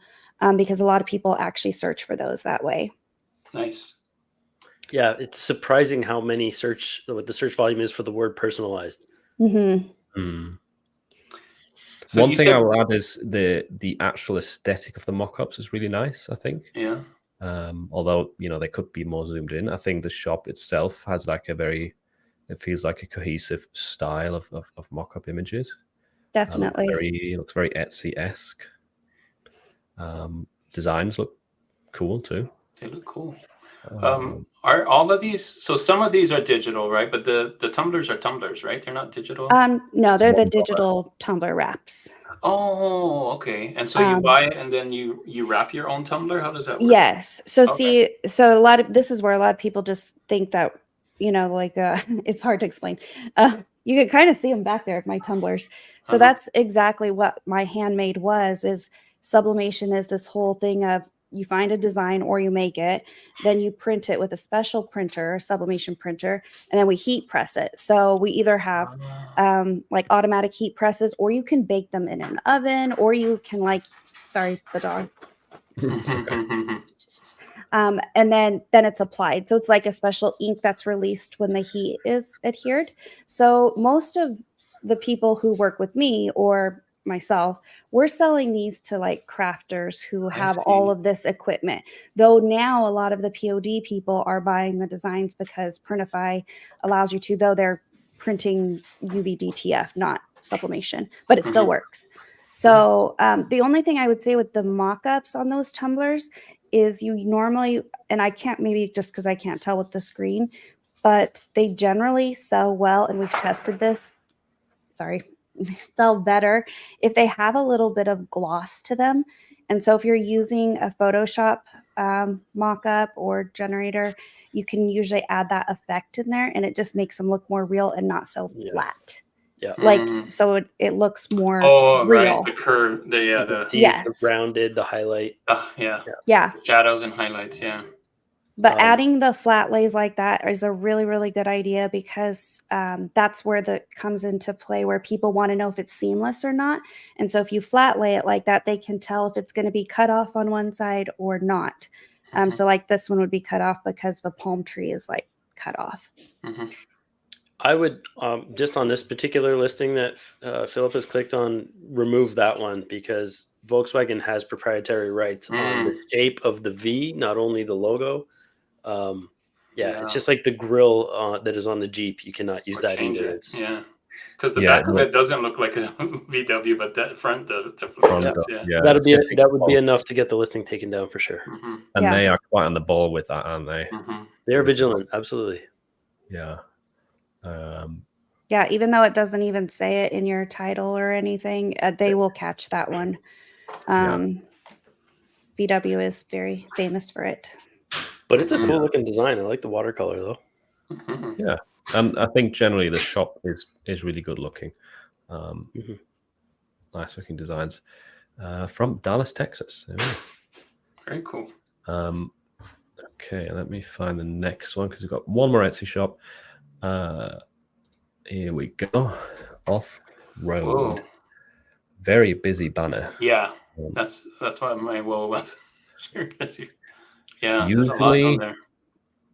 because a lot of people actually search for those that way. Nice. Yeah, it's surprising how many what the search volume is for the word personalized. Mm-hmm. Hmm. So One you thing said, I will add is the actual aesthetic of the mock-ups is really nice, I think. yeah. Although, they could be more zoomed in. I think the shop itself has like it feels like a cohesive style of mock-up images. Definitely. Looks very Etsy-esque. Designs look cool too. They look cool. Are all of these, so some of these are digital, right? But the tumblers are tumblers, right? They're not digital. No, they're the one dollar. digital tumbler wraps. Oh, okay. And so you buy it and then you wrap your own tumbler? How does that work? Yes. So Okay. see, this is where a lot of people just think that, like, it's hard to explain. You can kind of see them back there of my tumblers. So that's exactly what my handmade is sublimation is this whole thing of you find a design or you make it, then you print it with a special printer, sublimation printer, and then we heat press it. So we either have like automatic heat presses, or you can bake them in an oven, or you can sorry, the dog. It's okay. And then it's applied. So it's like a special ink that's released when the heat is adhered. So most of the people who work with me or myself, we're selling these to like crafters who have all of this equipment. Though now a lot of the POD people are buying the designs because Printify allows you to, though they're printing UV-DTF, not sublimation, but it still works. So the only thing I would say with the mock-ups on those tumblers is you normally, and I can't, maybe just because I can't tell with the screen, but they generally sell well, and we've tested this. Sorry, they sell better if they have a little bit of gloss to them. And so if you're using a Photoshop mock-up or generator, you can usually add that effect in there, and it just makes them look more real and not so flat. Yeah. Like, so it looks more real. Right. The curve, the the rounded, the highlight. Yeah. Shadows and highlights, yeah. But adding the flat lays like that is a really, really good idea because that's where that comes into play, where people want to know if it's seamless or not. And so if you flat lay it like that, they can tell if it's going to be cut off on one side or not. So like this one would be cut off because the palm tree is like cut off. I would just on this particular listing that Philip has clicked on, remove that one because Volkswagen has proprietary rights on the shape of the V, not only the logo. It's just like the grill that is on the Jeep. You cannot use that either. It's because the back of it doesn't look like a VW, but that front, the front, that would be enough to get the listing taken down for sure. And they are quite on the ball with that, aren't they? They're vigilant, absolutely. Yeah. Even though it doesn't even say it in your title or anything, they will catch that one. VW is very famous for it. But it's a cool looking design. I like the watercolor though. Yeah, and I think generally the shop is really good looking. Nice looking designs from Dallas, Texas. Very cool. Okay, let me find the next one because we've got one more Etsy shop. Here we go. Off road. Whoa. Very busy banner. Yeah, that's what my woe was. Sure, yeah. Usually, there's a lot on there.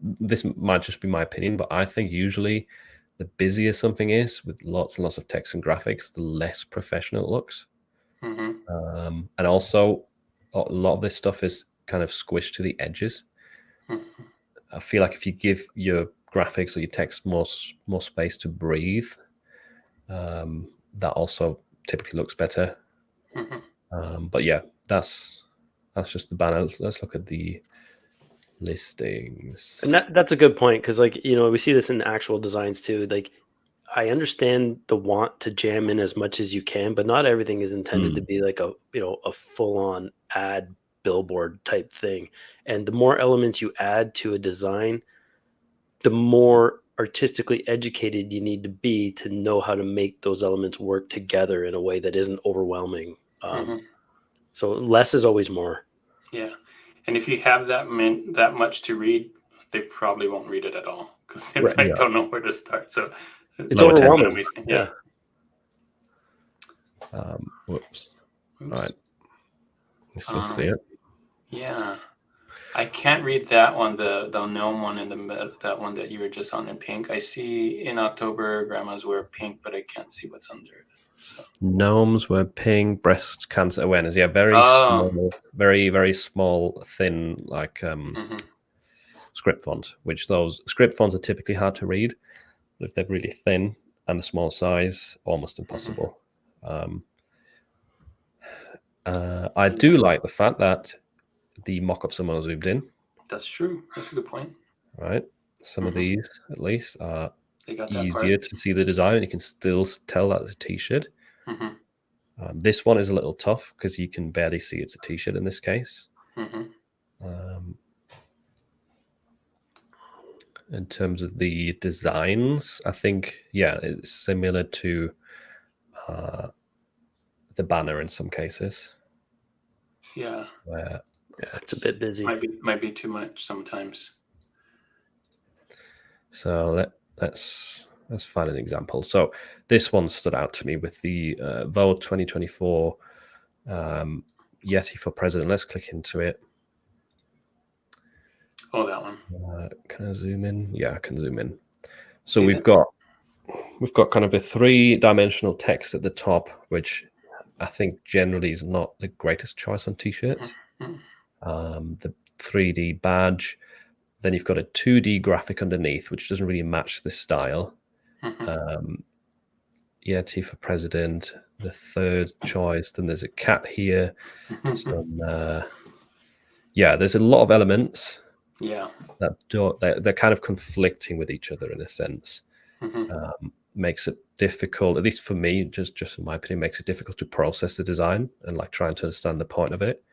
this might just be my opinion, but I think usually the busier something is with lots and lots of text and graphics, the less professional it looks. And also, a lot of this stuff is kind of squished to the edges. I feel like if you give your graphics or your text more space to breathe, that also typically looks better. But yeah, that's just the banner. Let's look at the listings. And that's a good point, because like, you know, we see this in actual designs too. Like, I understand the want to jam in as much as you can, but not everything is intended to be like a, you know, a full-on ad billboard type thing. And the more elements you add to a design, the more artistically educated you need to be to know how to make those elements work together in a way that isn't overwhelming. So less is always more. Yeah. And if you have that much to read, they probably won't read it at all, because they don't know where to start. So it's overwhelming. Yeah. Whoops. All right. You still see it? Yeah. I can't read that one, the gnome one in the middle, that one that you were just on in pink. I see in October grandmas wear pink, but I can't see what's under it. So. Gnomes wear pink, breast cancer awareness. Yeah, very small, very, very small, thin, like script font, which those script fonts are typically hard to read. If they're really thin and a small size, almost impossible. I do like the fact that the mock-ups are more zoomed in. That's true. That's a good point. Right. Some of these, at least, are easier to see the design, and you can still tell that it's a t-shirt. This one is a little tough because you can barely see it's a t-shirt in this case. In terms of the designs, I think, yeah, it's similar to the banner in some cases. Yeah. Where, yeah, it's a bit busy. Might be too much sometimes. So let's find an example. So this one stood out to me with the Vote 2024 Yeti for President. Let's click into it. Oh, that one. Can I zoom in? Yeah, I can zoom in. So we've got kind of a 3-dimensional text at the top, which I think generally is not the greatest choice on t-shirts. The 3D badge. Then you've got a 2D graphic underneath, which doesn't really match the style. Yeti for President, the third choice. Then there's a cat here. There's a lot of elements. Yeah, they're kind of conflicting with each other in a sense. Makes it difficult, at least for me, just in my opinion, makes it difficult to process the design and like trying to understand the point of it.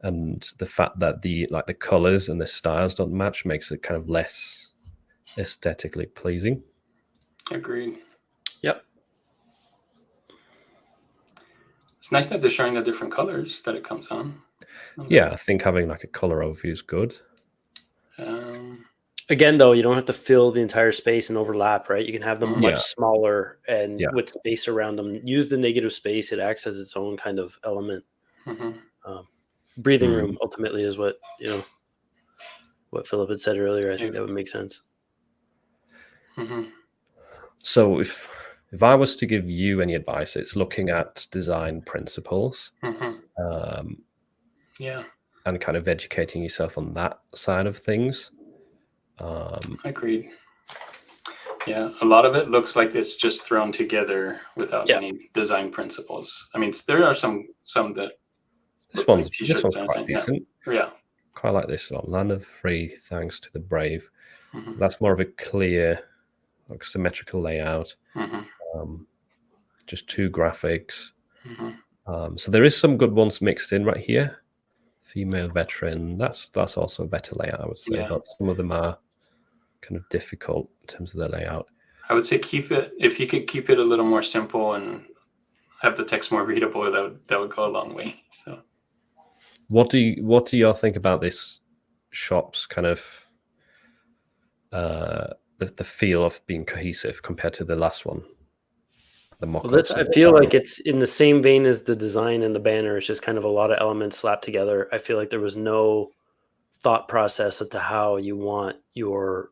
And the fact that the colors and the styles don't match makes it kind of less aesthetically pleasing. Agreed. Yep. It's nice that they're showing the different colors that it comes on. Yeah, I think having like a color overview is good. Again, though, you don't have to fill the entire space and overlap, right? You can have them much smaller and with space around them. Use the negative space. It acts as its own kind of element. Breathing room ultimately is what, you know, what Philip had said earlier. I think that would make sense. So if I was to give you any advice, it's looking at design principles. And kind of educating yourself on that side of things. Agreed. Yeah, a lot of it looks like it's just thrown together without any design principles. I mean, there are some that this one's quite decent. Yeah, quite like this one. Land of Free, thanks to the brave. That's more of a clear, like symmetrical layout. Just 2 graphics. So there is some good ones mixed in right here. Female veteran, that's also a better layout, I would say, but some of them are kind of difficult in terms of the layout. I would say if you could keep it a little more simple and have the text more readable, that would go a long way. So what do y'all think about this shop's kind of the feel of being cohesive compared to the last one? I feel like it's in the same vein as the design and the banner. It's just kind of a lot of elements slapped together. I feel like there was no thought process as to how you want your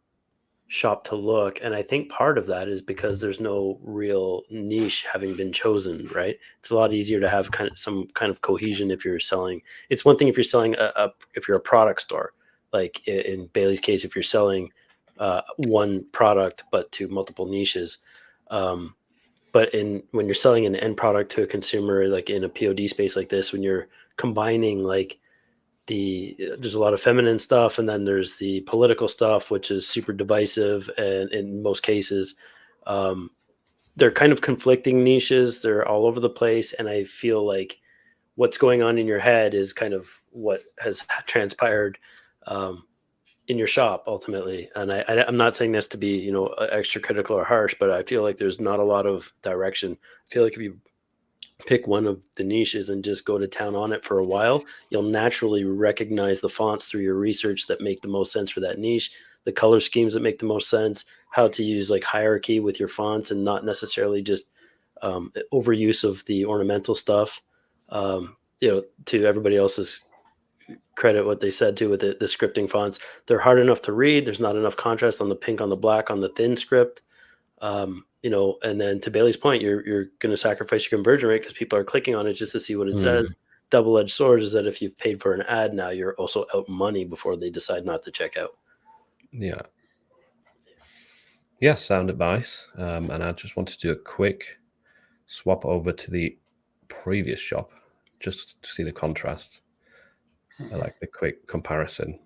shop to look. And I think part of that is because there's no real niche having been chosen, right? It's a lot easier to have some kind of cohesion if you're selling. It's one thing if you're selling if you're a product store, like in Bailey's case, if you're selling one product but to multiple niches. But when you're selling an end product to a consumer, like in a POD space like this, when you're combining like there's a lot of feminine stuff, and then there's the political stuff, which is super divisive, and in most cases, they're kind of conflicting niches. They're all over the place, and I feel like what's going on in your head is kind of what has transpired in your shop ultimately. And I'm not saying this to be extra critical or harsh, but I feel like there's not a lot of direction. I feel like if you pick one of the niches and just go to town on it for a while, you'll naturally recognize the fonts through your research that make the most sense for that niche, the color schemes that make the most sense, how to use like hierarchy with your fonts and not necessarily just overuse of the ornamental stuff. To everybody else's credit, what they said too with the scripting fonts, they're hard enough to read. There's not enough contrast on the pink on the black on the thin script. And then to Bailey's point, you're going to sacrifice your conversion rate because people are clicking on it just to see what it says. Double-edged sword is that if you've paid for an ad now, you're also out money before they decide not to check out. Yeah, sound advice. And I just want to do a quick swap over to the previous shop just to see the contrast. I like the quick comparison.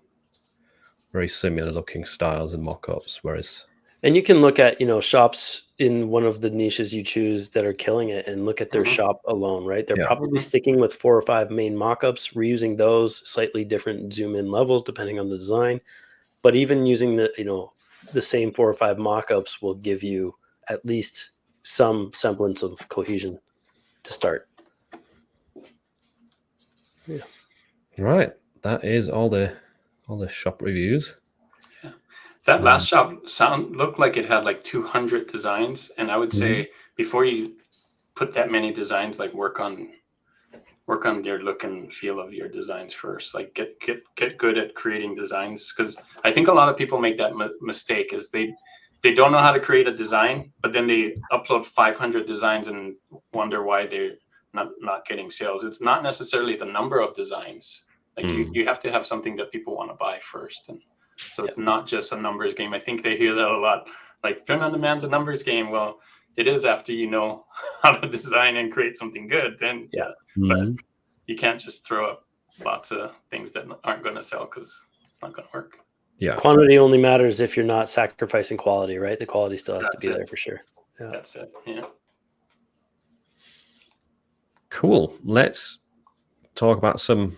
Very similar looking styles and mock-ups, whereas... And you can look at, shops in one of the niches you choose that are killing it and look at their shop alone, right? They're probably sticking with 4 or 5 main mock-ups, reusing those, slightly different zoom in levels depending on the design. But even using the same 4 or 5 mock-ups will give you at least some semblance of cohesion to start. Yeah. Right. That is all the shop reviews. That last shop looked like it had like 200 designs, and I would say before you put that many designs, like work on your look and feel of your designs first. Like get good at creating designs, because I think a lot of people make that mistake is they don't know how to create a design, but then they upload 500 designs and wonder why they're not getting sales. It's not necessarily the number of designs. Like you have to have something that people want to buy first, and so it's not just a numbers game. I think they hear that a lot. Like Print on Demand's a numbers game. Well, it is after you know how to design and create something good. Then but you can't just throw up lots of things that aren't going to sell because it's not going to work. Yeah, quantity only matters if you're not sacrificing quality, right? The quality still has to be there for sure. Yeah. That's it. Yeah. Cool. Let's talk about some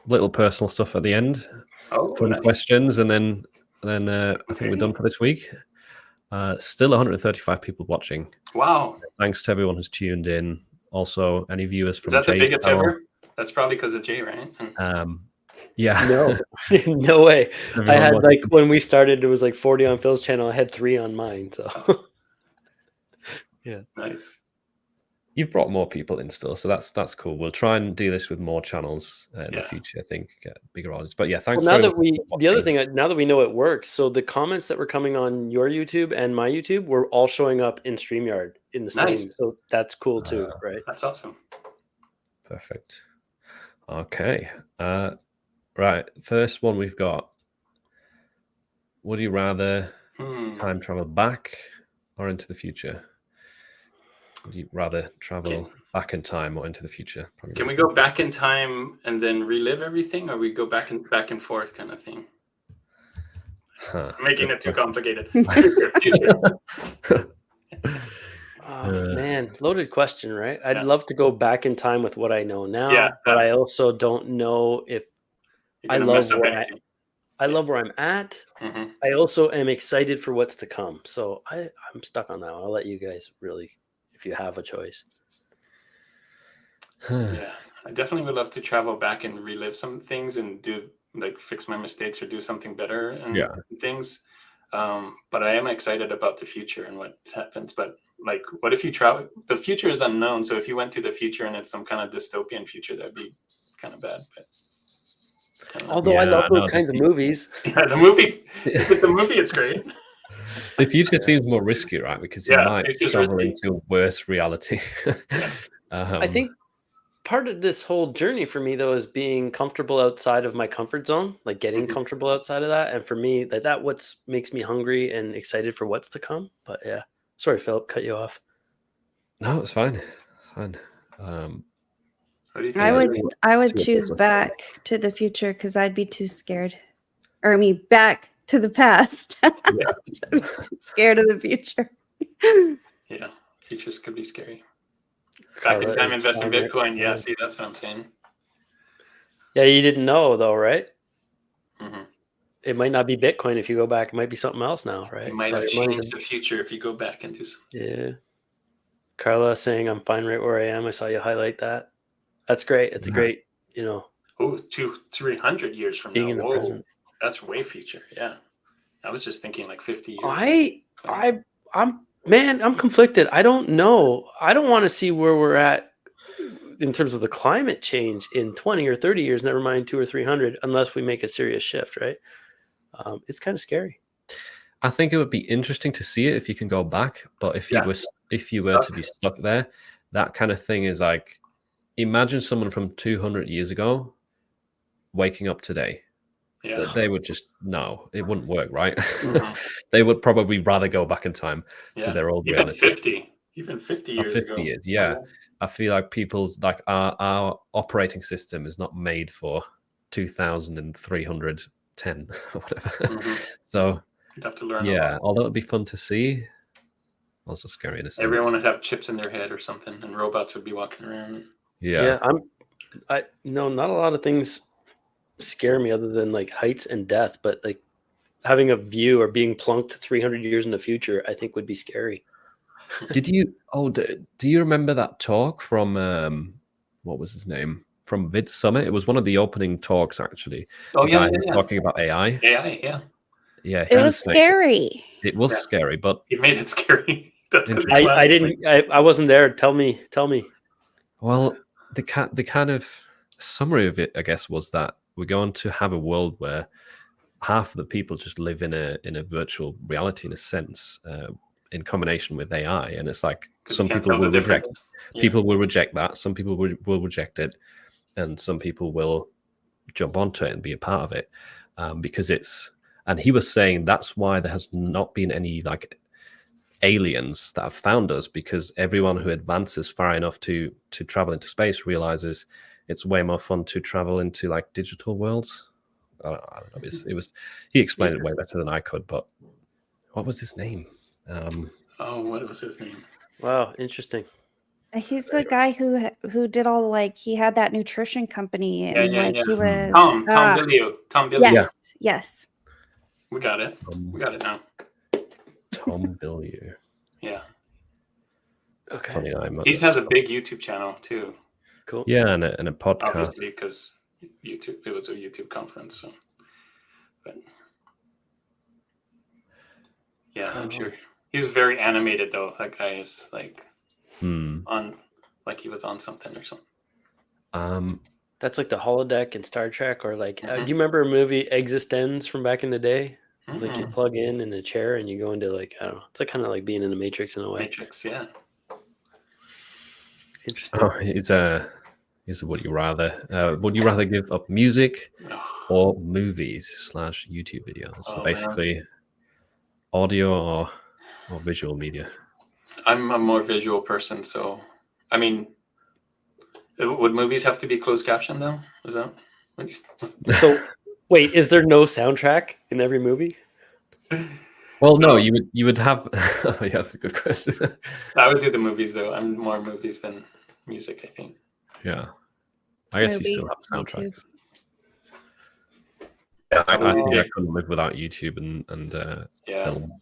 little personal stuff at the end. Fun questions, and then I think we're done for this week. Still 135 people watching. Wow! Thanks to everyone who's tuned in. Also, any viewers from is that Jay's the biggest channel. Ever? That's probably because of Jay, right? Yeah. No, no way. Everyone I had watching. when we started, it was like 40 on Phil's channel. I had 3 on mine. So yeah, nice. You've brought more people in still, so that's cool. We'll try and do this with more channels in the future. I think get a bigger audience. But yeah, thanks. Well, now that we know it works, so the comments that were coming on your YouTube and my YouTube were all showing up in StreamYard in the same. So that's cool too, right? That's awesome. Perfect. Okay. Right. First one we've got. Would you rather time travel back or into the future? Would you rather travel back in time or into the future? Can we go back in time and then relive everything, or we go back and forth kind of thing? Making it too complicated. Man, loaded question, right? I'd love to go back in time with what I know now, but I also don't know if I love where I'm at. I also am excited for what's to come. So I'm stuck on that one. I'll let you guys really, if you have a choice. Yeah, I definitely would love to travel back and relive some things and do fix my mistakes or do something better and things. But I am excited about the future and what happens. But what if you travel? The future is unknown. So if you went to the future and it's some kind of dystopian future, that'd be kind of bad. But Although I Yeah, love I know, those the kinds of fu- movies. Yeah, the movie. With the movie, it's great. The future seems more risky, right? Because you Yeah, might future's travel risky. into a worse reality. Yeah. I think part of this whole journey for me though is being comfortable outside of my comfort zone, like getting comfortable outside of that. And for me, that what makes me hungry and excited for what's to come. But yeah, sorry, Philip, cut you off. No, it's fine. It's fine. What do you I think? would I would see what choose Douglas back to the future because I'd be too scared. Or I mean back to the past. I'd be too scared of the future. Yeah, futures could be scary. Back Carla in time, is invest in fine, right? Bitcoin. Yeah, see, that's what I'm saying. Yeah, you didn't know though, right? hmm It might not be Bitcoin if you go back. It might be something else now, right? You might But have your money's changed the future if you go back and do something. Yeah. Carla saying I'm fine right where I am. I saw you highlight that. That's great. It's a great, Oh, 300 years from being now. in the Whoa, present. that's way future. Yeah, I was just thinking like 50 years. I'm conflicted. I don't know. I don't want to see where we're at in terms of the climate change in 20 or 30 years, never mind 200 or 300, unless we make a serious shift, right? It's kind of scary. I think it would be interesting to see it if you can go back, but if you were to be stuck there, that kind of thing is like, imagine someone from 200 years ago waking up today. Yeah. They would just no, it wouldn't work, right? Mhm. They would probably rather go back in time to their old Even reality. 50 Or years 50 ago. years, yeah. I feel like people's like our operating system is not made for 2310 or whatever. So You'd have to learn a yeah, lot. although it'd be fun to see, also scary in a sense. Everyone would have chips in their head or something, and robots would be walking around. Yeah. Not a lot of things scare me other than like heights and death, but like having a view or being plunked 300 years in the future, I think would be scary. Did you? Oh, do you remember that talk from what was his name from Vid Summit? It was one of the opening talks actually. Oh the guy who was talking about AI. AI, yeah. Yeah, It was scary. It was scary, but he made it scary. I wasn't there. Tell me. Well, the kind of summary of it, I guess, was that we're going to have a world where half of the people just live in a virtual reality in a sense, in combination with AI, and it's like some people will reject. People will reject that. Some people will reject it, and some people will jump onto it and be a part of it because it's. And he was saying that's why there has not been any like aliens that have found us, because everyone who advances far enough to travel into space realizes it's way more fun to travel into like digital worlds. I don't know. He explained it way better than I could, but what was his name? What was his name? Wow, interesting. He's the guy who did all like he had that nutrition company and he was Tom Billio. Tom Billio. Yes. We got it. We got it now. Tom Billio. Yeah. Okay. Funny name. He has a big YouTube channel too. Cool. Yeah, and a podcast. Obviously, because YouTube, it was a YouTube conference. So, but yeah, I'm sure he was very animated though. That guy is like on, like he was on something or something. That's like the holodeck in Star Trek, or like, do you remember a movie Existenz from back in the day? It's like you plug in a chair and you go into like, I don't know. It's like kind of like being in the Matrix in a way. Matrix, yeah. Interesting. Oh, it's a would you rather? Would you rather give up music or movies / YouTube videos? So basically, audio or visual media. I'm a more visual person, so I mean, would movies have to be closed captioned though? Is that? So, wait, is there no soundtrack in every movie? Well, no, you would have. Yeah, that's a good question. I would do the movies though. I'm more movies than music, I think. Yeah, I guess you still have soundtracks. Yeah, I think I couldn't live without YouTube and film.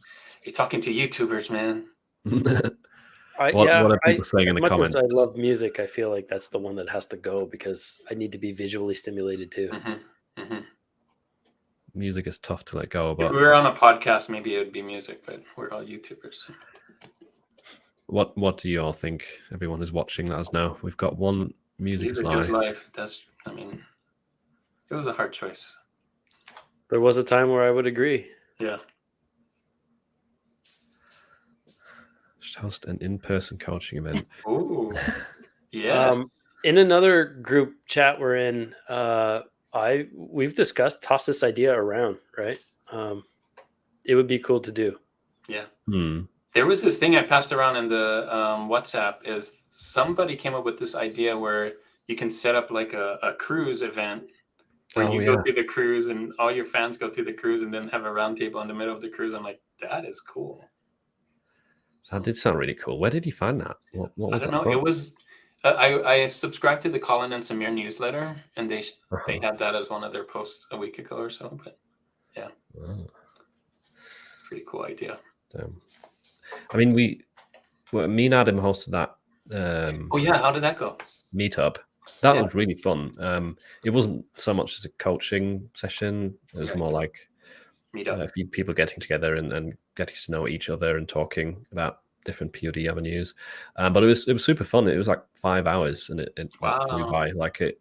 You're talking to YouTubers, man. What are people saying in the comments? I love music. I feel like that's the one that has to go because I need to be visually stimulated too. Music is tough to let go. But if we were on a podcast, maybe it would be music, but we're all YouTubers. What do you all think? Everyone is watching. Let us know. We've got one music is live. That's, I mean, It was a hard choice. There was a time where I would agree. Yeah. Um, host an in-person coaching event. Ooh. Yes. In another group chat we're in, we've discussed, tossed this idea around, right? It would be cool to do. Yeah. Hmm. There was this thing I passed around in the WhatsApp. Is somebody came up with this idea where you can set up like a cruise event where you go through the cruise and all your fans go through the cruise and then have a round table in the middle of the cruise. I'm like, that is cool. That did sound really cool. Where did you find that? What was I don't that know. from? It was I subscribed to the Colin and Samir newsletter, and they had that as one of their posts a week ago or so. But yeah, Oh, it's a pretty cool idea. damn. I mean, me and Adam hosted that. Oh yeah, how did that go? Meetup. That Yeah. was really fun. It wasn't so much as a coaching session. It was Right. more like Meetup. a few people getting together and getting to know each other and talking about different POD avenues. But it was super fun. It was like 5 hours and it like flew Wow. by like it.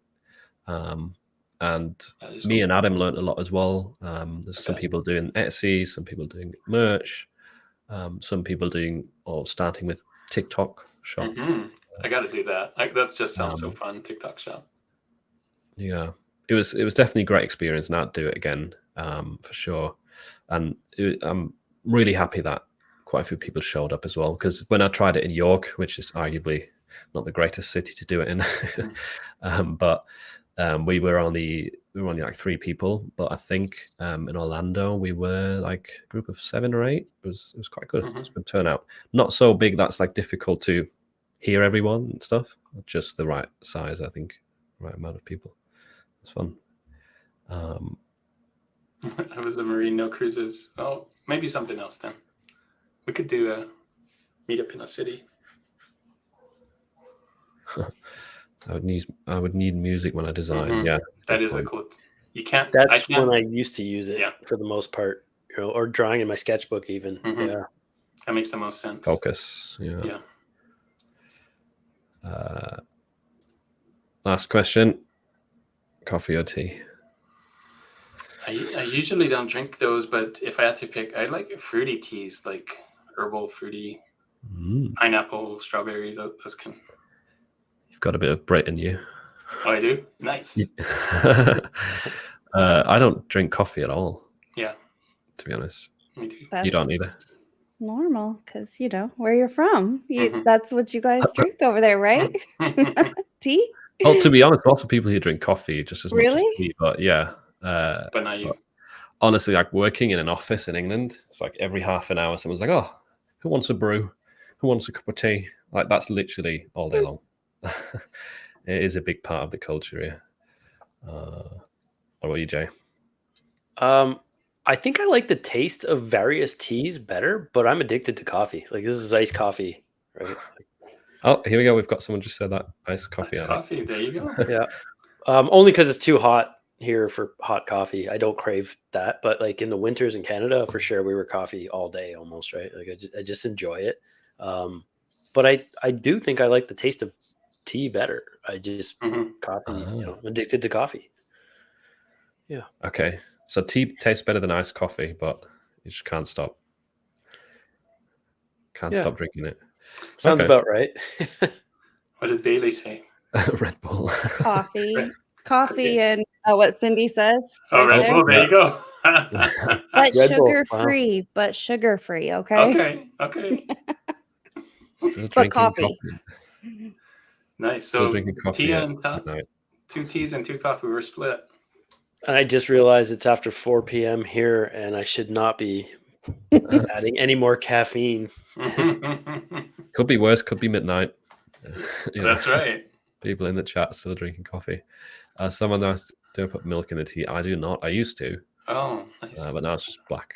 And That is me cool. and Adam learned a lot as well. There's some Okay. people doing Etsy, some people doing merch, some people doing or starting with TikTok shop. Mhm. I got to do that. That just sounds so Um, fun. TikTok shop. Yeah, it was definitely a great experience, and I'd do it again for sure. And I'm really happy that quite a few people showed up as well. Because when I tried it in York, which is arguably not the greatest city to do it in, but we were only like 3 people. But I think in Orlando we were like a group of 7 or 8. It was quite good. It was a good turnout. Not so big that's like difficult to hear everyone and stuff. Just the right size, I think, right amount of people. It's fun. I was a Marine, no cruises. Oh, maybe something else then. We could do a meetup in a city. I would need music when I design. Mhm. Yeah, That good is a point. cool. You can't. That's can't. when I used to use it for the most part, or drawing in my sketchbook even. Mhm. Yeah. That makes the most sense. Focus. Yeah. Yeah. Last question: coffee or tea? I usually don't drink those, but if I had to pick, I like fruity teas, like herbal, fruity, pineapple, strawberry. Those kind. You've got a bit of Brit in you. Oh, I do. Nice. I don't drink coffee at all. Yeah. To be honest, Me too. you don't either. Normal, because where you're from. Mhm. That's what you guys drink over there, right? Tea? Well, to be honest, lots of people here drink coffee just as much as Really? tea. But yeah, But not you. honestly, like working in an office in England, it's like every half an hour someone's like, "Oh, who wants a brew? Who wants a cup of tea?" Like that's literally all day long. It is a big part of the culture here. What about you, Jay? I think I like the taste of various teas better, but I'm addicted to coffee. Like this is iced coffee, right? Oh, here we go. We've got someone just said that. Iced coffee. Iced coffee. There you go. Yeah. Only because it's too hot here for hot coffee. I don't crave that, but like in the winters in Canada, for sure, we were coffee all day almost, right? Like I just enjoy it. But I do think I like the taste of tea better. I just coffee, I'm addicted to coffee. Yeah. Okay. So tea tastes better than iced coffee, but you just can't stop. Can't stop drinking it. Sounds about right. What did Bailey say? Red Bull. Coffee and what Cindy says. Oh, Red Bull. There you go. But sugar-free. But sugar-free. Okay. Okay. Still But coffee. Nice. Still So drinking coffee tea at and night. 2 teas and 2 coffee were split. And I just realized it's after 4 p.m. here, and I should not be adding any more caffeine. Could be worse. Could be midnight. That's right. People in the chat still drinking coffee. Someone asked, "Do I put milk in the tea?" I do not. I used to. Oh, nice. But now it's just black.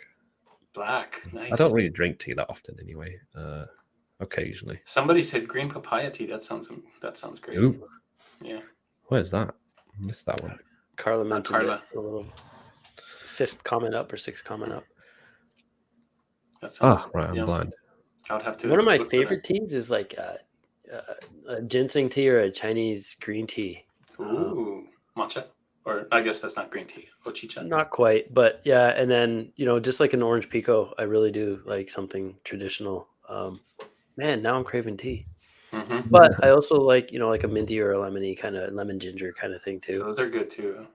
Black. Nice. I don't really drink tea that often anyway. Occasionally. Somebody said green papaya tea. That sounds great. Ooh. Yeah. Where's that? I missed that one. Carla mentioned Carla. it, a little 5th comment up or 6th comment up. That sounds, right. I'm blind. I would have to. One of my favorite teas is like a ginseng tea or a Chinese green tea. Ooh, matcha. Or I guess that's not green tea. Hojicha. Not quite, but yeah. And then, just like an orange pico, I really do like something traditional. Man, now I'm craving tea. Mm-hmm. But I also like, like a minty or a lemony kind of lemon ginger kind of thing too. Those are good too.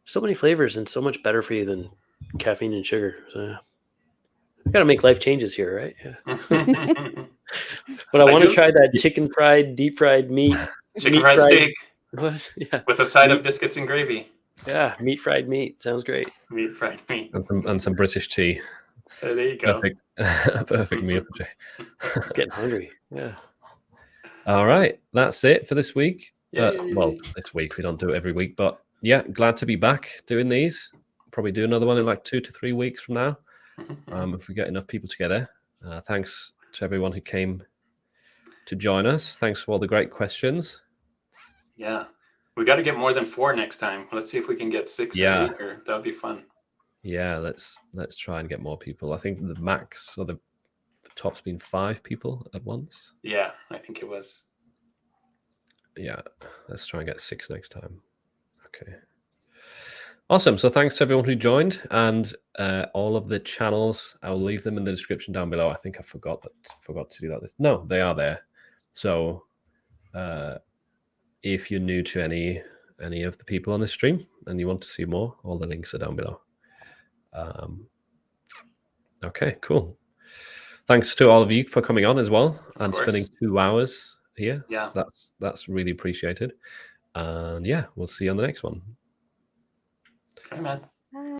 So many flavors and so much better for you than caffeine and sugar. So yeah. I got to make life changes here, right? Yeah. But I want to try that deep fried meat. Chicken fried steak. Yeah. With a side of biscuits and gravy. Yeah, fried meat. Sounds great. Meat fried meat. And some British tea. There you go. Perfect meal for Jay. Getting hungry. Yeah. All right. That's it for this week. Yay. Well, this week. We don't do it every week. But yeah, glad to be back doing these. Probably do another one in like 2 to 3 weeks from now. If we get enough people together. Thanks to everyone who came to join us. Thanks for all the great questions. Yeah. We got to get more than 4 next time. Let's see if we can get 6 or 8. That would be fun. Yeah, let's try and get more people. I think the max or the top's been 5 people at once. Yeah, I think it was. Yeah, let's try and get 6 next time. Okay. Awesome. So thanks to everyone who joined, and all of the channels, I'll leave them in the description down below. I think I forgot to do that. No, they are there. So if you're new to any of the people on the stream and you want to see more, all the links are down below. Okay, cool. Thanks to all of you for coming on as well and spending 2 hours here. Yeah. So that's really appreciated. And yeah, we'll see you on the next one. Okay, man.